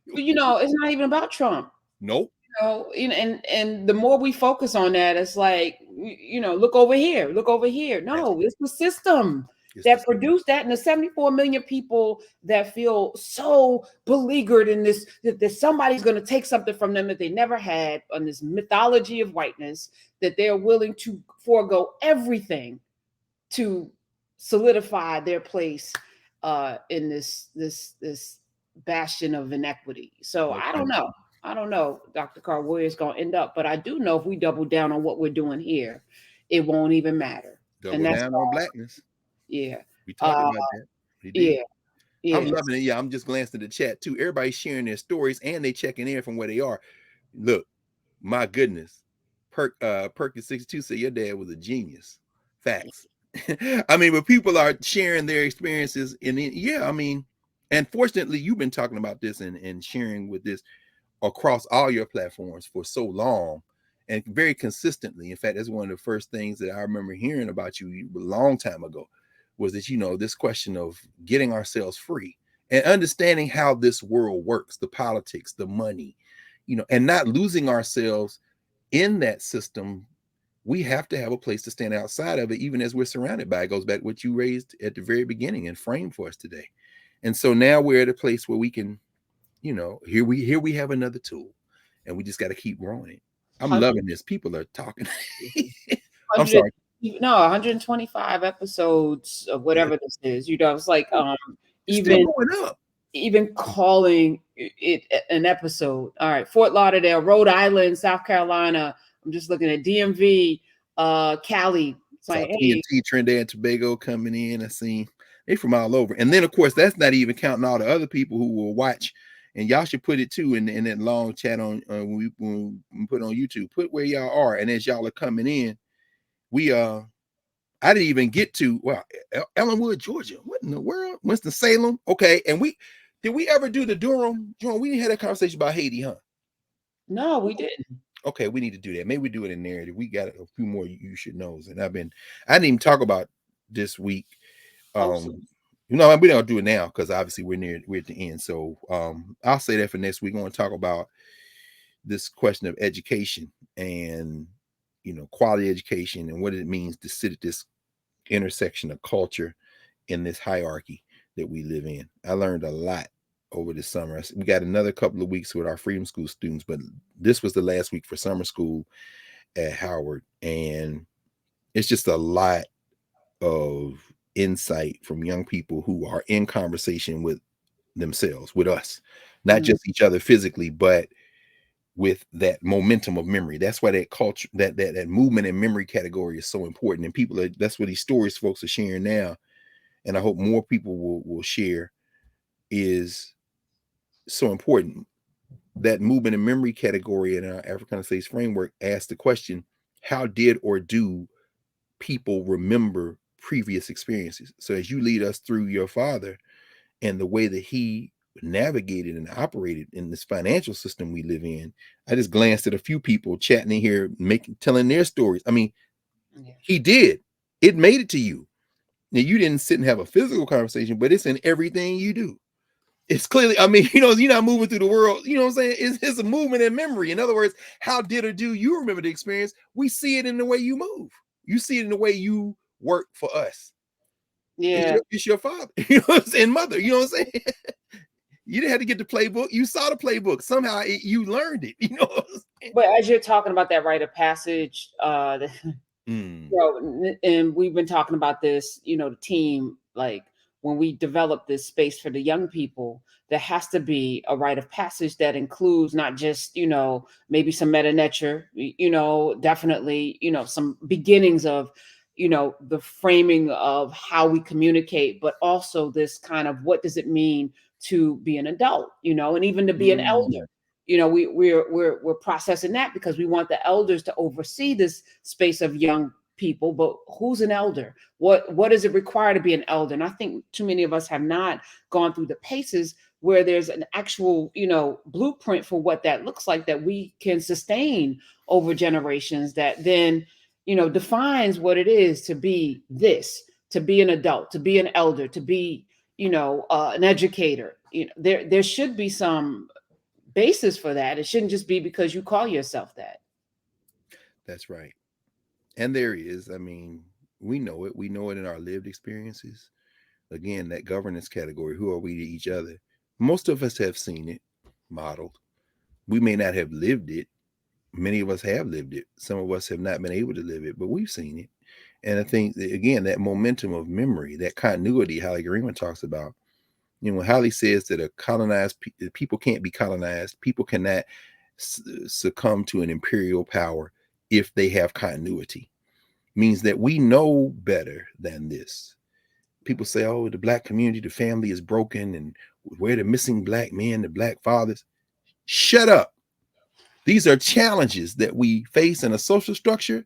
It's not even about Trump. Nope. And the more we focus on that, it's like, look over here, look over here. No, it's the system that produced that, and the 74 million people that feel so beleaguered in this, that somebody's going to take something from them that they never had, on this mythology of whiteness, that they're willing to forego everything to solidify their place in this bastion of inequity. So I don't know, Dr. Carr, where it's going to end up, but I do know if we double down on what we're doing here, it won't even matter. Double down on Blackness. Yeah. We talked about that. Yeah. I'm loving it. Yeah, I'm just glancing at the chat too. Everybody's sharing their stories, and they checking in from where they are. Look, my goodness. Perkins 62 said your dad was a genius. Facts. But people are sharing their experiences, and fortunately, you've been talking about this and sharing with this across all your platforms for so long, and very consistently. In fact, that's one of the first things that I remember hearing about you a long time ago, was that, this question of getting ourselves free and understanding how this world works, the politics, the money, and not losing ourselves in that system. We have to have a place to stand outside of it, even as we're surrounded by it. It goes back to what you raised at the very beginning and framed for us today. And so now we're at a place where we can, here we have another tool, and we just got to keep growing it. I'm loving this. People are talking. I'm sorry. 125 episodes of whatever this is. It's like even calling it an episode. All right, Fort Lauderdale, Rhode Island, South Carolina. I'm just looking at DMV, Cali. It's like, hey, Trinidad and Tobago coming in. I seen they from all over. And then of course, that's not even counting all the other people who will watch. And y'all should put it too in that long chat on when we put on YouTube. Put where y'all are, and as y'all are coming in, I didn't even get to Ellenwood, Georgia. What in the world? Winston-Salem. Okay, and did we ever do the Durham? John, we didn't have that conversation about Haiti, huh? No, we didn't. Okay, we need to do that. Maybe we do it in narrative. We got a few more you should knows, and I didn't even talk about this week. We don't do it now because obviously we're at the end. So I'll say that for next week. We're going to talk about this question of education and, quality education and what it means to sit at this intersection of culture in this hierarchy that we live in. I learned a lot over the summer. We got another couple of weeks with our Freedom School students, but this was the last week for summer school at Howard. And it's just a lot of insight from young people who are in conversation with themselves, with us, not just each other physically, but with that momentum of memory. That's why that culture, that movement and memory category is so important. And that's what these stories folks are sharing now. And I hope more people will share, is so important. That movement and memory category in our Africana Studies framework asks the question, how did or do people remember previous experiences? So as you lead us through your father and the way that he navigated and operated in this financial system we live in, I just glanced at a few people chatting in here, telling their stories. I mean, he did. It made it to you. Now, you didn't sit and have a physical conversation, but it's in everything you do. It's clearly, I mean, you're not moving through the world. You know what I'm saying? It's a movement in memory. In other words, how did or do you remember the experience? We see it in the way you move. You see it in the way you work for us. Yeah. It's your father, you know what I'm saying? Mother, you know what I'm saying? You didn't have to get the playbook. You saw the playbook. Somehow you learned it, you know what I'm saying? But as you're talking about that rite of passage, and we've been talking about this, the team, like when we develop this space for the young people, there has to be a rite of passage that includes not just, maybe some meta nurture, definitely, some beginnings of, the framing of how we communicate, but also this kind of what does it mean to be an adult, and even to be an elder. We're processing that because we want the elders to oversee this space of young people. But who's an elder? What does it require to be an elder? And I think too many of us have not gone through the paces where there's an actual, blueprint for what that looks like, that we can sustain over generations, that then, defines what it is to be this, to be an adult, to be an elder, to be, an educator. There should be some basis for that. It shouldn't just be because you call yourself that. That's right. And there is, I mean, we know it. We know it in our lived experiences. Again, that governance category, who are we to each other? Most of us have seen it modeled. We may not have lived it. Many of us have lived it. Some of us have not been able to live it, but we've seen it. And I think that, again, that momentum of memory, that continuity Haile Gerima talks about, when Haile says that a colonized people can't be colonized, people cannot succumb to an imperial power if they have continuity, means that we know better than this. People say, oh, the Black community, the family is broken, and where the missing Black men, the Black fathers. Shut up. These are challenges that we face in a social structure,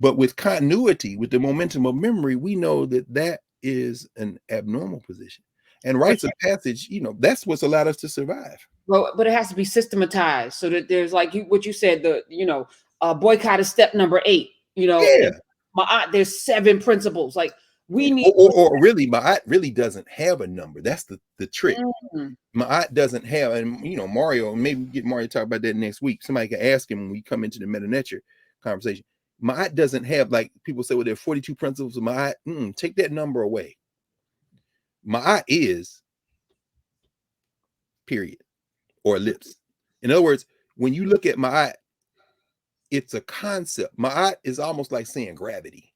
but with continuity, with the momentum of memory, we know that that is an abnormal position. And rites of passage, that's what's allowed us to survive. Well, but it has to be systematized so that there's, like what you said, boycott is step number 8. Yeah. There's 7 principles. Like we need, or really, Ma'at really doesn't have a number. That's the trick. Ma'at doesn't have, and Mario, maybe get Mario to talk about that next week. Somebody can ask him when we come into the meta nature conversation. Ma'at doesn't have, like people say, well, there are 42 principles of Ma'at. Take that number away. Ma'at is period or ellipse. In other words, when you look at Ma'at, it's a concept. Ma'at is almost like saying gravity.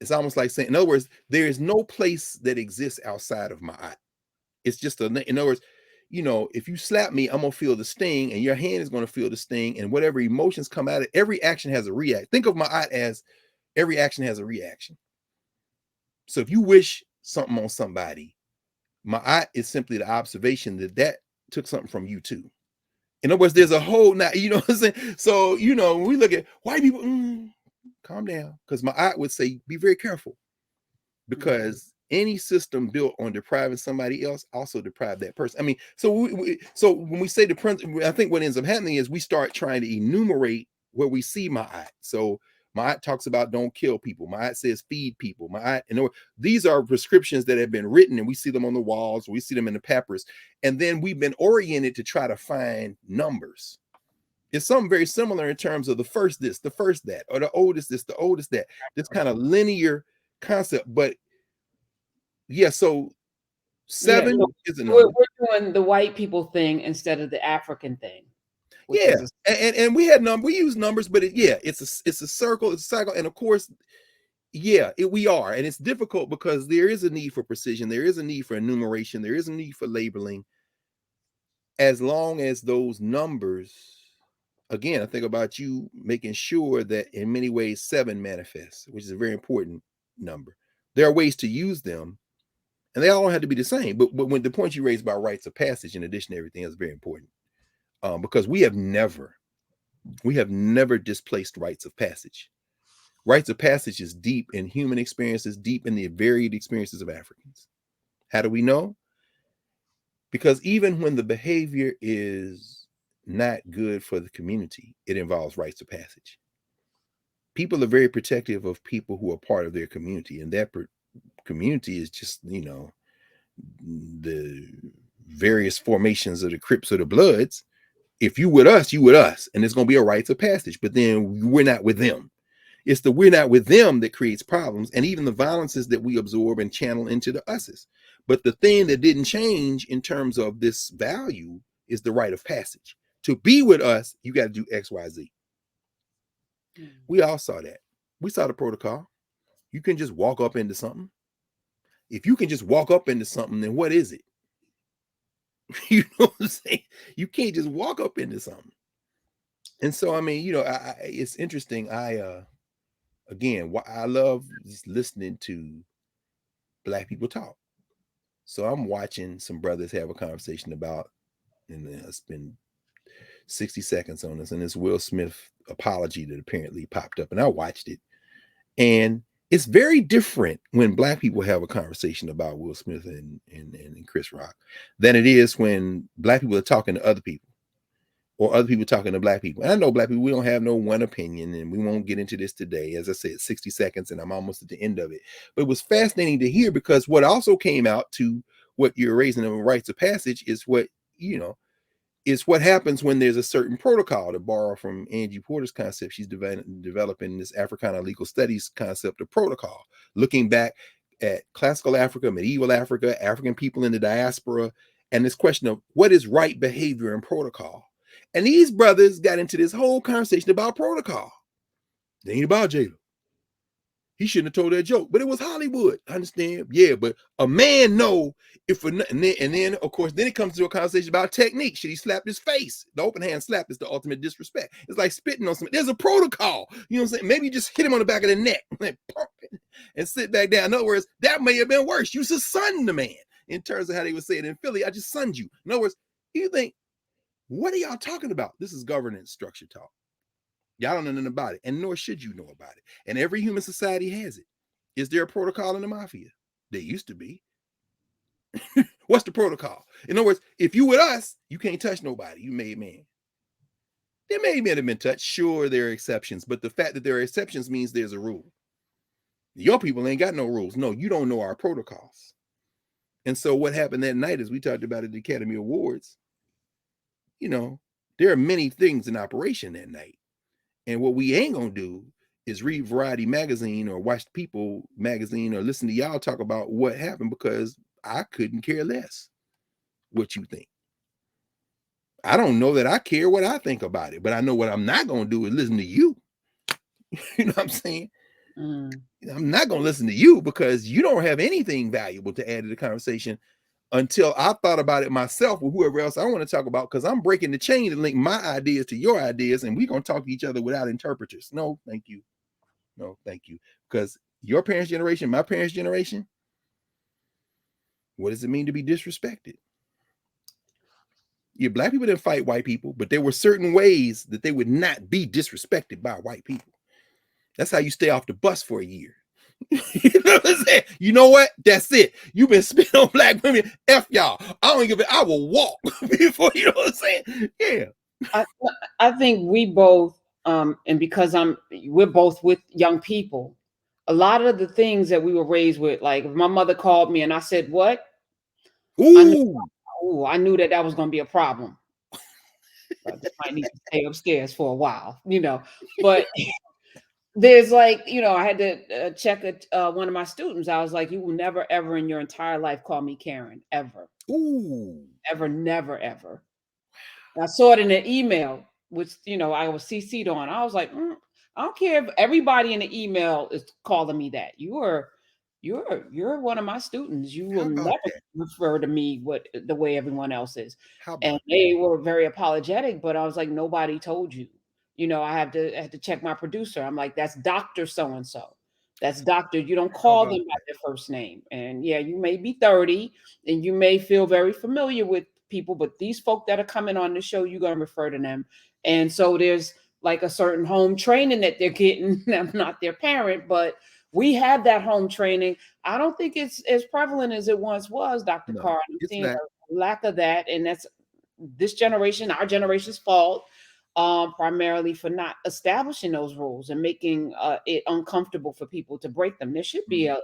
It's almost like saying, in other words, there is no place that exists outside of Ma'at. It's just in other words, if you slap me, I'm gonna feel the sting, and your hand is gonna feel the sting, and whatever emotions come out of every action has a react. Think of Ma'at as every action has a reaction. So if you wish something on somebody, Ma'at is simply the observation that took something from you too. In other words, there's a whole, now, what I'm saying? So, when we look at white people, calm down, because Ma'at would say, be very careful, because any system built on depriving somebody else also deprive that person. I mean, so when we say the principle, I think what ends up happening is we start trying to enumerate where we see Ma'at. So Ma'at talks about don't kill people. Ma'at says feed people. Ma'at, these are prescriptions that have been written, and we see them on the walls, we see them in the papyrus, and then we've been oriented to try to find numbers. It's something very similar in terms of the first this, the first that, or the oldest this, the oldest that. This kind of linear concept. But yeah, so Yeah, so 7 is a we're number. doing the white people thing instead of the African thing, which Yeah, is a and we had we use numbers, but it's a circle, it's a cycle, and of course, yeah, we are, and it's difficult because there is a need for precision, there is a need for enumeration, there is a need for labeling. As long as those numbers, again, I think about you making sure that in many ways 7 manifests, which is a very important number. There are ways to use them, and they all don't have to be the same. But when the point you raised about rites of passage, in addition to everything, is very important, because we have never displaced rites of passage. Rites of passage is deep in human experiences, deep in the varied experiences of Africans. How do we know? Because even when the behavior is not good for the community, it involves rites of passage. People are very protective of people who are part of their community, and that community is just, the various formations of the Crips or the Bloods. If you with us, you with us, and it's going to be a rites of passage. But then we're not with them. It's the we're not with them that creates problems, and even the violences that we absorb and channel into the us's. But the thing that didn't change in terms of this value is the rite of passage. To be with us, you got to do X, Y, Z. We all saw that. We saw the protocol. You can just walk up into something. If you can just walk up into something, then what is it? You know what I'm saying? You can't just walk up into something. And so, I mean, it's interesting. Again, I love just listening to Black people talk. So I'm watching some brothers have a conversation about, and it's been 60 seconds on this, and this Will Smith apology that apparently popped up, and I watched it. And it's very different when Black people have a conversation about Will Smith and Chris Rock than it is when Black people are talking to other people, or other people talking to Black people. And I know Black people, we don't have no one opinion, and we won't get into this today. As I said, 60 seconds, and I'm almost at the end of it. But it was fascinating to hear, because what also came out to what you're raising in rites of passage is is what happens when there's a certain protocol, to borrow from Angie Porter's concept. She's developing this Africana legal studies concept of protocol, looking back at classical Africa, medieval Africa, African people in the diaspora, and this question of what is right behavior and protocol. And these brothers got into this whole conversation about protocol. They ain't about Jada. He shouldn't have told that joke, but it was Hollywood. I understand. Yeah, but a man know if and then of course then it comes to a conversation about technique. Should he slap his face? The open hand slap is the ultimate disrespect. It's like spitting on something. There's a protocol. You know what I'm saying? Maybe you just hit him on the back of the neck and sit back down. In other words, that may have been worse. You should sun the man, in terms of how they would say it in Philly. I just sunned you. In other words, you think, what are y'all talking about? This is governance structure talk. Y'all don't know nothing about it, and nor should you know about it. And every human society has it. Is there a protocol in the mafia? There used to be. What's the protocol? In other words, if you with us, you can't touch nobody. You made man. There may have been touched. Sure, there are exceptions, but the fact that there are exceptions means there's a rule. Your people ain't got no rules. No, you don't know our protocols. And so what happened that night, as we talked about at the Academy Awards, there are many things in operation that night. And what we ain't gonna do is read Variety magazine or watch People magazine or listen to y'all talk about what happened, because I couldn't care less what you think. I don't know that I care what I think about it, but I know what I'm not gonna do is listen to you. You know what I'm saying? I'm not gonna listen to you, because you don't have anything valuable to add to the conversation until I thought about it myself with whoever else I want to talk about, because I'm breaking the chain to link my ideas to your ideas, and we're going to talk to each other without interpreters. No, thank you. No, thank you. Because your parents' generation, my parents' generation, what does it mean to be disrespected? Yeah, Black people didn't fight white people, but there were certain ways that they would not be disrespected by white people. That's how you stay off the bus for a year. You know what I'm saying? You know what? That's it. You've been spitting on Black women. F y'all. I don't give it. I will walk before, you know what I'm saying? Yeah. I think we both, and because we're both with young people, a lot of the things that we were raised with, like if my mother called me and I said, "What?" Ooh. I knew that was going to be a problem. I just might need to stay upstairs for a while, but there's like, I had to check one of my students. I was like, you will never, ever in your entire life call me Karen, ever, Ooh, ever, never, ever. I saw it in an email, which I was CC'd on. I was like, I don't care if everybody in the email is calling me that. You're one of my students. You will how about never that? refer to me the way everyone else is. How And about that? they were very apologetic, but I was like, nobody told you. I had to check my producer. I'm like, that's Dr. So and so. That's doctor. You don't How call about them by that? their first name. And yeah, you may be 30 and you may feel very familiar with people, but these folk that are coming on the show, you're gonna refer to them. And so there's like a certain home training that they're getting. I'm not their parent, but we have that home training. I don't think it's as prevalent as it once was, Dr. No, Carr. I'm it's seeing not. a lack of that, and that's this generation, our generation's fault, primarily for not establishing those rules and making it uncomfortable for people to break them. There should be Mm.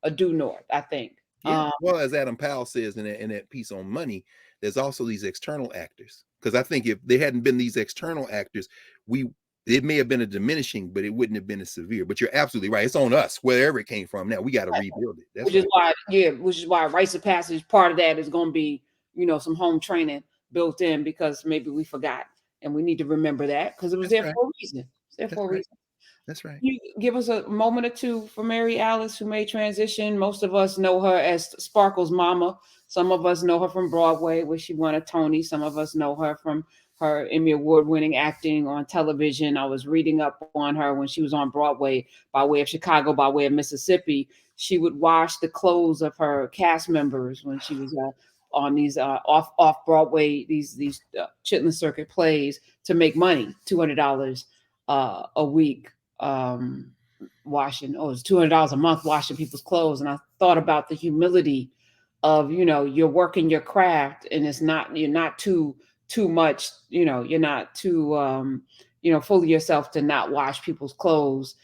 a due north, I think. Yeah. Well, as Adam Powell says in that piece on money, there's also these external actors. Because I think if there hadn't been these external actors, we it may have been a diminishing, but it wouldn't have been as severe. But you're absolutely right. It's on us, wherever it came from. Now we got to rebuild it. That's right. Which is why rites of passage, part of that is going to be, some home training built in, because maybe we forgot and we need to remember that because it was That's there right. for a reason. It's there That's for a right. reason. That's right. You give us a moment or two for Mary Alice, who made transition. Most of us know her as Sparkle's mama. Some of us know her from Broadway, where she won a Tony. Some of us know her from her Emmy Award-winning acting on television. I was reading up on her when she was on Broadway by way of Chicago, by way of Mississippi. She would wash the clothes of her cast members when she was on these off Broadway, these Chitlin Circuit plays, to make money, $200 a week, washing. Oh, it's $200 a month washing people's clothes. And I thought about the humility of, you're working your craft, and you're not too much, you're not too full of yourself to not wash people's clothes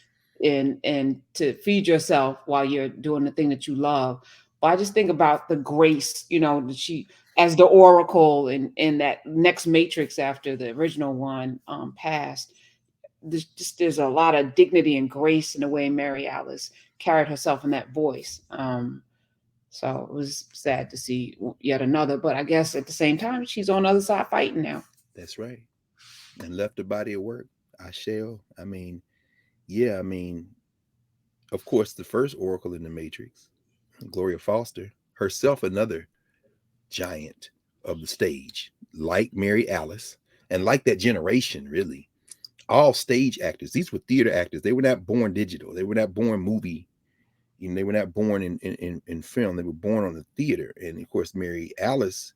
and to feed yourself while you're doing the thing that you love. But I just think about the grace, that she, as the Oracle in that next Matrix after the original one passed. There's a lot of dignity and grace in the way Mary Alice carried herself in that voice. So it was sad to see yet another, but I guess at the same time, she's on the other side fighting now. That's right. And left a body of work. I shall. Yeah, of course, the first Oracle in the Matrix, Gloria Foster, herself another giant of the stage, like Mary Alice, and like that generation, really. All stage actors. These were theater actors. They were not born digital. They were not born movie. They were not born in film. They were born on the theater. And of course, Mary Alice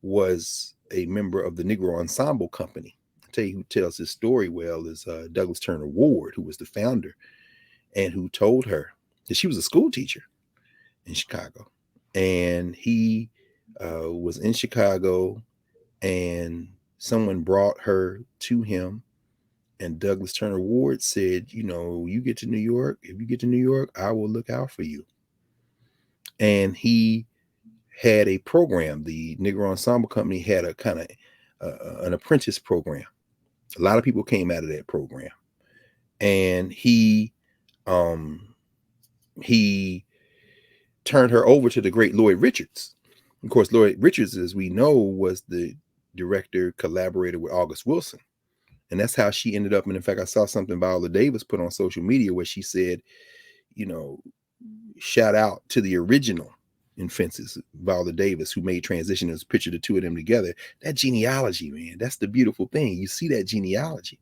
was a member of the Negro Ensemble Company. I'll tell you who tells this story well is Douglas Turner Ward, who was the founder, and who told her that she was a school teacher in Chicago. And he was in Chicago, and someone brought her to him. And Douglas Turner Ward said, you get to New York. If you get to New York, I will look out for you. And he had a program. The Negro Ensemble Company had a kind of an apprentice program. A lot of people came out of that program. And he turned her over to the great Lloyd Richards. Of course, Lloyd Richards, as we know, was the director, collaborator with August Wilson. And that's how she ended up. And in fact, I saw something Viola Davis put on social media where she said, shout out to the original in Fences, Viola Davis, who made transition. There's a picture of the two of them together. That genealogy, man, that's the beautiful thing. You see that genealogy.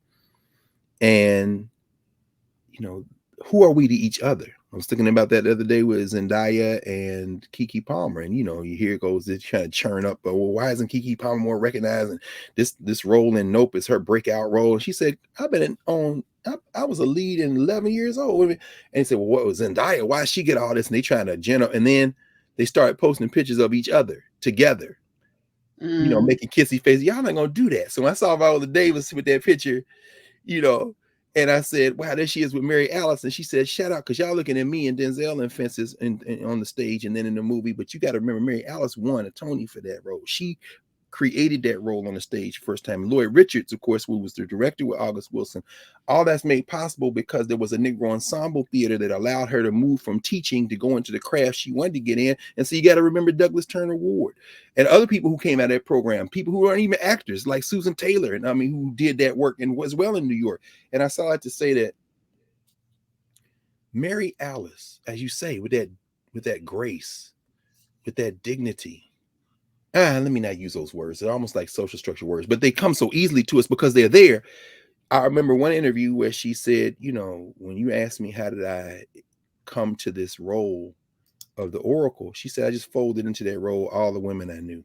And, who are we to each other? I was thinking about that the other day with Zendaya and Keke Palmer, and you hear it goes, it's kind of churn up. But well, why isn't Keke Palmer more recognized? And this role in Nope is her breakout role. And she said, "I've been I was a lead in 11 years old." And he said, "Well, what was Zendaya? Why did she get all this?" And they trying to and then they started posting pictures of each other together, making kissy faces. Y'all not gonna do that. So I saw Viola Davis with that picture, and I said, wow, there she is with Mary Alice. And she said, shout out, because y'all looking at me and Denzel in Fences and on the stage and then in the movie. But you got to remember, Mary Alice won a Tony for that role. She created that role on the stage first time. Lloyd Richards, of course, who was the director with August Wilson, all that's made possible because there was a Negro ensemble theater that allowed her to move from teaching to go into the craft she wanted to get in. And so you got to remember Douglas Turner Ward and other people who came out of that program, people who aren't even actors like Susan Taylor, and I mean, who did that work and was well in New York. And I saw it to say that Mary Alice, as you say, with that grace, with that dignity. Let me not use those words. They're almost like social structure words, but they come so easily to us because they're there. I remember one interview where she said, you know, when you asked me how did I come to this role of the Oracle, she said, I just folded into that role all the women I knew.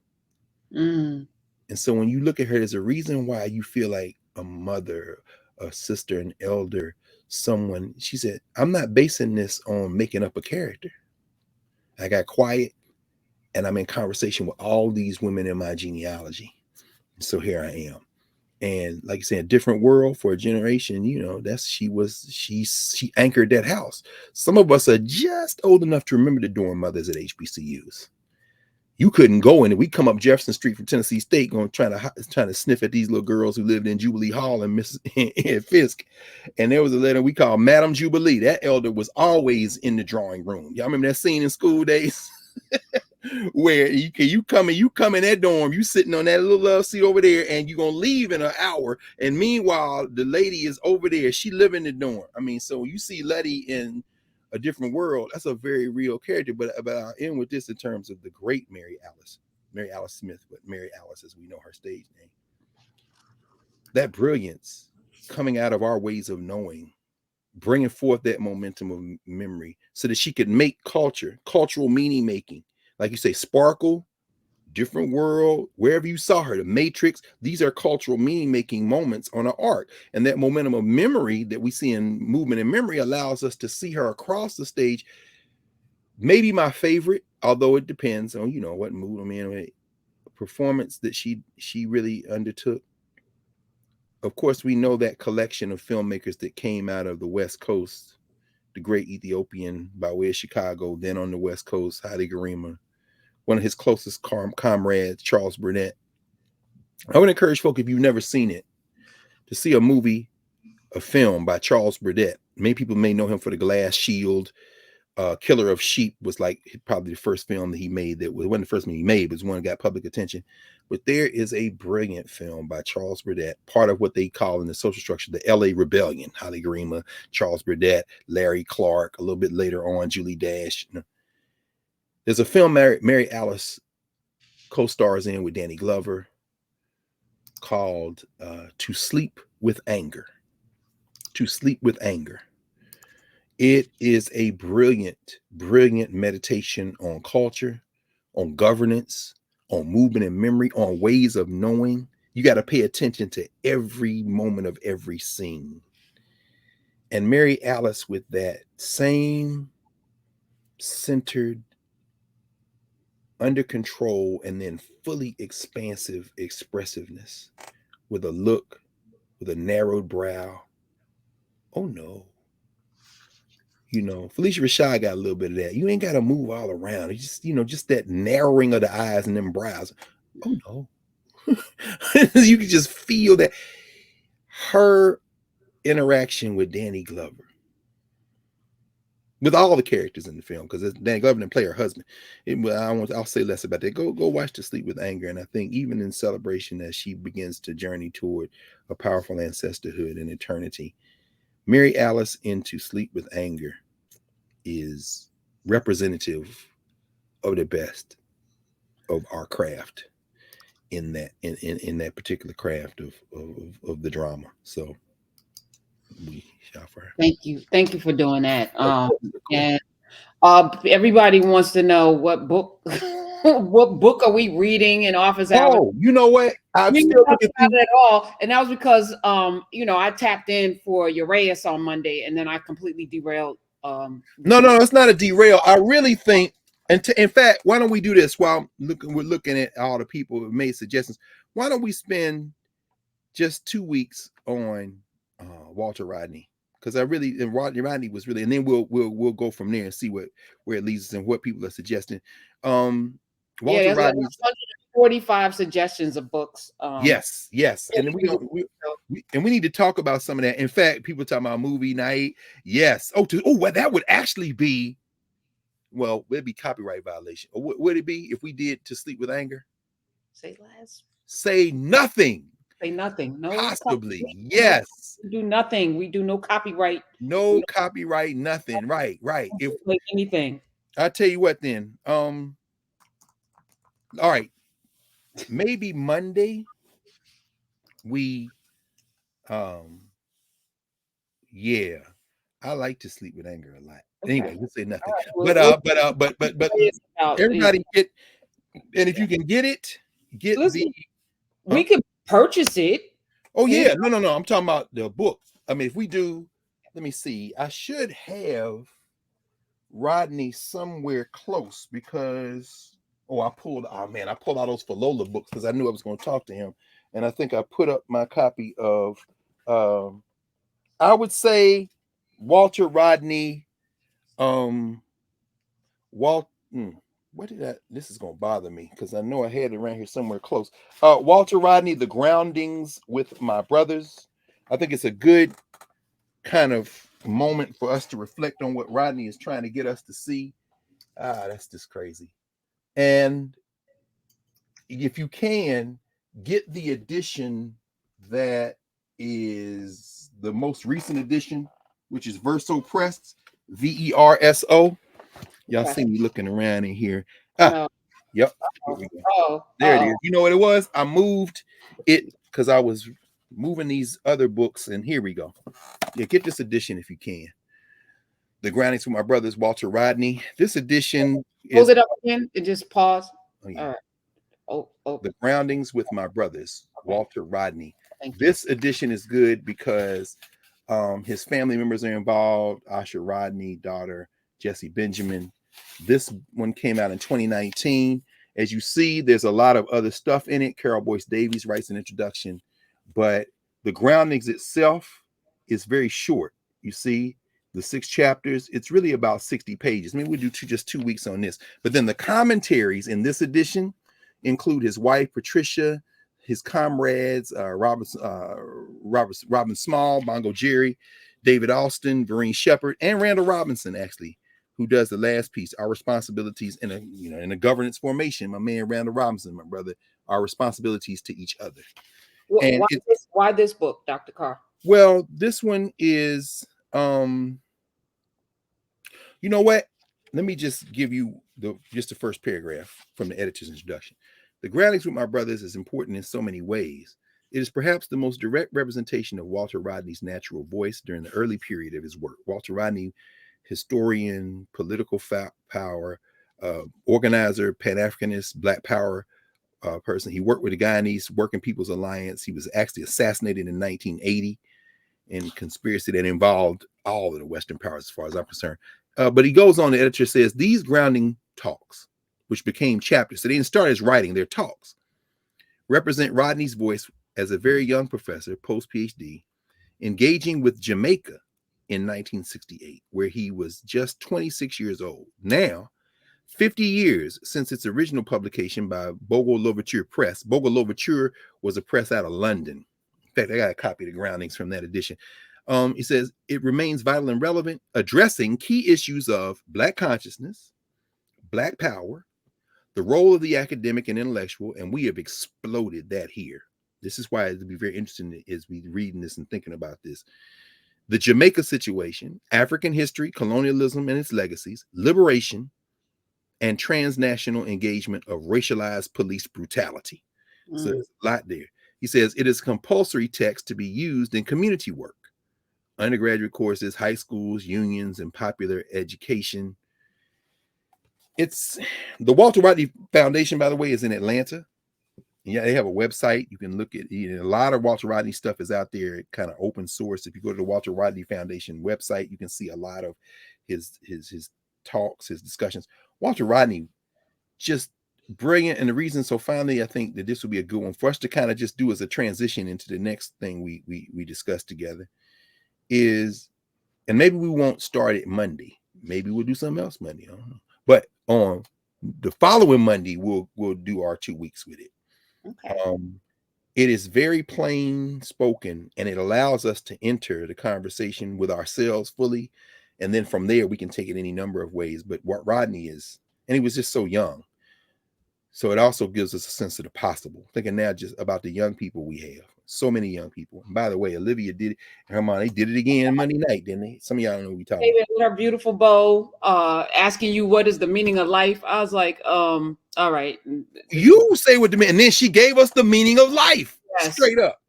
Mm. And so when you look at her, there's a reason why you feel like a mother, a sister, an elder, someone. She said, I'm not basing this on making up a character. I got quiet and I'm in conversation with all these women in my genealogy. So here I am. And like you said, a different world for a generation, you know, she anchored that house. Some of us are just old enough to remember the dorm mothers at HBCUs. You couldn't go in, and we come up Jefferson Street from Tennessee State, going trying to sniff at these little girls who lived in Jubilee Hall and Fisk. And there was a lady we called Madam Jubilee. That elder was always in the drawing room. Y'all remember that scene in School Days? Where you come in that dorm, you sitting on that little love seat over there, and you're gonna leave in an hour. And meanwhile, the lady is over there. She live in the dorm. I mean, so you see Letty in a different world. That's a very real character. But I'll end with this in terms of the great Mary Alice Smith, but Mary Alice as we know her stage name. That brilliance coming out of our ways of knowing, bringing forth that momentum of memory so that she could make cultural meaning making. Like you say, Sparkle, Different World, wherever you saw her, The Matrix, these are cultural meaning making moments on an arc. And that momentum of memory that we see in Movement and Memory allows us to see her across the stage. Maybe my favorite, although it depends on, you know, what mood I'm in, a performance that she really undertook. Of course, we know that collection of filmmakers that came out of the West Coast, the great Ethiopian by way of Chicago, then on the West Coast, Haile Gerima, one of his closest comrades, Charles Burnett. I would encourage folk, if you've never seen it, to see a film by Charles Burnett. Many people may know him for The Glass Shield. Killer of Sheep was like probably the first film that he made. That wasn't the first one he made, but it's one that got public attention. But there is a brilliant film by Charles Burnett, part of what they call in the social structure the LA Rebellion. Haile Gerima, Charles Burnett, Larry Clark, a little bit later on, Julie Dash. There's a film Mary Alice co-stars in with Danny Glover called To Sleep with Anger. To Sleep with Anger. It is a brilliant meditation on culture, on governance, on movement and memory, on ways of knowing. You got to pay attention to every moment of every scene. And Mary Alice, with that same centered, under control, and then fully expansive expressiveness, with a look, with a narrowed brow. Oh no. You know, Felicia Rashad got a little bit of that. You ain't got to move all around. It's just, you know, just that narrowing of the eyes and them brows. Oh no. You can just feel that. Her interaction with Danny Glover, with all the characters in the film, because Danny Glover didn't play her husband. I'll say less about that. Go watch To Sleep with Anger. And I think even in celebration, as she begins to journey toward a powerful ancestorhood and eternity, Mary Alice in To Sleep with Anger is representative of the best of our craft in that particular craft of the drama. So we shall for her. Thank you for doing that. Of course. And everybody wants to know what book what book are we reading in office hours? Oh, you know what? I'm We didn't still talk looking about through. it at all, and that was because you know, I tapped in for Uraeus on Monday, and then I completely derailed. No, it's not a derail. I really think, and in fact, why don't we do this while we're looking at all the people who made suggestions? Why don't we spend just 2 weeks on Walter Rodney? Because and Rodney was really, and then we'll go from there and see where it leads us and what people are suggesting. Walter Yeah, Rodney. 45 suggestions of books. Yes, and then So, we need to talk about some of that. In fact, people talking about movie night. Yes. Well, that would actually be, well, it'd be copyright violation. Or would it be if we did To Sleep with Anger? say less. Say nothing. Say nothing. No Possibly. no, Yes. we do nothing. We do no copyright. No We copyright, nothing. Right. don't If make anything. I tell you what, then, all right, maybe Monday we, yeah, I like To Sleep with Anger a lot. Okay. Anyway, we'll say nothing. We'll But it's about, everybody get, and if you can get it, get listen, the. we could purchase it. Oh You yeah, no. I'm talking about the book. I mean, if we do, let me see. I should have Rodney somewhere close because I pulled out those Falola books because I knew I was going to talk to him, and I think I put up my copy of I would say Walter Rodney. What did that? This is going to bother me because I know I had it around here somewhere close. Walter Rodney, The Groundings with My Brothers. I think it's a good kind of moment for us to reflect on what Rodney is trying to get us to see. That's just crazy. And if you can get the edition that is the most recent edition, which is Verso Press, VERSO. Y'all see me looking around in here. No. Yep. There it is. You know what it was? I moved it because I was moving these other books, and here we go. Yeah, get this edition if you can. The Groundings with My Brothers, Walter Rodney. This edition hold it up again and just pause. Oh, yeah. All right. The Groundings with My Brothers, Walter Rodney. This edition is good because his family members are involved. Asha Rodney, daughter, Jesse Benjamin. This one came out in 2019. As you see, there's a lot of other stuff in it. Carol Boyce Davies writes an introduction, but the Groundings itself is very short. You see, the 6 chapters, it's really about 60 pages. Maybe we do just 2 weeks on this. But then the commentaries in this edition include his wife, Patricia, his comrades, Robin Small, Bongo Jerry, David Alston, Vereen Shepard, and Randall Robinson, actually, who does the last piece, Our Responsibilities in a Governance Formation. My man, Randall Robinson, my brother, Our Responsibilities to Each Other. And why this book, Dr. Carr? Well, this one is, you know what? Let me just give you the first paragraph from the editor's introduction. The Groundings with My Brothers is important in so many ways. It is perhaps the most direct representation of Walter Rodney's natural voice during the early period of his work. Walter Rodney, historian, political power, organizer, Pan-Africanist, Black Power person. He worked with the Guyanese Working People's Alliance. He was actually assassinated in 1980 in conspiracy that involved all of the Western powers, as far as I'm concerned. But he goes on, the editor says, these grounding talks, which became chapters, so they didn't start as writing, they're talks, represent Rodney's voice as a very young professor, post-PhD, engaging with Jamaica in 1968, where he was just 26 years old. Now, 50 years since its original publication by Bogle Louverture Press. Bogle Louverture was a press out of London. In fact, I got a copy of the Groundings from that edition. He says, it remains vital and relevant, addressing key issues of Black consciousness, Black power, the role of the academic and intellectual, and we have exploded that here. This is why it'd be very interesting as we reading this and thinking about this. The Jamaica situation, African history, colonialism and its legacies, liberation, and transnational engagement of racialized police brutality. So there's a lot there. He says, it is compulsory text to be used in community work, undergraduate courses, high schools, unions, and popular education. It's the Walter Rodney Foundation, by the way, is in Atlanta. Yeah, they have a website. You can look at a lot of Walter Rodney stuff is out there, kind of open source. If you go to the Walter Rodney Foundation website, you can see a lot of his talks, his discussions. Walter Rodney, just brilliant. And the reason, so finally, I think that this will be a good one for us to kind of just do as a transition into the next thing we discuss together is, and maybe we won't start it Monday. Maybe we'll do something else Monday. I don't know. But on The following Monday, we'll do our 2 weeks with it. Okay. It is very plain spoken, and it allows us to enter the conversation with ourselves fully, and then from there we can take it any number of ways. But what Rodney is, and he was just so young, so it also gives us a sense of the possible. Thinking now just about the young people we have, so many young people. And by the way, Olivia did it, her mom, they did it again Monday night, didn't they? Some of y'all don't know what we talking David, with her beautiful bow, asking you what is the meaning of life. I was like, all right. You say what the meaning, and then she gave us the meaning of life. Yes. Straight up.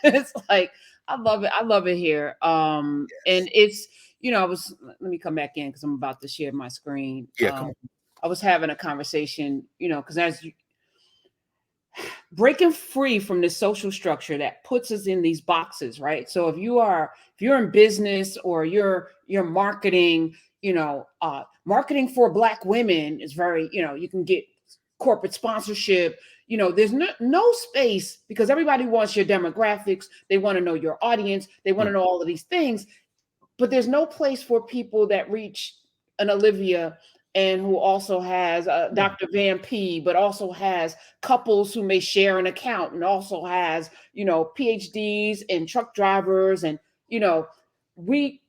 It's like, I love it. I love it here. And it's, let me come back in because I'm about to share my screen. Yeah, come on. I was having a conversation, because as you breaking free from this social structure that puts us in these boxes, right? So if you're in business or you're marketing, marketing for Black women is very, you can get corporate sponsorship. There's no space because everybody wants your demographics. They want to know your audience. They want to know all of these things, but there's no place for people that reach an Olivia and who also has Dr. Van P, but also has couples who may share an account and also has, PhDs and truck drivers and, we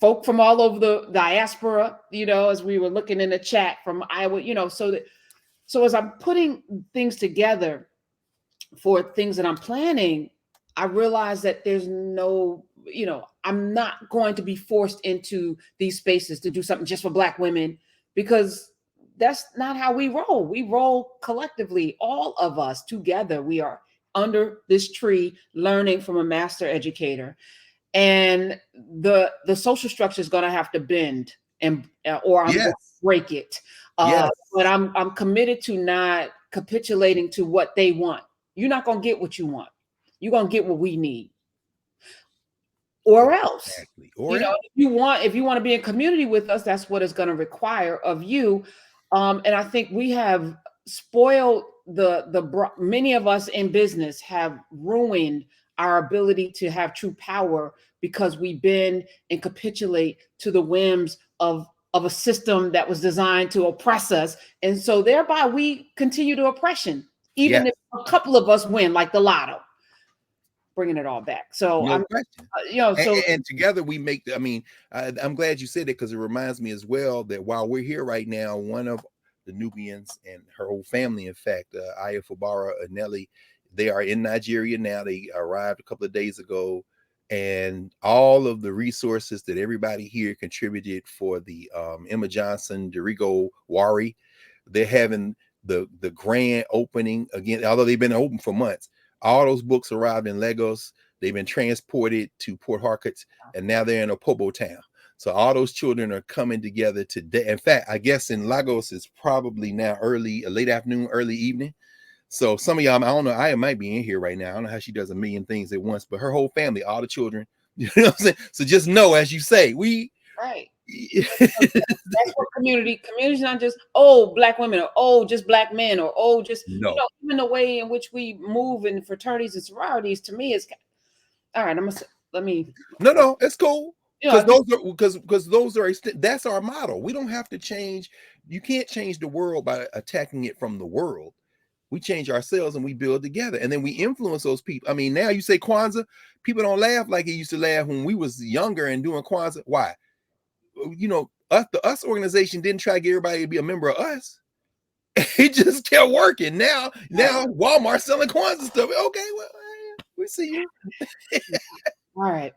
folk from all over the diaspora, as we were looking in the chat from Iowa, so as I'm putting things together for things that I'm planning, I realize that there's no, I'm not going to be forced into these spaces to do something just for Black women, because that's not how we roll. We roll collectively, all of us together. We are under this tree learning from a master educator. And the social structure is going to have to bend or I'm going to break it. But I'm committed to not capitulating to what they want. You're not going to get what you want. You're going to get what we need. Or else, exactly. if you want to be in community with us, that's what it's going to require of you. And I think we have spoiled many of us in business have ruined our ability to have true power because we bend and capitulate to the whims of a system that was designed to oppress us. And so thereby we continue to oppression, even if a couple of us win, like the lotto. Bringing it all back. So no question. And together we make I'm glad you said that, because it reminds me as well that while we're here right now, one of the Nubians and her whole family, in fact, Aya Fubara Anelli, they are in Nigeria now. They arrived a couple of days ago, and all of the resources that everybody here contributed for the Emma Johnson, Derigo Wari, they're having the grand opening again, although they've been open for months. All those books arrived in Lagos. They've been transported to Port Harcourt, and now they're in Opobo town. So all those children are coming together today. In fact, I guess in Lagos it's probably now late afternoon, early evening. So some of y'all, I don't know, I might be in here right now. I don't know how she does a million things at once, but her whole family, all the children, you know what I'm saying? So just know, as you say, right. That's what community is not just Black women or just Black men or just even the way in which we move in fraternities and sororities. To me, is all right. No, it's cool, because those are that's our model. We don't have to change. You can't change the world by attacking it from the world. We change ourselves and we build together, and then we influence those people. I mean, now you say Kwanzaa, people don't laugh like it used to laugh when we was younger and doing Kwanzaa. Why? The US organization didn't try to get everybody to be a member of us. It just kept working. Now Walmart selling Kwanzaa stuff. Okay, well, we see you. All right.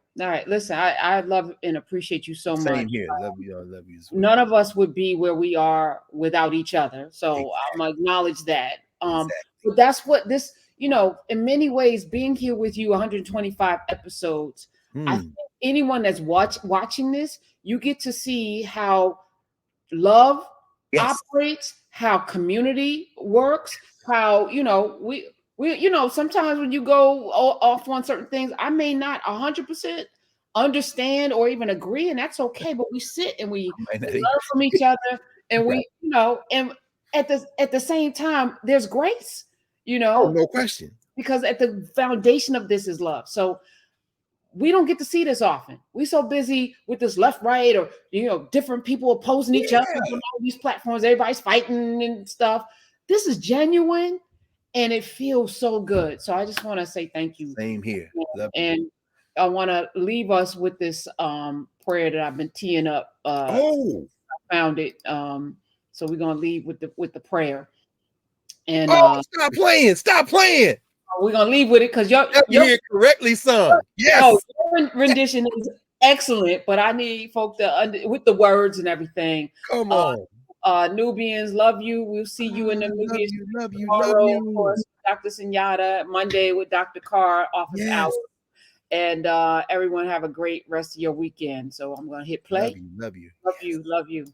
Listen, I love and appreciate you so much. Same here. Love you as well. None of us would be where we are without each other. So I'm gonna acknowledge that. But that's what this, in many ways, being here with you 125 episodes, I think anyone that's watching this, you get to see how love operates, how community works, how, we sometimes when you go off on certain things, I may not 100% understand or even agree, and that's okay, but we sit and we learn from each other, and we, and at the same time, there's grace, no question, because at the foundation of this is love. So we don't get to see this often. We so busy with this left, right, or different people opposing each other on all these platforms. Everybody's fighting and stuff. This is genuine, and it feels so good. So I just want to say thank you. Same here. And I want to leave us with this prayer that I've been teeing up. I found it. So we're gonna leave with the prayer. And stop playing! Stop playing! We're gonna leave with it because your correctly sung. Yes, your rendition is excellent, but I need folk to with the words and everything. Come on. Nubians, love you. We'll see you in the Nubians. Love you. Of course, Dr. Senyata, Monday with Dr. Carr, office hours. And everyone have a great rest of your weekend. So I'm gonna hit play. Love you. Love you.